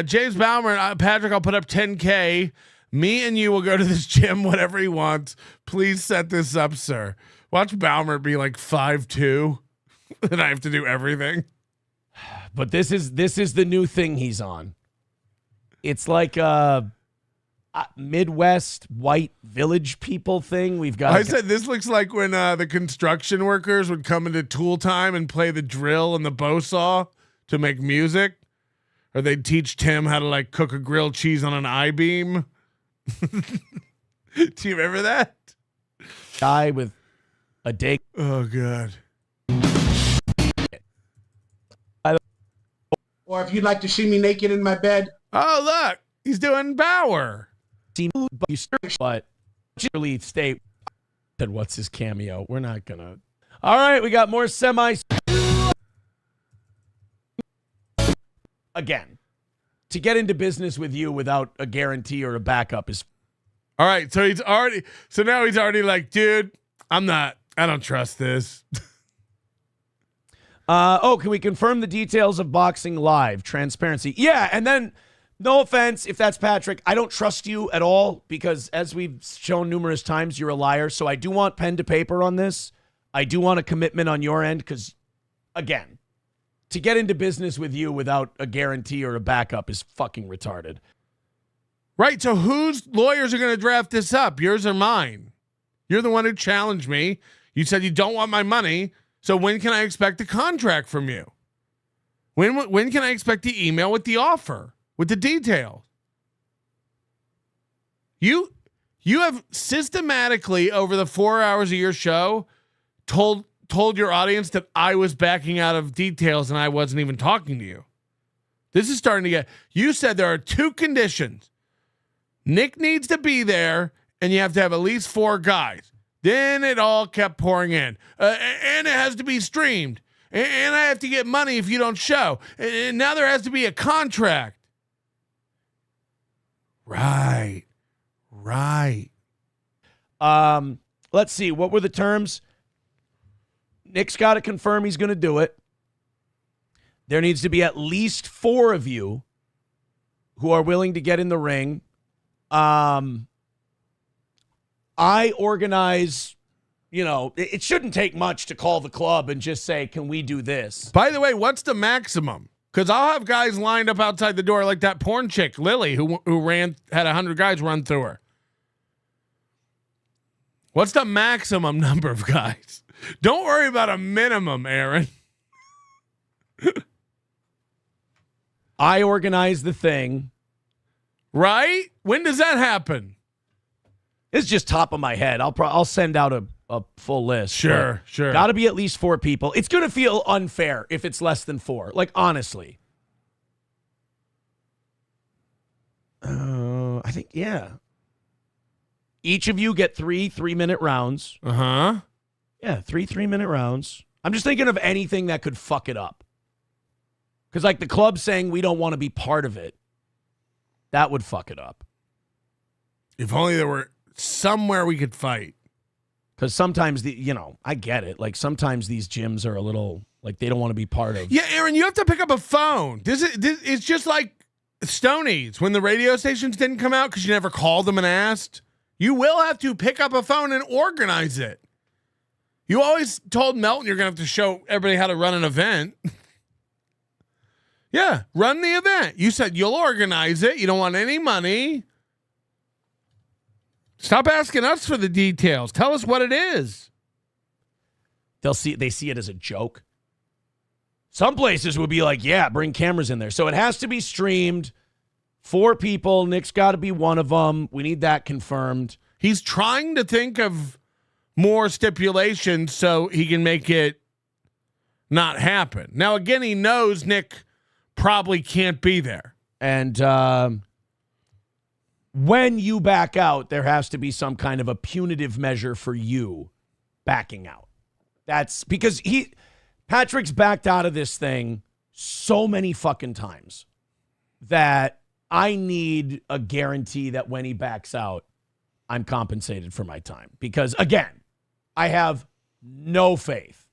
James Baumer, Patrick, I'll put up 10K. Me and you will go to this gym, whatever he wants. Please set this up, sir. Watch Baumer be like 5'2", and I have to do everything. But this is the new thing he's on. It's like a Midwest white village people thing. We've got. I said this looks like when the construction workers would come into tool time and play the drill and the bow saw to make music, or they'd teach Tim how to like cook a grilled cheese on an I-beam. Do you remember that? Guy with a day. Oh god. Or if you'd like to see me naked in my bed. Oh look, he's doing Bauer. But really stay. Said what's his cameo? We're not gonna. All right, we got more semi. Again, to get into business with you without a guarantee or a backup is. All right, so now he's already like, dude, I don't trust this. Can we confirm the details of Boxing Live? Transparency. Yeah, and then, no offense, if that's Patrick, I don't trust you at all because, as we've shown numerous times, you're a liar. So I do want pen to paper on this. I do want a commitment on your end because, again, to get into business with you without a guarantee or a backup is fucking retarded. Right, so whose lawyers are going to draft this up? Yours or mine? You're the one who challenged me. You said you don't want my money. So when can I expect a contract from you? When can I expect the email with the offer, with the details? You have systematically over the 4 hours of your show told your audience that I was backing out of details and I wasn't even talking to you. This is starting to get. You said there are 2 conditions. Nick needs to be there, and you have to have at least 4 guys. Then it all kept pouring in. And it has to be streamed. And I have to get money if you don't show. And now there has to be a contract. Right. Let's see. What were the terms? Nick's got to confirm he's going to do it. There needs to be at least 4 of you who are willing to get in the ring. I organize, it shouldn't take much to call the club and just say, can we do this? By the way, what's the maximum? Because I'll have guys lined up outside the door like that porn chick, Lily, who had 100 guys run through her. What's the maximum number of guys? Don't worry about a minimum, Aaron. I organize the thing. Right? When does that happen? It's just top of my head. I'll send out a full list. Sure. Got to be at least 4 people. It's going to feel unfair if it's less than 4. Like, honestly. I think, yeah. Each of you get 3 3-minute rounds. Uh-huh. Yeah, 3 3-minute rounds. I'm just thinking of anything that could fuck it up. Because, like, the club saying we don't want to be part of it, that would fuck it up. If only there were somewhere we could fight. Because sometimes, I get it. Like, sometimes these gyms are a little, like, they don't want to be part of. Yeah, Aaron, you have to pick up a phone. It's just like Stonies when the radio stations didn't come out because you never called them and asked. You will have to pick up a phone and organize it. You always told Melton you're going to have to show everybody how to run an event. Yeah, run the event. You said you'll organize it. You don't want any money. Stop asking us for the details. Tell us what it is. They see it as a joke. Some places would be like, yeah, bring cameras in there. So it has to be streamed. 4 people. Nick's got to be one of them. We need that confirmed. He's trying to think of more stipulations so he can make it not happen. Now, again, he knows Nick probably can't be there. And when you back out, there has to be some kind of a punitive measure for you backing out. That's because Patrick's backed out of this thing so many fucking times that I need a guarantee that when he backs out, I'm compensated for my time. Because, again, I have no faith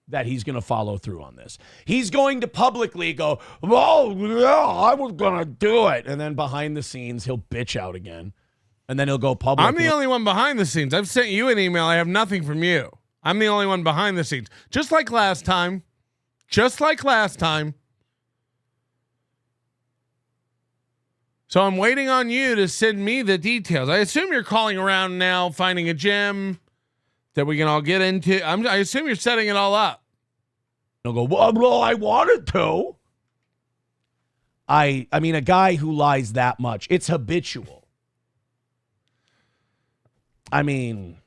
that he's going to follow through on this. He's going to publicly go, oh, yeah, I was going to do it. And then behind the scenes, he'll bitch out again. And then he'll go public. I'm the only one behind the scenes. I've sent you an email. I have nothing from you. I'm the only one behind the scenes. Just like last time. Just like last time. So I'm waiting on you to send me the details. I assume you're calling around now, finding a gym that we can all get into. I assume you're setting it all up. He'll go, well, I wanted to. I mean, a guy who lies that much, it's habitual. I mean,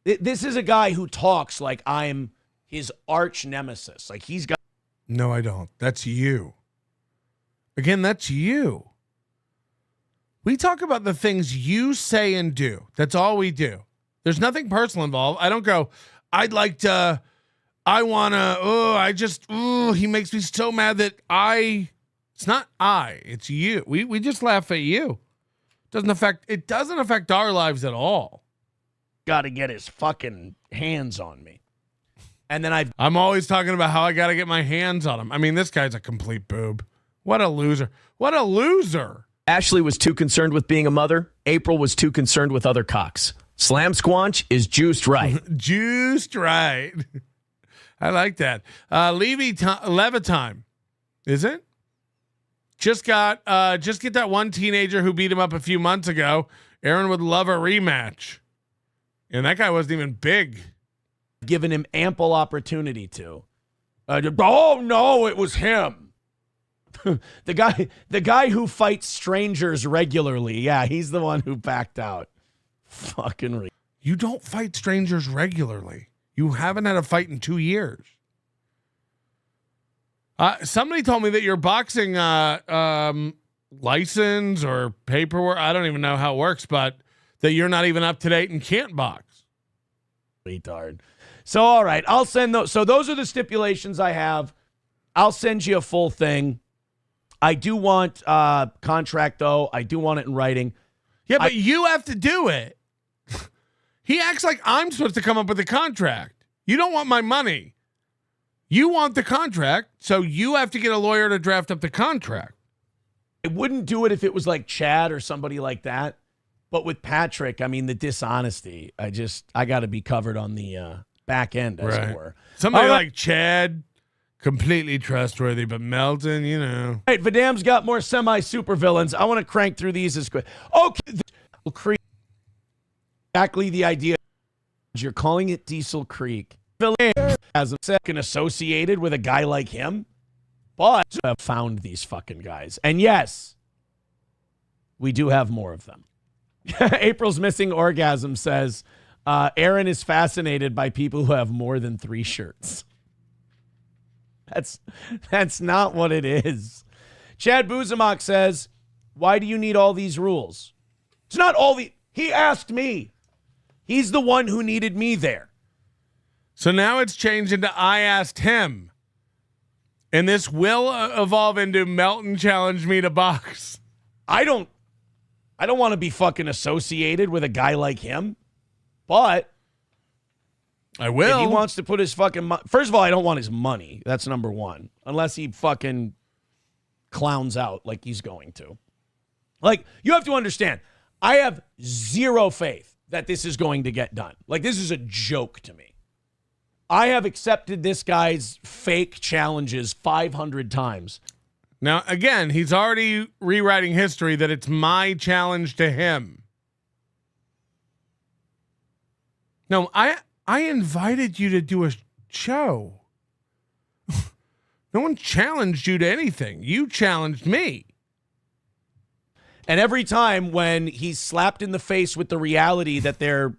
this is a guy who talks like I'm his arch nemesis. Like he's got. No, I don't. That's you. Again, that's you. We talk about the things you say and do. That's all we do. There's nothing personal involved. I don't go, I'd like to, I want to, he makes me so mad that it's not it's you. We just laugh at you. It doesn't affect our lives at all. Got to get his fucking hands on me. And then I'm always talking about how I got to get my hands on him. I mean, this guy's a complete boob. What a loser. What a loser. Ashley was too concerned with being a mother. April was too concerned with other cocks. Slam Squanch is juiced right. Juiced right. I like that. Levitime. Is it? Just get that one teenager who beat him up a few months ago. Aaron would love a rematch. And that guy wasn't even big. Given him ample opportunity to. Oh no, it was him. The guy who fights strangers regularly. Yeah, he's the one who backed out. Fucking You don't fight strangers regularly. You haven't had a fight in 2 years. Somebody told me that your boxing license or paperwork, I don't even know how it works, but that you're not even up to date and can't box. Retard. So, all right, I'll send those. So those are the stipulations I have. I'll send you a full thing. I do want contract, though. I do want it in writing. Yeah, but you have to do it. He acts like I'm supposed to come up with a contract. You don't want my money. You want the contract, so you have to get a lawyer to draft up the contract. I wouldn't do it if it was like Chad or somebody like that. But with Patrick, I mean, the dishonesty, I got to be covered on the back end, as it were. Somebody like Chad, completely trustworthy, but Melton, you know. All right, Vidam's got more semi-super villains. I want to crank through these as quick. Okay. Exactly the idea. You're calling it Diesel Creek. As a second associated with a guy like him, but I've found these fucking guys. And yes, we do have more of them. April's missing orgasm says, Aaron is fascinated by people who have more than 3 shirts. That's not what it is. Chad Buzamok says, why do you need all these rules? It's not he asked me. He's the one who needed me there. So now it's changed into I asked him. And this will evolve into Melton challenged me to box. I don't want to be fucking associated with a guy like him, but I will. If he wants to put his fucking first of all, I don't want his money. That's number one. Unless he fucking clowns out like he's going to. Like, you have to understand, I have zero faith that this is going to get done. Like, this is a joke to me. I have accepted this guy's fake challenges 500 times. Now, again, he's already rewriting history that it's my challenge to him. No, I invited you to do a show. No one challenged you to anything. You challenged me. And every time when he's slapped in the face with the reality that there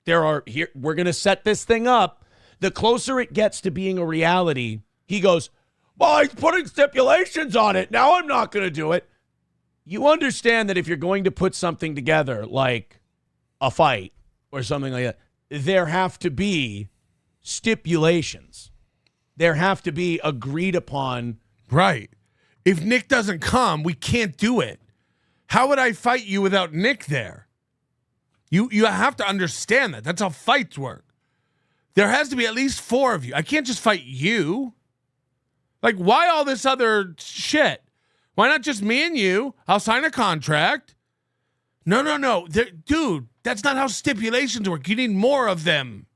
are here, we're going to set this thing up, the closer it gets to being a reality, he goes, well, he's putting stipulations on it. Now I'm not going to do it. You understand that if you're going to put something together like a fight or something like that, there have to be stipulations. There have to be agreed upon. Right. If Nick doesn't come, we can't do it. How would I fight you without Nick there? You have to understand that. That's how fights work. There has to be at least 4 of you. I can't just fight you. Like, why all this other shit? Why not just me and you? I'll sign a contract. No. Dude, that's not how stipulations work. You need more of them.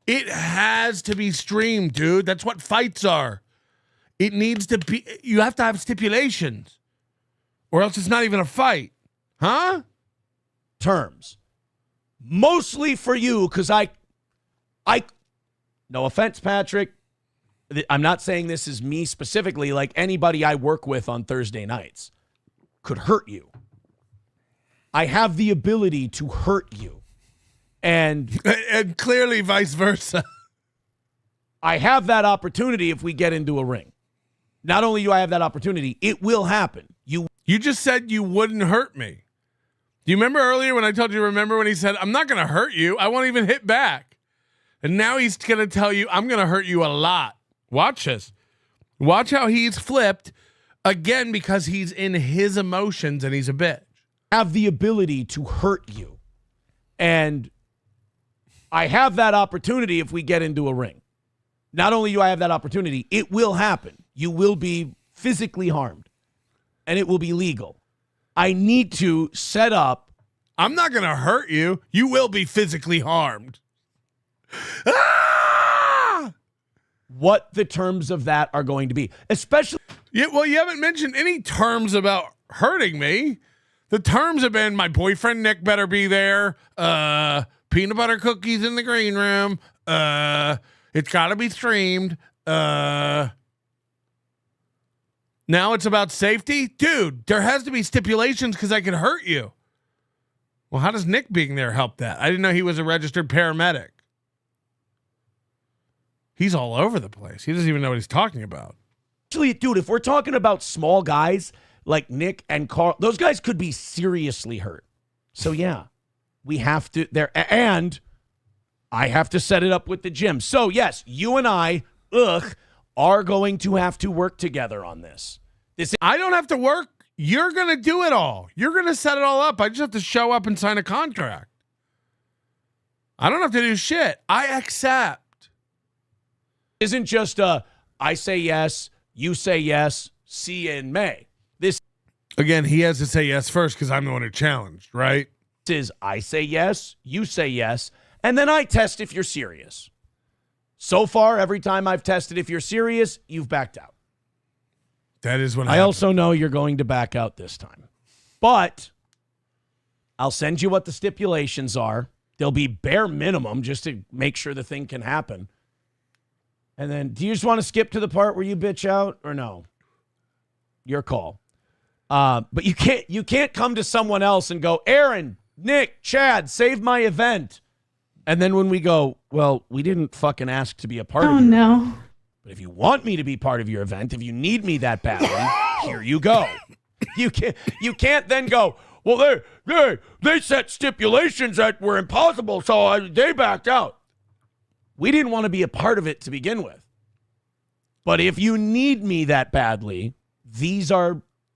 It has to be streamed, dude. That's what fights are. It needs to be. You have to have stipulations, or else it's not even a fight. Huh? Terms. Mostly for you, because I, no offense, Patrick, I'm not saying this is me specifically, like anybody I work with on Thursday nights could hurt you. I have the ability to hurt you. And clearly vice versa. I have that opportunity if we get into a ring. Not only do I have that opportunity, it will happen. You just said you wouldn't hurt me. Do you remember earlier when I told you, remember when he said, I'm not going to hurt you. I won't even hit back. And now he's going to tell you, I'm going to hurt you a lot. Watch this. Watch how he's flipped again because he's in his emotions and he's a bitch. Have the ability to hurt you. And I have that opportunity if we get into a ring. Not only do I have that opportunity, it will happen. You will be physically harmed. And it will be legal. I need to set up. I'm not going to hurt you. You will be physically harmed. Ah! What the terms of that are going to be. Especially. Yeah, well, you haven't mentioned any terms about hurting me. The terms have been my boyfriend Nick better be there. Peanut butter cookies in the green room. It's got to be streamed. Now it's about safety. Dude, there has to be stipulations because I could hurt you. Well, how does Nick being there help that? I didn't know he was a registered paramedic. He's all over the place. He doesn't even know what he's talking about. Actually, dude, if we're talking about small guys like Nick and Carl, those guys could be seriously hurt. So, yeah, we have to there. And I have to set it up with the gym. So, yes, you and I, are going to have to work together on this. I don't have to work. You're going to do it all. You're going to set it all up. I just have to show up and sign a contract. I don't have to do shit. I accept. Isn't just I say yes, you say yes, see you in May. This again, he has to say yes first because I'm the one who challenged, right? Is I say yes, you say yes, and then I test if you're serious. So far, every time I've tested if you're serious, you've backed out. That is what I also know you're going to back out this time. But I'll send you what the stipulations are. They'll be bare minimum just to make sure the thing can happen. And then do you just want to skip to the part where you bitch out or no? Your call. But you can't come to someone else and go, Aaron, Nick, Chad, save my event. And then when we go, well, we didn't fucking ask to be a part of it. Oh, no. But if you want me to be part of your event, if you need me that badly, here you go. You can't then go, well, they set stipulations that were impossible, so they backed out. We didn't want to be a part of it to begin with. But if you need me that badly,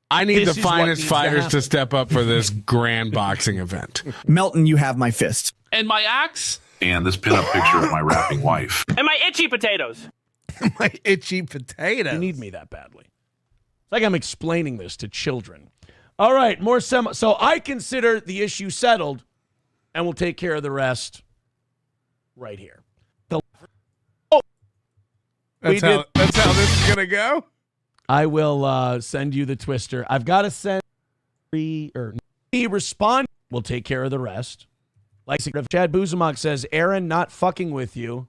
I need the finest fighters to step up for this grand boxing event. Melton, you have my fist. And my axe. And this pinup picture of my rapping wife. And my itchy potatoes. My itchy potatoes. You need me that badly. It's like I'm explaining this to children. All right, more so I consider the issue settled, and we'll take care of the rest right here. That's how this is gonna go. I will send you the twister. I've got to send me respond. We'll take care of the rest. Like Chad Buzamok says, Aaron, not fucking with you,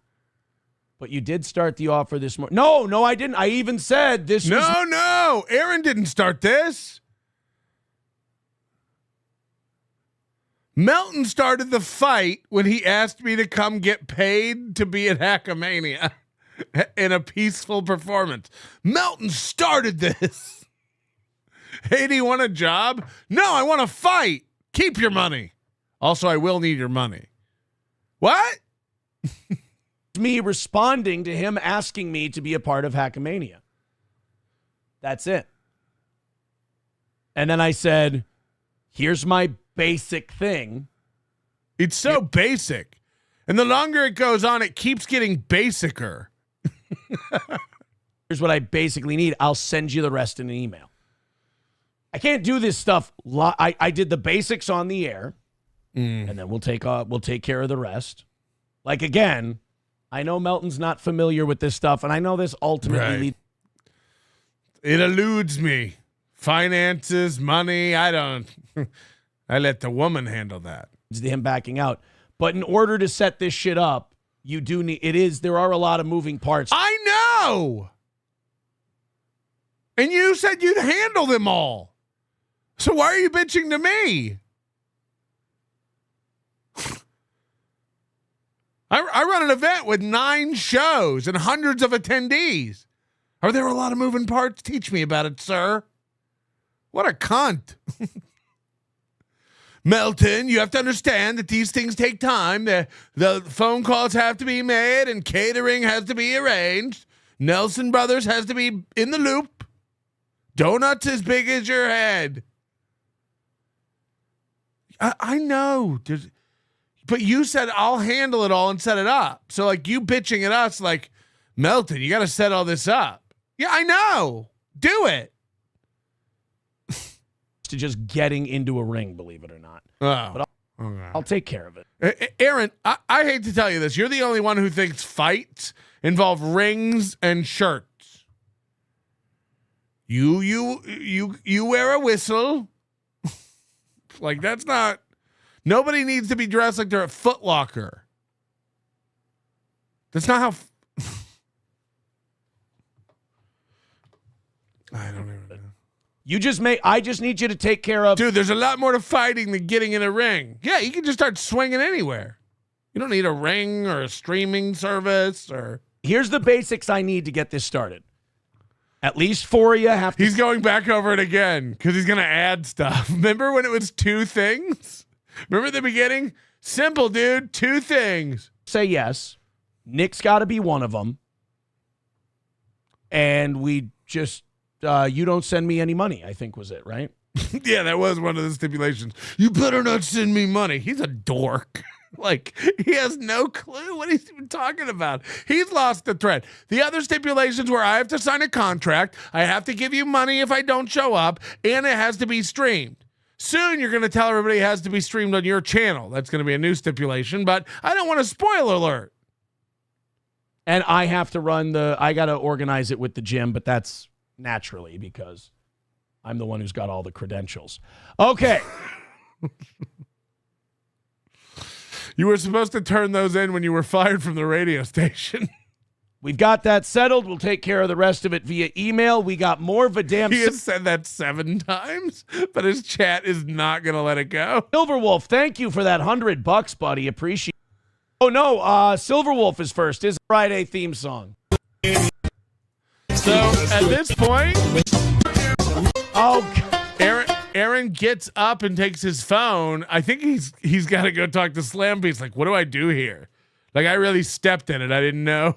but you did start the offer this morning. No, I didn't. I even said this. No, Aaron didn't start this. Melton started the fight when he asked me to come get paid to be at HACKAMANIA in a peaceful performance. Melton started this. Hey, do you want a job? No, I want to fight. Keep your money. Also, I will need your money. What? Me responding to him asking me to be a part of HACKAMANIA. That's it. And then I said, here's my basic thing. It's so basic. And the longer it goes on, it keeps getting basicer. Here's what I basically need. I'll send you the rest in an email. I can't do this stuff. I did the basics on the air, and then we'll take care of the rest. Like, again, I know Melton's not familiar with this stuff, and I know this ultimately. It eludes me. Finances, money, I don't. I let the woman handle that. It's him backing out. But in order to set this shit up, you do need, there are a lot of moving parts. I know. And you said you'd handle them all. So why are you bitching to me? I run an event with 9 shows and hundreds of attendees. Are there a lot of moving parts? Teach me about it, sir. What a cunt. Melton, you have to understand that these things take time. The phone calls have to be made and catering has to be arranged. Nelson Brothers has to be in the loop. Donuts as big as your head. I know. But you said I'll handle it all and set it up. So like you bitching at us like, Melton, you got to set all this up. Yeah, I know. Do it. To just getting into a ring, believe it or not. Oh, but I'll take care of it. Aaron, I hate to tell you this. You're the only one who thinks fights involve rings and shirts. You wear a whistle. Like that's not. Nobody needs to be dressed like they're at Foot Locker. That's not how. I don't even know. I just need you to take care of. Dude, there's a lot more to fighting than getting in a ring. Yeah, you can just start swinging anywhere. You don't need a ring or a streaming service or. Here's the basics I need to get this started. At least 4 of you have to. He's going back over it again because he's going to add stuff. Remember when it was 2 things? Remember the beginning? Simple, dude. 2 things. Say yes. Nick's got to be one of them. And we just. You don't send me any money, I think was it, right? Yeah, that was one of the stipulations. You better not send me money. He's a dork. Like, he has no clue what he's even talking about. He's lost the thread. The other stipulations were I have to sign a contract, I have to give you money if I don't show up, and it has to be streamed. Soon you're going to tell everybody it has to be streamed on your channel. That's going to be a new stipulation, but I don't want a spoiler alert. And I have to I got to organize it with the gym, but that's naturally because I'm the one who's got all the credentials. Okay. You were supposed to turn those in when you were fired from the radio station. We've got that settled. We'll take care of the rest of it via email. We got more of a damn. He has said that 7 times, but his chat is not going to let it go. Silverwolf, thank you for that $100, buddy. Appreciate it. Oh, no. Silverwolf is first. His Friday theme song. So at this point, Aaron gets up and takes his phone. I think he's got to go talk to Slam. He's like, what do I do here? Like, I really stepped in it. I didn't know.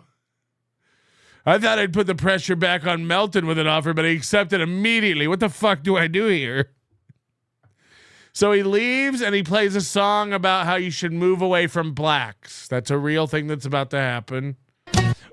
I thought I'd put the pressure back on Melton with an offer, but he accepted immediately. What the fuck do I do here? So he leaves and he plays a song about how you should move away from blacks. That's a real thing that's about to happen.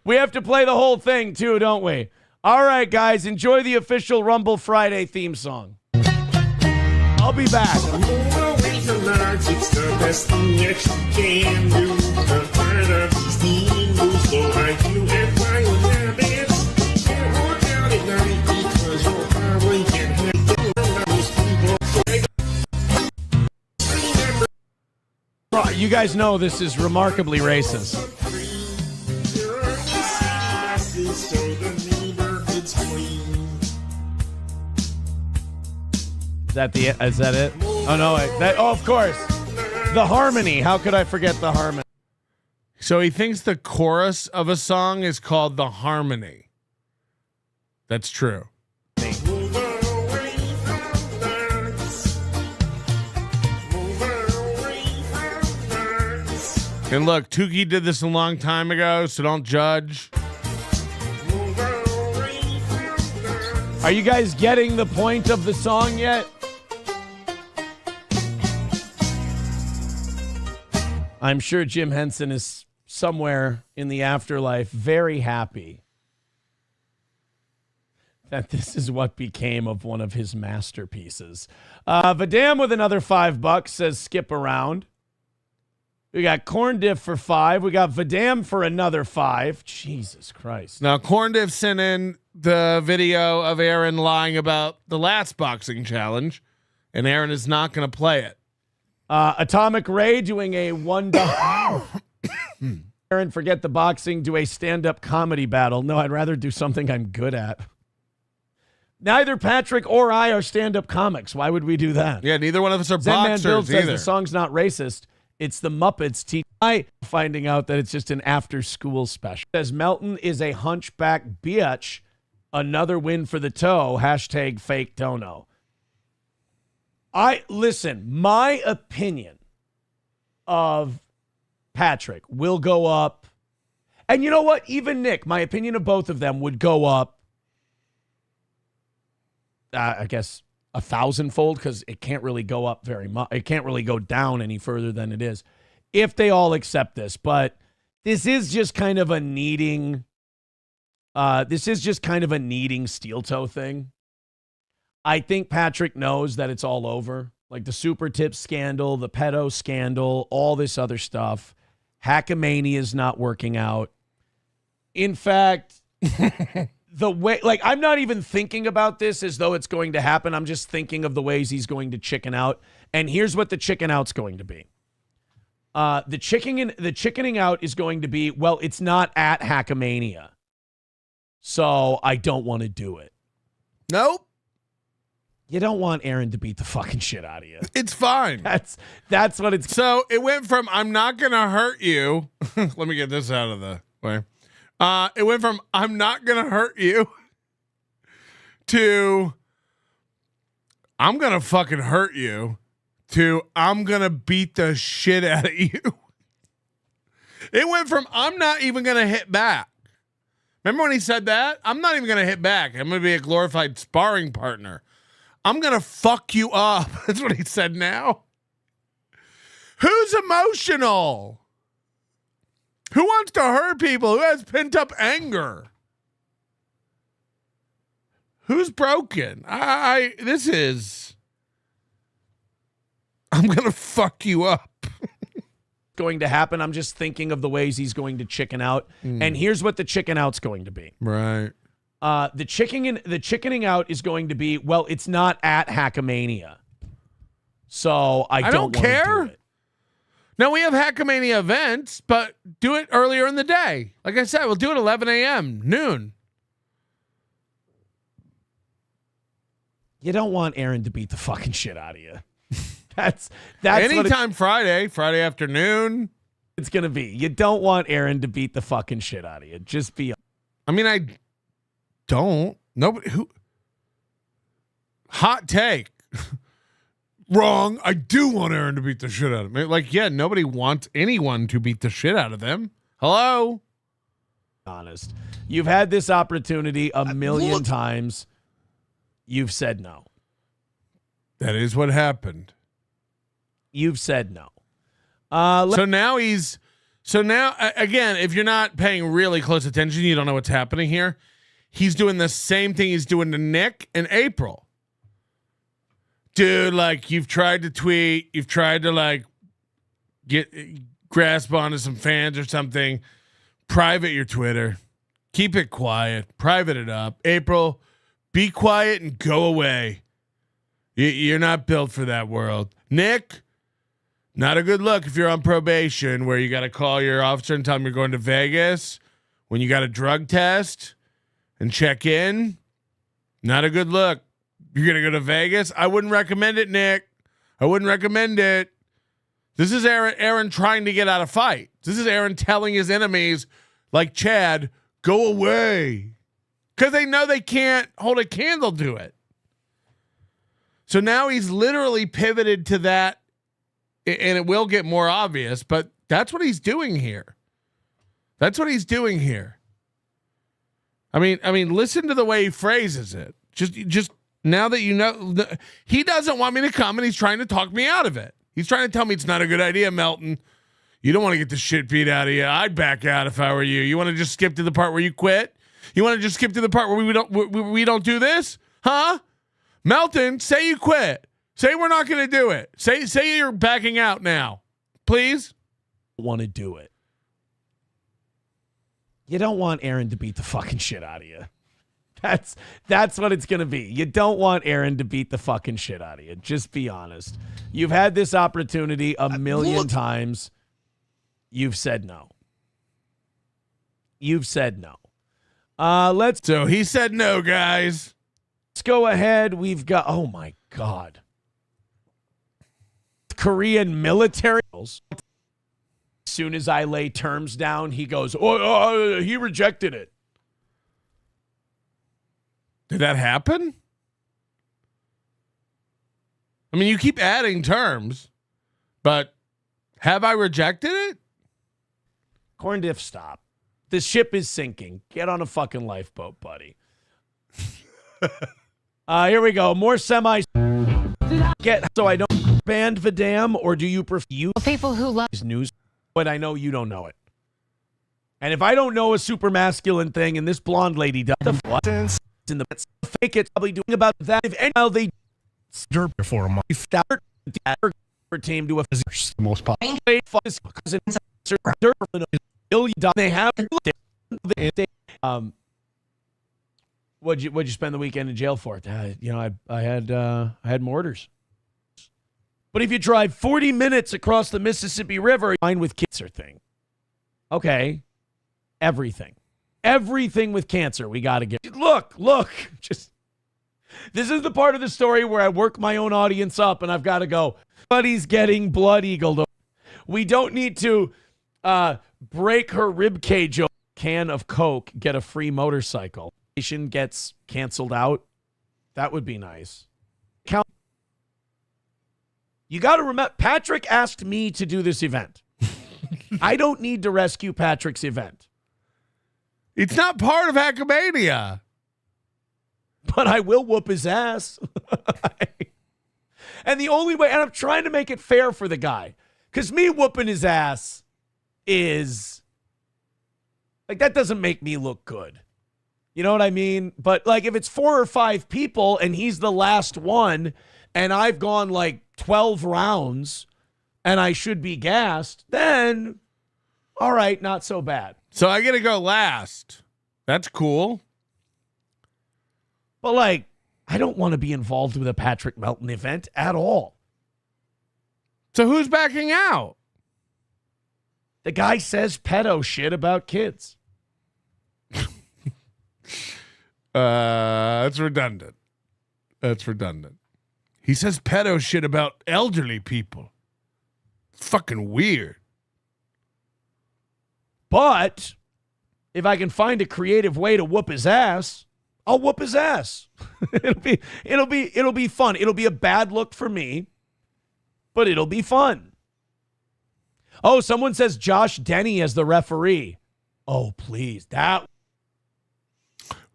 We have to play the whole thing too, don't we? All right, guys, enjoy the official Rumble Friday theme song. I'll be back. It's the best thing that you can do. The part of 16 moves so like you and my rabbits. Down at night. you guys know this is remarkably racist. Is that it? Oh no! Of course, the harmony. How could I forget the harmony? So he thinks the chorus of a song is called the harmony. That's true. And look, Tukey did this a long time ago, so don't judge. Are you guys getting the point of the song yet? I'm sure Jim Henson is somewhere in the afterlife very happy that this is what became of one of his masterpieces. Vadam with another $5 says skip around. We got Corn Diff for $5. We got Vadam for another $5. Jesus Christ. Now, Corn Diff sent in the video of Aaron lying about the last boxing challenge, and Aaron is not going to play it. Atomic Ray doing a $1. Aaron, forget the boxing, do a stand-up comedy battle. No, I'd rather do something I'm good at. Neither Patrick or I are stand-up comics. Why would we do that? Yeah, neither one of us are Zen boxers Man Build says either. the song's not racist. It's the Muppets finding out that it's just an after-school special. Says Melton is a hunchback bitch. Another win for the toe. # fake dono. Listen, my opinion of Patrick will go up. And you know what? Even Nick, my opinion of both of them would go up, I guess, 1,000-fold, because it can't really go up very much. It can't really go down any further than it is if they all accept this. But this is just kind of a needing steel toe thing. I think Patrick knows that it's all over. Like the super tip scandal, the pedo scandal, all this other stuff. Hackamania is not working out. In fact, the way, like, I'm not even thinking about this as though it's going to happen. I'm just thinking of the ways he's going to chicken out. And here's what the chicken out's going to be. The chickening out is going to be, well, it's not at Hackamania, so I don't want to do it. Nope. You don't want Aaron to beat the fucking shit out of you. It's fine. That's what it's. So it went from I'm not gonna hurt you. Let me get this out of the way. It went from I'm not gonna hurt you to I'm gonna fucking hurt you to I'm gonna beat the shit out of you. It went from I'm not even gonna hit back. Remember when he said that? I'm not even gonna hit back. I'm gonna be a glorified sparring partner. I'm going to fuck you up. That's what he said now. Who's emotional? Who wants to hurt people? Who has pent up anger? Who's broken? I'm going to fuck you up. Going to happen. I'm just thinking of the ways he's going to chicken out. And here's what the chicken out's going to be. Right. The chickening out is going to be, well, it's not at Hackamania, so I don't care. Do it. Now we have Hackamania events, but do it earlier in the day. Like I said, we'll do it 11 a.m. noon. You don't want Aaron to beat the fucking shit out of you. That's anytime Friday afternoon. It's gonna be. You don't want Aaron to beat the fucking shit out of you. Just be. I mean, I don't. Nobody who. Hot take. Wrong. I do want Aaron to beat the shit out of me. Like, yeah, nobody wants anyone to beat the shit out of them. Hello? Honest. You've had this opportunity a million times. You've said no. That is what happened. You've said no. So now again, if you're not paying really close attention, you don't know what's happening here. He's doing the same thing he's doing to Nick and April. Dude, like, you've tried to tweet, you've tried to like grasp onto some fans or something. Private your Twitter. Keep it quiet. Private it up. April, be quiet and go away. You're not built for that world. Nick, Not a good look if you're on probation where you got to call your officer and tell them you're going to Vegas when you got a drug test and check in. Not a good look. You're going to go to Vegas? I wouldn't recommend it, Nick. I wouldn't recommend it. This is Aaron trying to get out of fight. This is Aaron telling his enemies, like Chad, go away. Because they know they can't hold a candle to it. So now he's literally pivoted to that, and it will get more obvious, but that's what he's doing here. That's what he's doing here. I mean, listen to the way he phrases it. Just now that you know, he doesn't want me to come, and he's trying to talk me out of it. He's trying to tell me it's not a good idea, Melton. You don't want to get the shit beat out of you. I'd back out if I were you. You want to just skip to the part where you quit? You want to just skip to the part where we don't do this? Huh? Melton, say you quit. Say we're not going to do it. Say you're backing out now. Please? Want to do it. You don't want Aaron to beat the fucking shit out of you. That's what it's going to be. You don't want Aaron to beat the fucking shit out of you. Just be honest. You've had this opportunity a million times. You've said no. You've said no. So he said no, guys. Let's go ahead. We've got, oh my God. Korean military. As soon as I lay terms down, he goes, he rejected it. Did that happen? I mean, you keep adding terms, but have I rejected it? Corn Diff, stop. The ship is sinking. Get on a fucking lifeboat, buddy. Here we go. More semis. So I don't ban Vidam, or do you prefer people who love news? But I know you don't know it. And if I don't know a super masculine thing, and this blonde lady does, what? In the fake it's probably doing about that. If anyhow they derp for a month, team to a the most popular they have what'd you spend the weekend in jail for? I had mortars. But if you drive 40 minutes across the Mississippi River, fine with cancer thing. Okay. Everything with cancer, we got to get. Look, just this is the part of the story where I work my own audience up and I've got to go, buddy's getting blood eagled. We don't need to break her rib cage. Can of Coke, get a free motorcycle. Gets canceled out. That would be nice. You got to remember, Patrick asked me to do this event. I don't need to rescue Patrick's event. It's not part of HACKAMANIA. But I will whoop his ass. And the only way, and I'm trying to make it fair for the guy, because me whooping his ass is, like, that doesn't make me look good. You know what I mean? But, like, if it's 4 or 5 people and he's the last one and I've gone, like, 12 rounds and I should be gassed, then, all right, not so bad. So I get to go last. That's cool. But, like, I don't want to be involved with a Patrick Melton event at all. So who's backing out? The guy says pedo shit about kids. That's redundant. He says pedo shit about elderly people. It's fucking weird. But if I can find a creative way to whoop his ass, I'll whoop his ass. It'll be fun. It'll be a bad look for me, but it'll be fun. Oh, someone says Josh Denny as the referee. Oh, please.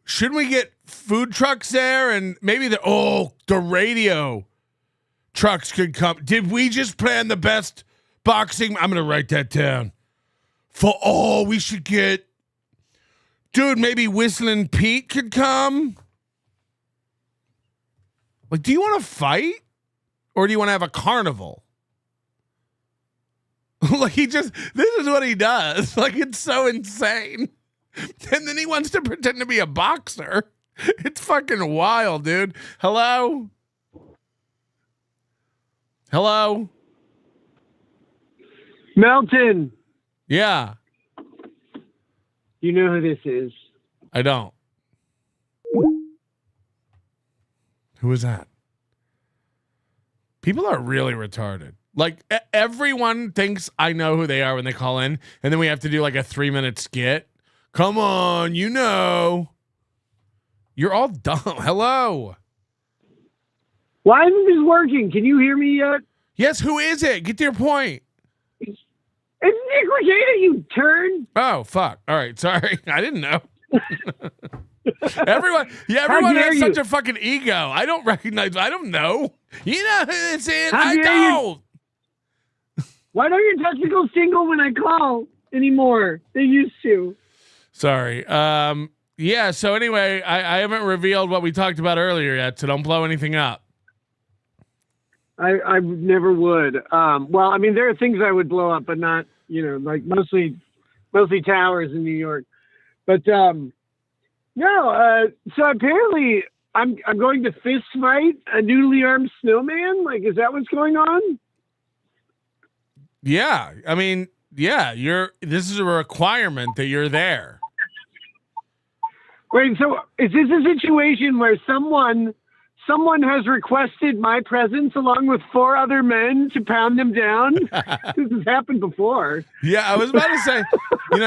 Shouldn't we get food trucks there and maybe the radio trucks could come? Did we just plan the best boxing? I'm going to write that down. We should get, dude, maybe Whistling Pete could come. Like, do you want to fight or do you want to have a carnival? Like, this is what he does. Like, it's so insane. And then he wants to pretend to be a boxer. It's fucking wild, dude. Hello? Melton, Yeah, you know who this is. I don't. Who is that? People are really retarded. Like everyone thinks I know who they are when they call in, and then we have to do like a 3-minute skit. Come on, you know. You're all dumb. Hello. Why isn't this working? Can you hear me yet? Yes, who is it? Get to your point. It's Nick Regatta, you turd. Oh, fuck. All right, sorry. I didn't know. Everyone has such a fucking ego. I don't recognize. I don't know. You know who this is? I don't. Why don't your testicles tingle when I call anymore? They used to. Sorry. Yeah. So anyway, I haven't revealed what we talked about earlier yet, so don't blow anything up. I never would. Well, I mean, there are things I would blow up, but not, like mostly towers in New York. But no. So apparently, I'm going to fist fight a newly armed snowman. Like, is that what's going on? Yeah. I mean, yeah. This is a requirement that you're there. Wait. So is this a situation where someone has requested my presence along with 4 other men to pound them down? This has happened before. Yeah, I was about to say,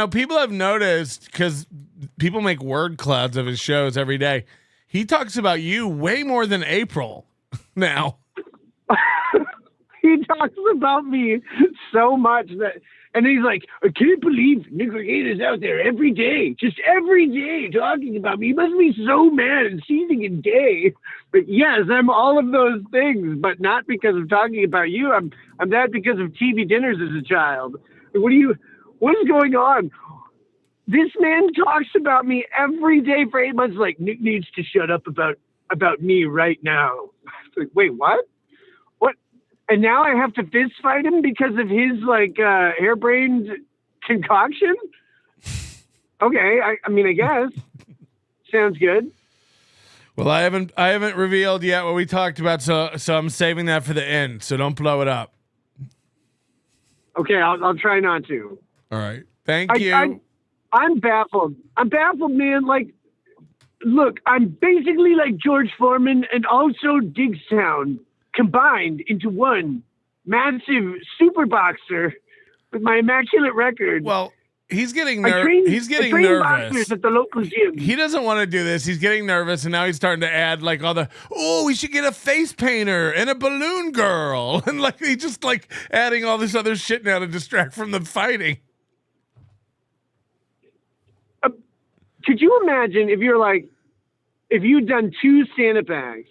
people have noticed, because people make word clouds of his shows every day. He talks about you way more than April now. He talks about me so much and he's like, I can't believe Nick Regatta's out there every day, just every day talking about me. He must be so mad and seething in gay. But yes, I'm all of those things, but not because of talking about you. I'm that because of TV dinners as a child. What is going on? This man talks about me every day for 8 months. Like, Nick needs to shut up about me right now. It's like, wait, what? And now I have to fist fight him because of his harebrained concoction? Okay, I mean, I guess. Sounds good. Well, I haven't revealed yet what we talked about, so I'm saving that for the end. So don't blow it up. Okay, I'll try not to. All right. Thank you. I'm baffled. I'm baffled, man. Like, look, I'm basically like George Foreman and also Digstown combined into one massive super boxer with my immaculate record. Well, he's getting nervous. He's getting nervous at the local gym. He doesn't want to do this. He's getting nervous, and now he's starting to add like all the, we should get a face painter and a balloon girl, and like he's just like adding all this other shit now to distract from the fighting. Could you imagine if you'd done 2 stand-up acts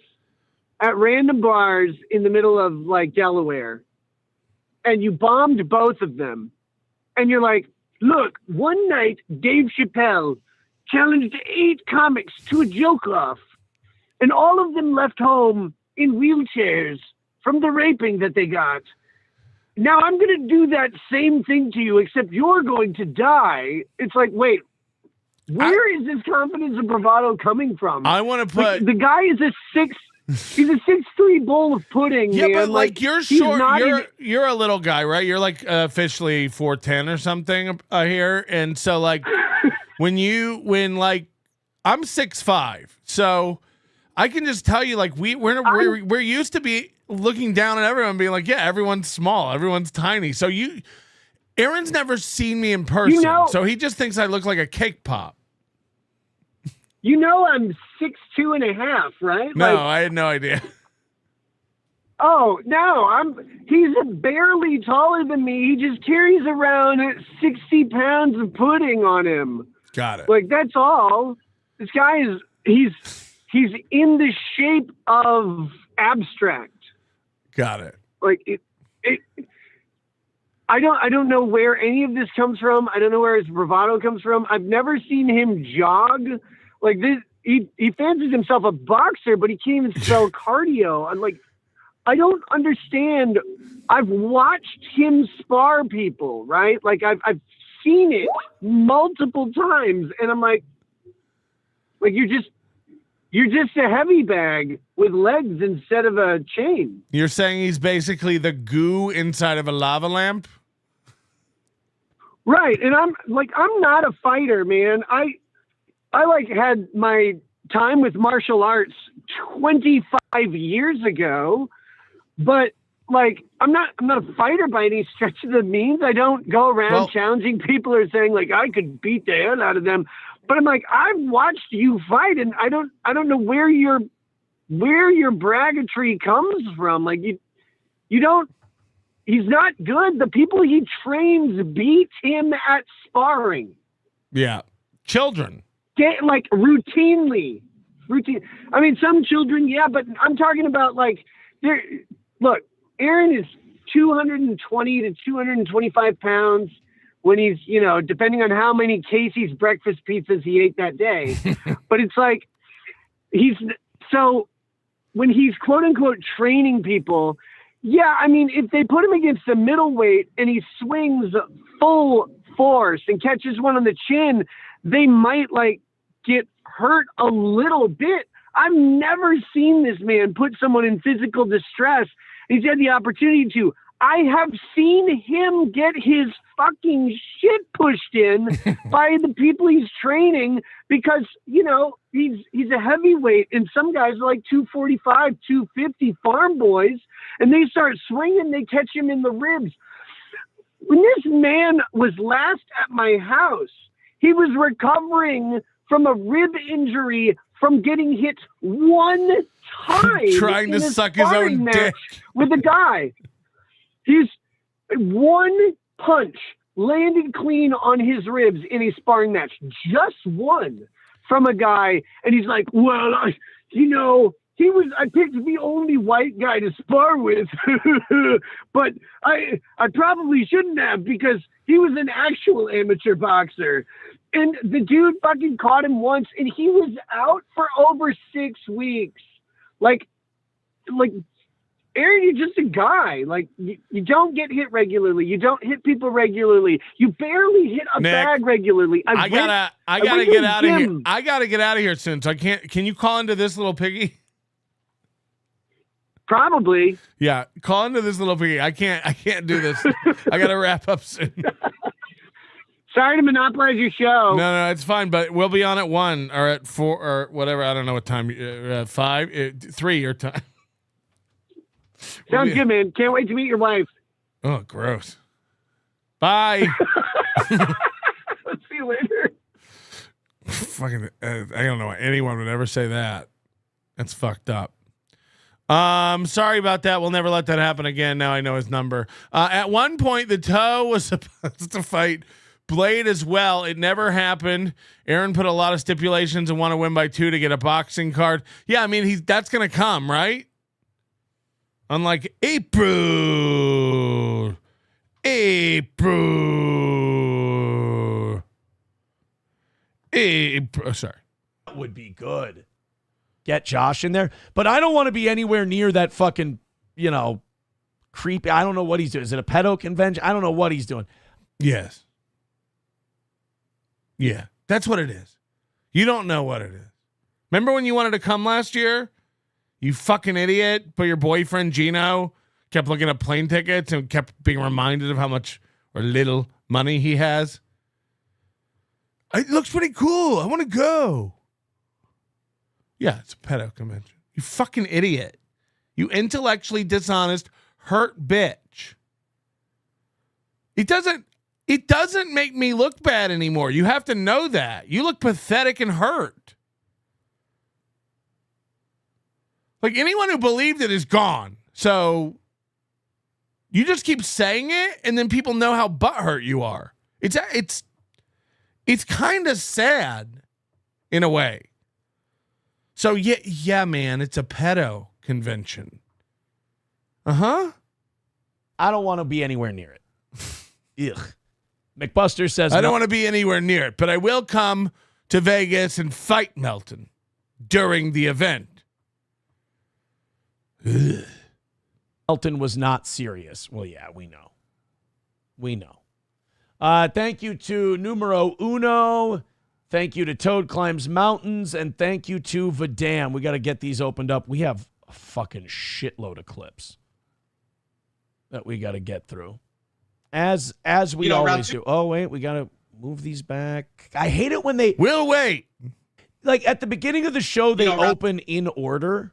at random bars in the middle of like Delaware, and you bombed both of them, and you're like, look, one night Dave Chappelle challenged 8 comics to a joke-off, and all of them left home in wheelchairs from the raping that they got. Now I'm going to do that same thing to you, except you're going to die. It's like, wait, where is this confidence and bravado coming from? I want to put... the guy is he's a 6'3" bowl of pudding. Yeah, man. but like you're he's short. You're a little guy, right? You're like officially 4'10" or something here, and so like when I'm 6'5", so I can just tell you like we're used to be looking down at everyone, being like, yeah, everyone's small, everyone's tiny. So Aaron's never seen me in person, so he just thinks I look like a cake pop. I'm 6'2.5", right? No, I had no idea. Oh, no, he's barely taller than me. He just carries around 60 pounds of pudding on him. Got it. Like, that's all. This guy he's in the shape of abstract. Got it. Like I don't know where any of this comes from. I don't know where his bravado comes from. I've never seen him jog like this. He fancies himself a boxer, but he can't even spell cardio. I'm like, I don't understand. I've watched him spar people, right? Like I've seen it multiple times, and I'm like you're just a heavy bag with legs instead of a chain. You're saying he's basically the goo inside of a lava lamp? Right. And I'm not a fighter, man. I like had my time with martial arts 25 years ago, but like I'm not a fighter by any stretch of the means. I don't go around challenging people or saying like I could beat the hell out of them. But I'm like, I've watched you fight, and I don't know where your braggatry comes from. Like you don't. He's not good. The people he trains beat him at sparring. Yeah, children. Like routinely. I mean, some children, yeah, but I'm talking about like look, Aaron is 220 to 225 pounds when he's, depending on how many Casey's breakfast pizzas he ate that day. But it's like, when he's quote unquote training people, yeah, I mean, if they put him against a middleweight and he swings full force and catches one on the chin, they might like get hurt a little bit. I've never seen this man put someone in physical distress. He's had the opportunity to. I have seen him get his fucking shit pushed in by the people he's training because, he's a heavyweight and some guys are like 245, 250 farm boys, and they start swinging, they catch him in the ribs. When this man was last at my house, he was recovering from a rib injury from getting hit one time. Trying to suck his own dick. With a guy. He's one punch landed clean on his ribs in a sparring match. Just one from a guy. And he's like, well, I picked the only white guy to spar with, but I probably shouldn't have because he was an actual amateur boxer. And the dude fucking caught him once and he was out for over 6 weeks. Like, Aaron, you're just a guy. Like, you don't get hit regularly. You don't hit people regularly. You barely hit a bag regularly. I gotta get out of here. I gotta get out of here soon. So I can't. Can you call into this little piggy? Probably. Yeah, call into this little piggy. I can't do this. I gotta wrap up soon. Sorry to monopolize your show. No, it's fine. But we'll be on at 1 or at 4 or whatever. I don't know what time. 5, 3 your time. Sounds good, man. Can't wait to meet your wife. Oh, gross. Bye. Let's see you later. Fucking, I don't know why anyone would ever say that. That's fucked up. Sorry about that. We'll never let that happen again. Now I know his number. At one point, the toe was supposed to fight Blade as well. It never happened. Aaron put a lot of stipulations and want to win by 2 to get a boxing card. Yeah, I mean, that's going to come, right? Unlike April. Sorry. That would be good. Get Josh in there. But I don't want to be anywhere near that fucking, creepy. I don't know what he's doing. Is it a pedo convention? I don't know what he's doing. Yes. Yeah, that's what it is. You don't know what it is. Remember when you wanted to come last year? You fucking idiot. But your boyfriend, Gino, kept looking at plane tickets and kept being reminded of how much or little money he has. It looks pretty cool. I want to go. Yeah, it's a pedo convention. You fucking idiot. You intellectually dishonest, hurt bitch. It doesn't make me look bad anymore. You have to know that. You look pathetic and hurt. Like anyone who believed it is gone. So you just keep saying it and then people know how butthurt you are. It's kind of sad in a way. So yeah, man, it's a pedo convention. Uh-huh. I don't want to be anywhere near it. Ugh. McBuster says I don't want to be anywhere near it, but I will come to Vegas and fight Melton during the event. Ugh. Melton was not serious. Well, yeah, we know. Thank you to Numero Uno. Thank you to Toad Climbs Mountains. And thank you to Vidam. We got to get these opened up. We have a fucking shitload of clips that we got to get through. As we always do. Oh, wait, we got to move these back. I hate it when they... We'll wait. Like, at the beginning of the show, they open in order.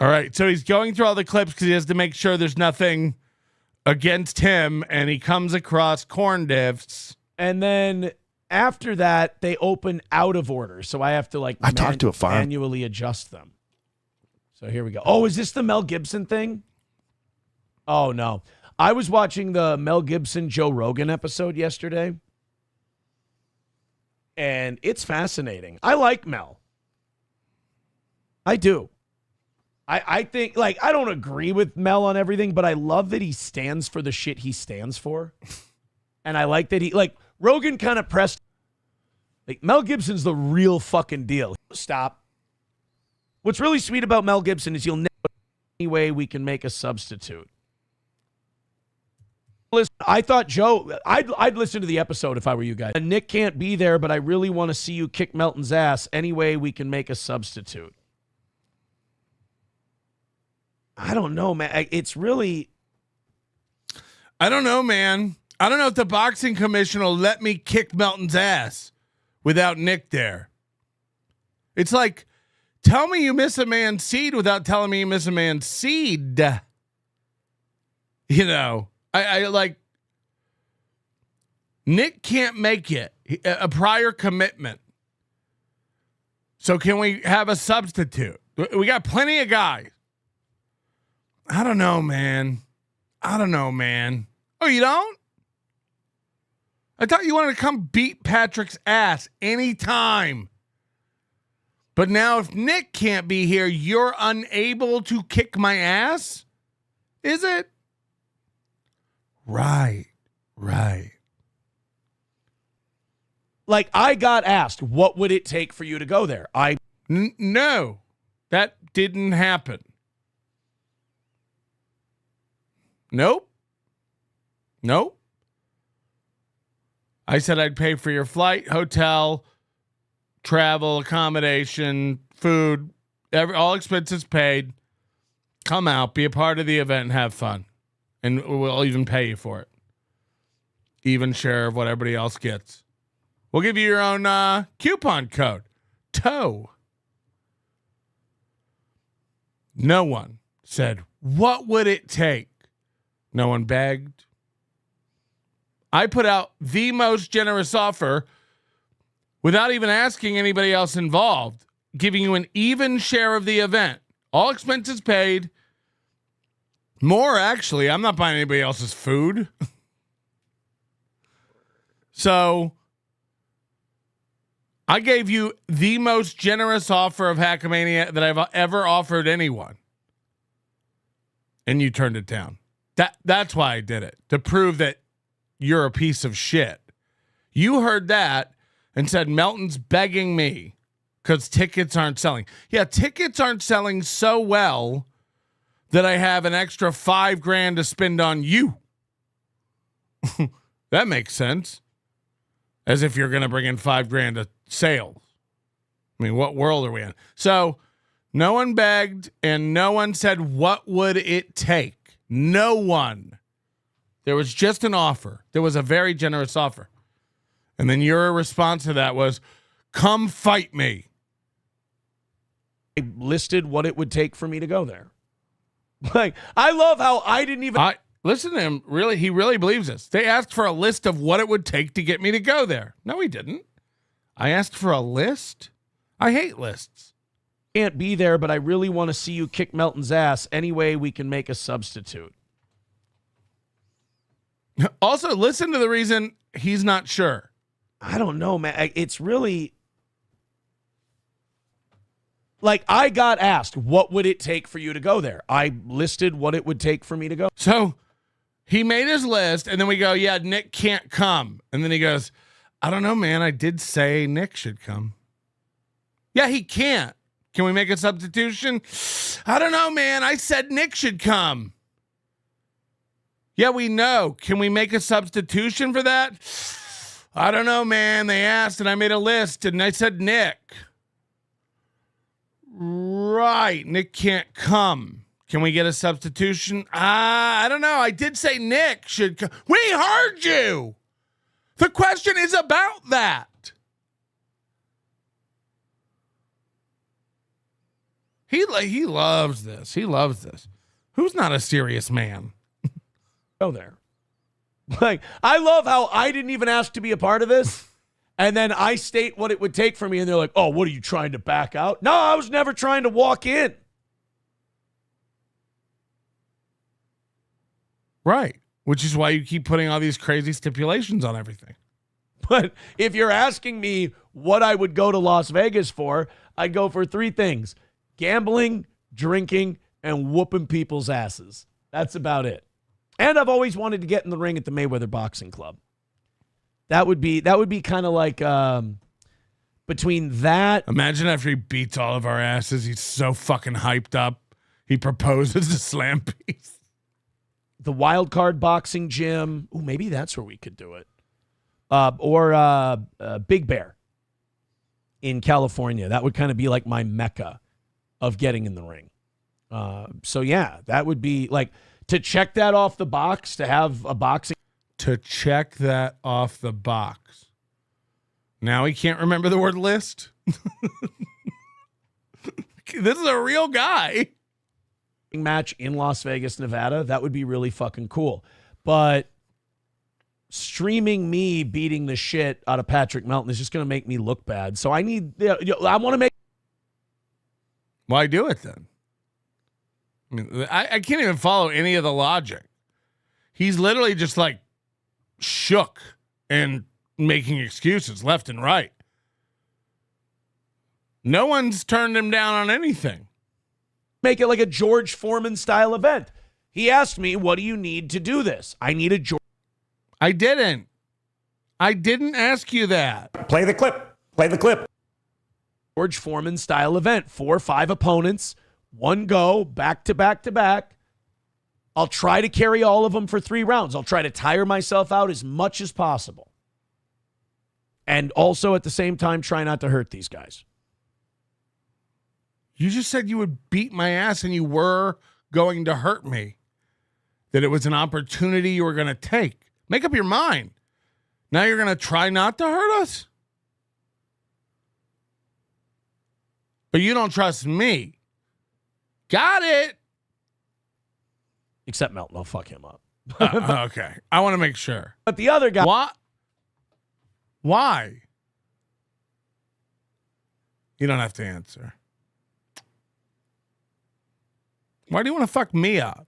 All right, so he's going through all the clips because he has to make sure there's nothing against him, and he comes across corn diffs. And then after that, they open out of order, so I have to, like, manually adjust them. So here we go. Oh, is this the Mel Gibson thing? Oh, no. I was watching the Mel Gibson Joe Rogan episode yesterday, and it's fascinating. I like Mel. I do. I think, like, I don't agree with Mel on everything, but I love that he stands for the shit he stands for. And I like that he, like, Rogan kind of pressed, like, Mel Gibson's the real fucking deal. Stop. What's really sweet about Mel Gibson is you'll never any way we can make a substitute. Listen, I thought Joe, I'd listen to the episode if I were you guys. Nick can't be there, but I really want to see you kick Melton's ass any way we can make a substitute. I don't know, man. It's really... I don't know, man. I don't know if the boxing commission will let me kick Melton's ass without Nick there. It's like, tell me you miss a man's seed without telling me you miss a man's seed. You know, I like, Nick can't make it, a prior commitment. So can we have a substitute? We got plenty of guys. I don't know, man. Oh, you don't? I thought you wanted to come beat Patrick's ass anytime. But now if Nick can't be here, you're unable to kick my ass? Is it? Right. Like, I got asked, what would it take for you to go there? No, that didn't happen. Nope. I said I'd pay for your flight, hotel, travel, accommodation, food, all expenses paid. Come out, be a part of the event, and have fun. And we'll even pay you for it. Even share of what everybody else gets. We'll give you your own coupon code. TOE. No one said, what would it take? No one begged. I put out the most generous offer without even asking anybody else involved, giving you an even share of the event. All expenses paid. More, actually. I'm not buying anybody else's food. So I gave you the most generous offer of HACKAMANIA that I've ever offered anyone. And you turned it down. That's why I did it, to prove that you're a piece of shit. You heard that and said, Melton's begging me because tickets aren't selling. Yeah, tickets aren't selling so well that I have an extra $5,000 to spend on you. That makes sense. As if you're going to bring in $5,000 to sales. I mean, what world are we in? So no one begged and no one said, what would it take? No one. There was just an offer. There was a very generous offer. And then your response to that was, come fight me. I listed what it would take for me to go there. Like, I love how I didn't even... Listen to him. Really, he really believes this. They asked for a list of what it would take to get me to go there. No, he didn't. I asked for a list. I hate lists. Can't be there, but I really want to see you kick Melton's ass any way we can make a substitute. Also, listen to the reason he's not sure. I don't know, man. It's really... Like, I got asked, what would it take for you to go there? I listed what it would take for me to go. So he made his list, and then we go, yeah, Nick can't come. And then he goes, I don't know, man. I did say Nick should come. Yeah, he can't. Can we make a substitution? I don't know, man. I said Nick should come. Yeah, we know. Can we make a substitution for that? I don't know, man. They asked, and I made a list, and I said Nick. Right. Nick can't come. Can we get a substitution? I don't know. I did say Nick should. We heard you. The question is about that. He loves this. He loves this. Who's not a serious man? Go there. Like, I love how I didn't even ask to be a part of this. And then I state what it would take for me. And they're like, oh, what are you trying to back out? No, I was never trying to walk in. Right. Which is why you keep putting all these crazy stipulations on everything. But if you're asking me what I would go to Las Vegas for, I'd go for three things: gambling, drinking, and whooping people's asses. That's about it. And I've always wanted to get in the ring at the Mayweather Boxing Club. That would be kind of like between that. Imagine after he beats all of our asses, he's so fucking hyped up. He proposes to Slam Piece. The Wild Card Boxing Gym. Ooh, maybe that's where we could do it. Or Big Bear in California. That would kind of be like my mecca of getting in the ring. So yeah, that would be like, to check that off the box, to have a boxing. To check that off the box. Now he can't remember the word list. This is a real guy. Match in Las Vegas, Nevada. That would be really fucking cool. But streaming me beating the shit out of Patrick Melton is just going to make me look bad. So I want to make. Why do it then? I mean, I can't even follow any of the logic. He's literally just like shook and making excuses left and right. No one's turned him down on anything. Make it like a George Foreman style event. He asked me, what do you need to do this? I need a George. I didn't ask you that. Play the clip. Play the clip. George Foreman style event. 4 or 5 opponents. One go, back to back to back. I'll try to carry all of them for 3 rounds. I'll try to tire myself out as much as possible. And also at the same time, try not to hurt these guys. You just said you would beat my ass and you were going to hurt me. That it was an opportunity you were going to take. Make up your mind. Now you're going to try not to hurt us? But you don't trust me. Got it. Except Melton. I'll fuck him up. Okay. I want to make sure. But the other guy. What? Why? You don't have to answer. Why do you want to fuck me up?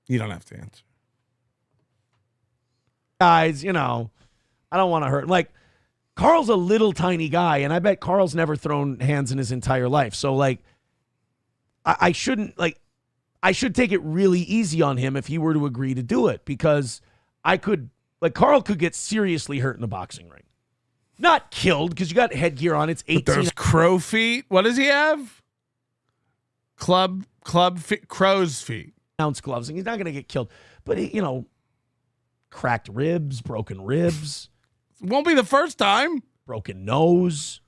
You don't have to answer. Guys, I don't want to hurt. Like, Carl's a little tiny guy, and I bet Carl's never thrown hands in his entire life. So, like, I should take it really easy on him if he were to agree to do it, because Carl could get seriously hurt in the boxing ring. Not killed, because you got headgear on. It's 18. But there's crow feet. What does he have? Crow's feet. Ounce gloves, and he's not going to get killed. But, cracked ribs, broken ribs. Won't be the first time. Broken nose.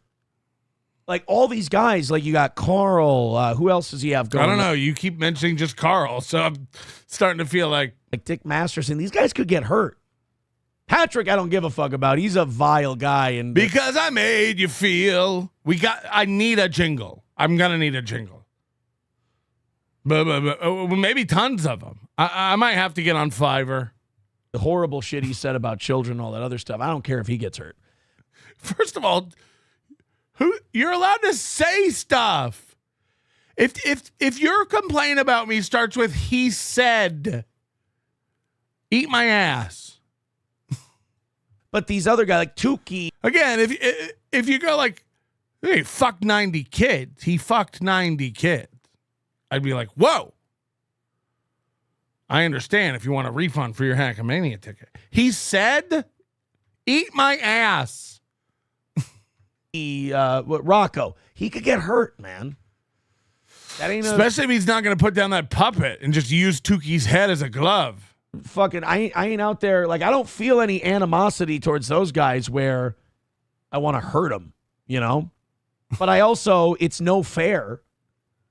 Like, all these guys, like, you got Carl. Who else does he have going? I don't know. You keep mentioning just Carl, so I'm starting to feel like Dick Masterson. These guys could get hurt. Patrick, I don't give a fuck about. He's a vile guy. And because I made you feel. I need a jingle. I'm going to need a jingle. But maybe tons of them. I might have to get on Fiverr. The horrible shit he said about children, all that other stuff. I don't care if he gets hurt. First of all, you're allowed to say stuff. If your complaint about me starts with "he said," eat my ass. But these other guys, like Tukey, again, if you go like, "Hey, fuck 90 kids," he fucked 90 kids. I'd be like, whoa. I understand if you want a refund for your HACKAMANIA ticket. He said, eat my ass. Rocco, he could get hurt, man. That ain't especially if he's not going to put down that puppet and just use Tukey's head as a glove. Fucking, I ain't out there. Like, I don't feel any animosity towards those guys where I want to hurt them, But I also, it's no fair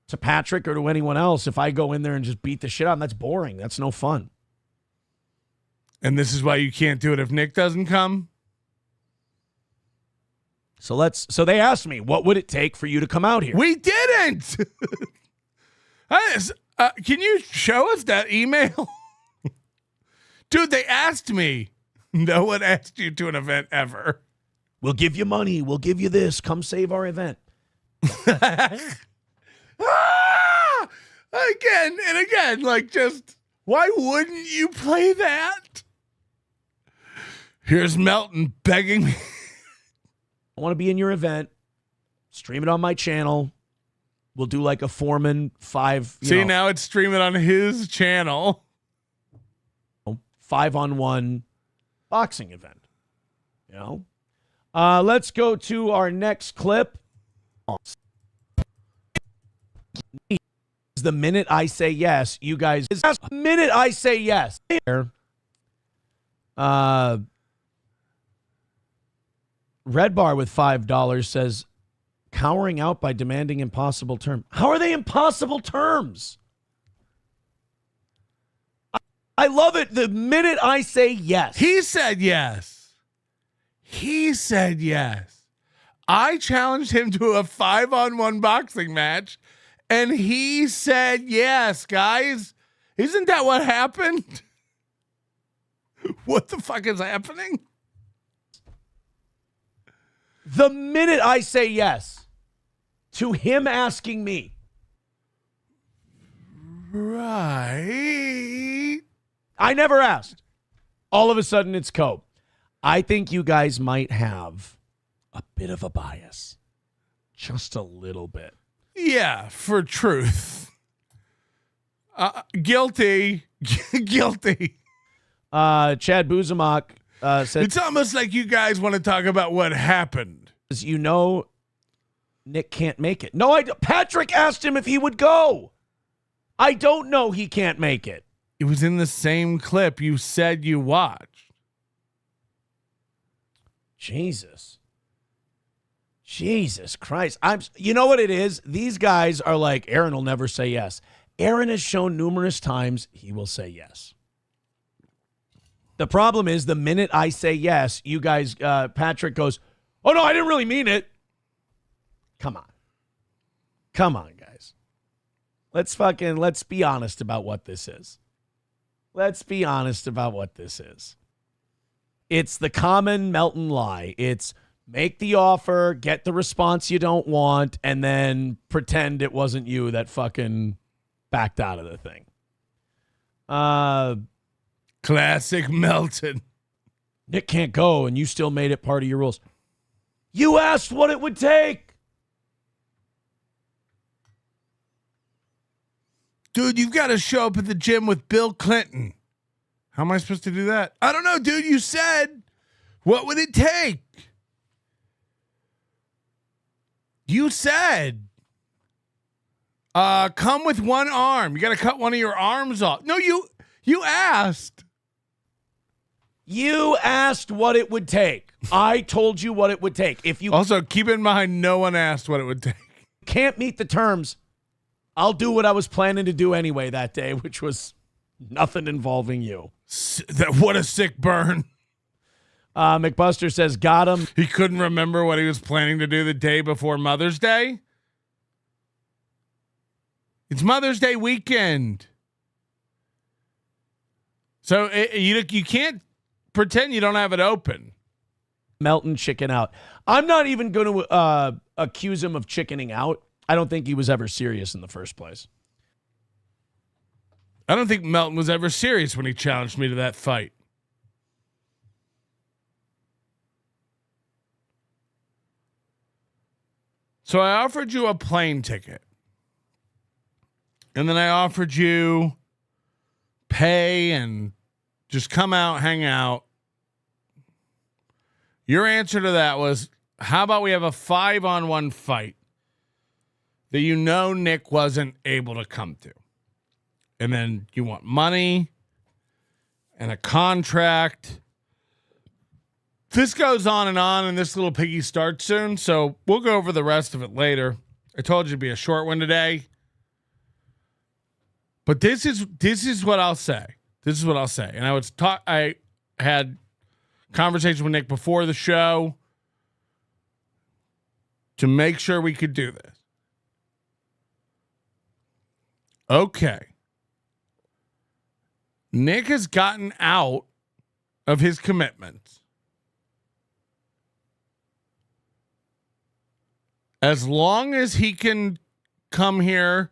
to Patrick or to anyone else, if I go in there and just beat the shit out of him, that's boring. That's no fun. And this is why you can't do it if Nick doesn't come? So they asked me, what would it take for you to come out here? We didn't. Can you show us that email? Dude, they asked me. No one asked you to an event ever. We'll give you money. We'll give you this. Come save our event. Again and again, like, just why wouldn't you play that? Here's Melton begging me. I want to be in your event. Stream it on my channel. We'll do like a Foreman 5. See, now it's streaming on his channel. 5-on-1 boxing event. You know? Let's go to our next clip. The minute I say yes, you guys. The minute I say yes. Red Bar with $5 says, cowering out by demanding impossible terms. How are they impossible terms? I love it. The minute I say yes. He said yes. He said yes. I challenged him to a 5-on-1 boxing match, and he said yes, guys. Isn't that what happened? What the fuck is happening? The minute I say yes to him asking me. Right. I never asked. All of a sudden, it's Cope. I think you guys might have a bit of a bias. Just a little bit. Yeah, for truth. Guilty. Guilty. Chad Buzamak said, it's almost like you guys want to talk about what happened. You know, Nick can't make it. No, Patrick asked him if he would go. I don't know he can't make it. It was in the same clip you said you watched. Jesus Christ. You know what it is? These guys are like, Aaron will never say yes. Aaron has shown numerous times he will say yes. The problem is the minute I say yes, you guys, Patrick goes, oh no, I didn't really mean it. Come on, guys. Let's be honest about what this is. It's the common Melton lie. It's make the offer, get the response you don't want, and then pretend it wasn't you that fucking backed out of the thing. Classic Melton. Nick can't go, and you still made it part of your rules. You asked what it would take. Dude, you've got to show up at the gym with Bill Clinton. How am I supposed to do that? I don't know, dude. You said, what would it take? You said, come with one arm. You got to cut one of your arms off. No, you asked. You asked what it would take. I told you what it would take. If you also keep in mind, no one asked what it would take. Can't meet the terms. I'll do what I was planning to do anyway that day, which was nothing involving you. What a sick burn. McBuster says, got him. He couldn't remember what he was planning to do the day before Mother's Day. It's Mother's Day weekend. So you can't pretend you don't have it open. Melton chicken out. I'm not even going to accuse him of chickening out. I don't think he was ever serious in the first place. I don't think Melton was ever serious when he challenged me to that fight. So I offered you a plane ticket. And then I offered you pay and just come out, hang out. Your answer to that was, how about we have a 5-on-1 fight that you know Nick wasn't able to come to? And then you want money and a contract. This goes on, and this little piggy starts soon, so we'll go over the rest of it later. I told you it'd be a short one today. But this is what I'll say. This is what I'll say. And I had conversation with Nick before the show to make sure we could do this. Okay. Nick has gotten out of his commitments. As long as he can come here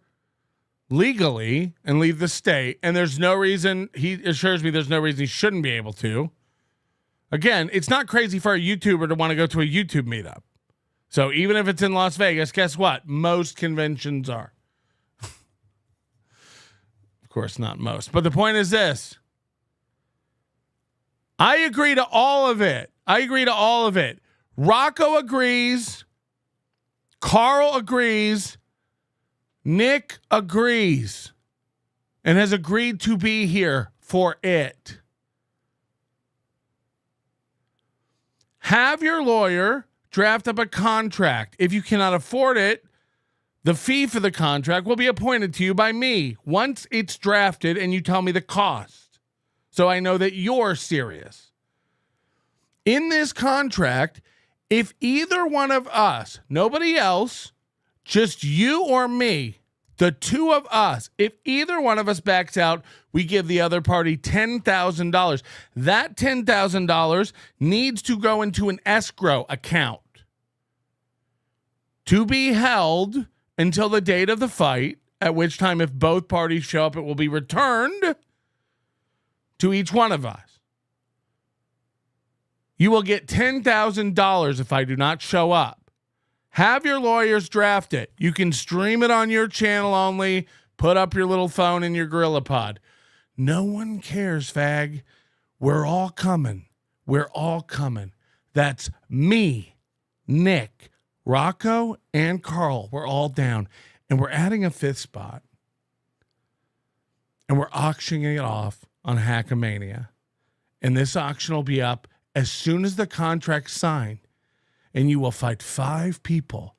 legally and leave the state, and there's no reason, he assures me there's no reason he shouldn't be able to. Again, it's not crazy for a YouTuber to want to go to a YouTube meetup. So even if it's in Las Vegas, guess what? Most conventions are. Of course, not most. But the point is this. I agree to all of it. Rocco agrees. Carl agrees. Nick agrees. And has agreed to be here for it. Have your lawyer draft up a contract. If you cannot afford it, the fee for the contract will be appointed to you by me once it's drafted and you tell me the cost. So I know that you're serious. In this contract, if either one of us, nobody else, just you or me, the two of us, if either one of us backs out, we give the other party $10,000. That $10,000 needs to go into an escrow account to be held until the date of the fight, at which time if both parties show up, it will be returned to each one of us. You will get $10,000 if I do not show up. Have your lawyers draft it. You can stream it on your channel only. Put up your little phone in your Gorilla Pod. No one cares, fag. We're all coming. That's me, Nick, Rocco, and Carl. We're all down. And we're adding a fifth spot. And we're auctioning it off on HACKAMANIA. And this auction will be up as soon as the contract's signed. And you will fight 5 people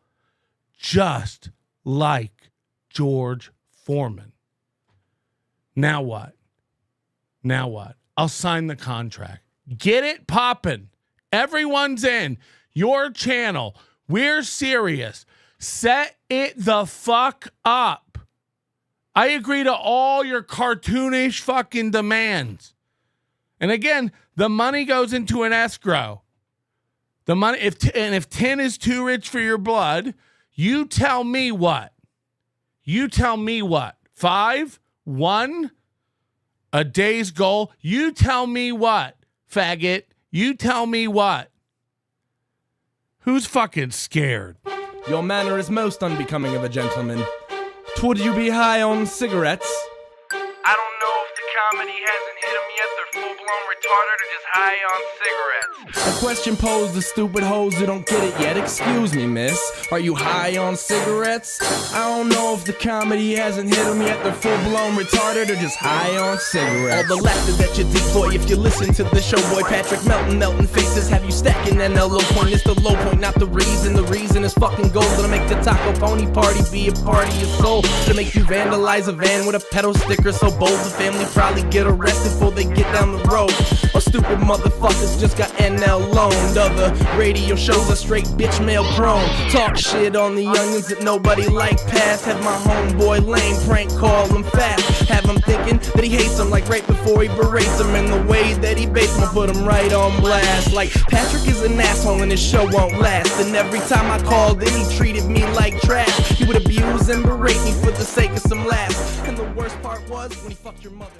just like George Foreman. Now what? I'll sign the contract. Get it popping. Everyone's in. Your channel. We're serious. Set it the fuck up. I agree to all your cartoonish fucking demands. And again, the money goes into an escrow. The money, if 10 is too rich for your blood, you tell me what? 5? 1? A day's goal? You tell me what, faggot? You tell me what? Who's fucking scared? Your manner is most unbecoming of a gentleman. Would you be high on cigarettes? I don't know if the comedy hasn't hit them yet. They're full-blown retarded or just high on cigarettes. A question posed to stupid hoes who don't get it yet. Excuse me, miss. Are you high on cigarettes? I don't know if the comedy hasn't hit them yet. They're full-blown retarded or just high on cigarettes. All the laughter that you decoy if you listen to the show, boy. Patrick Melton faces have you stacking an low point. It's the low point, not the reason. The reason is fucking gold. Gonna make the taco pony party be a party of soul. To make you vandalize a van with a pedal sticker so bold the family probably get arrested before they get down the road. Or stupid motherfuckers just got NL loaned. Other radio shows are straight bitch mail prone. Talk shit on the youngins that nobody like past. Have my homeboy lame prank call him fast. Have him thinking that he hates him like right before he berates him. And the way that he baits him, put him right on blast. Like Patrick is an asshole and his show won't last. And every time I called in he treated me like trash. He would abuse and berate me for the sake of some laughs. And the worst part was when he fucked your mother.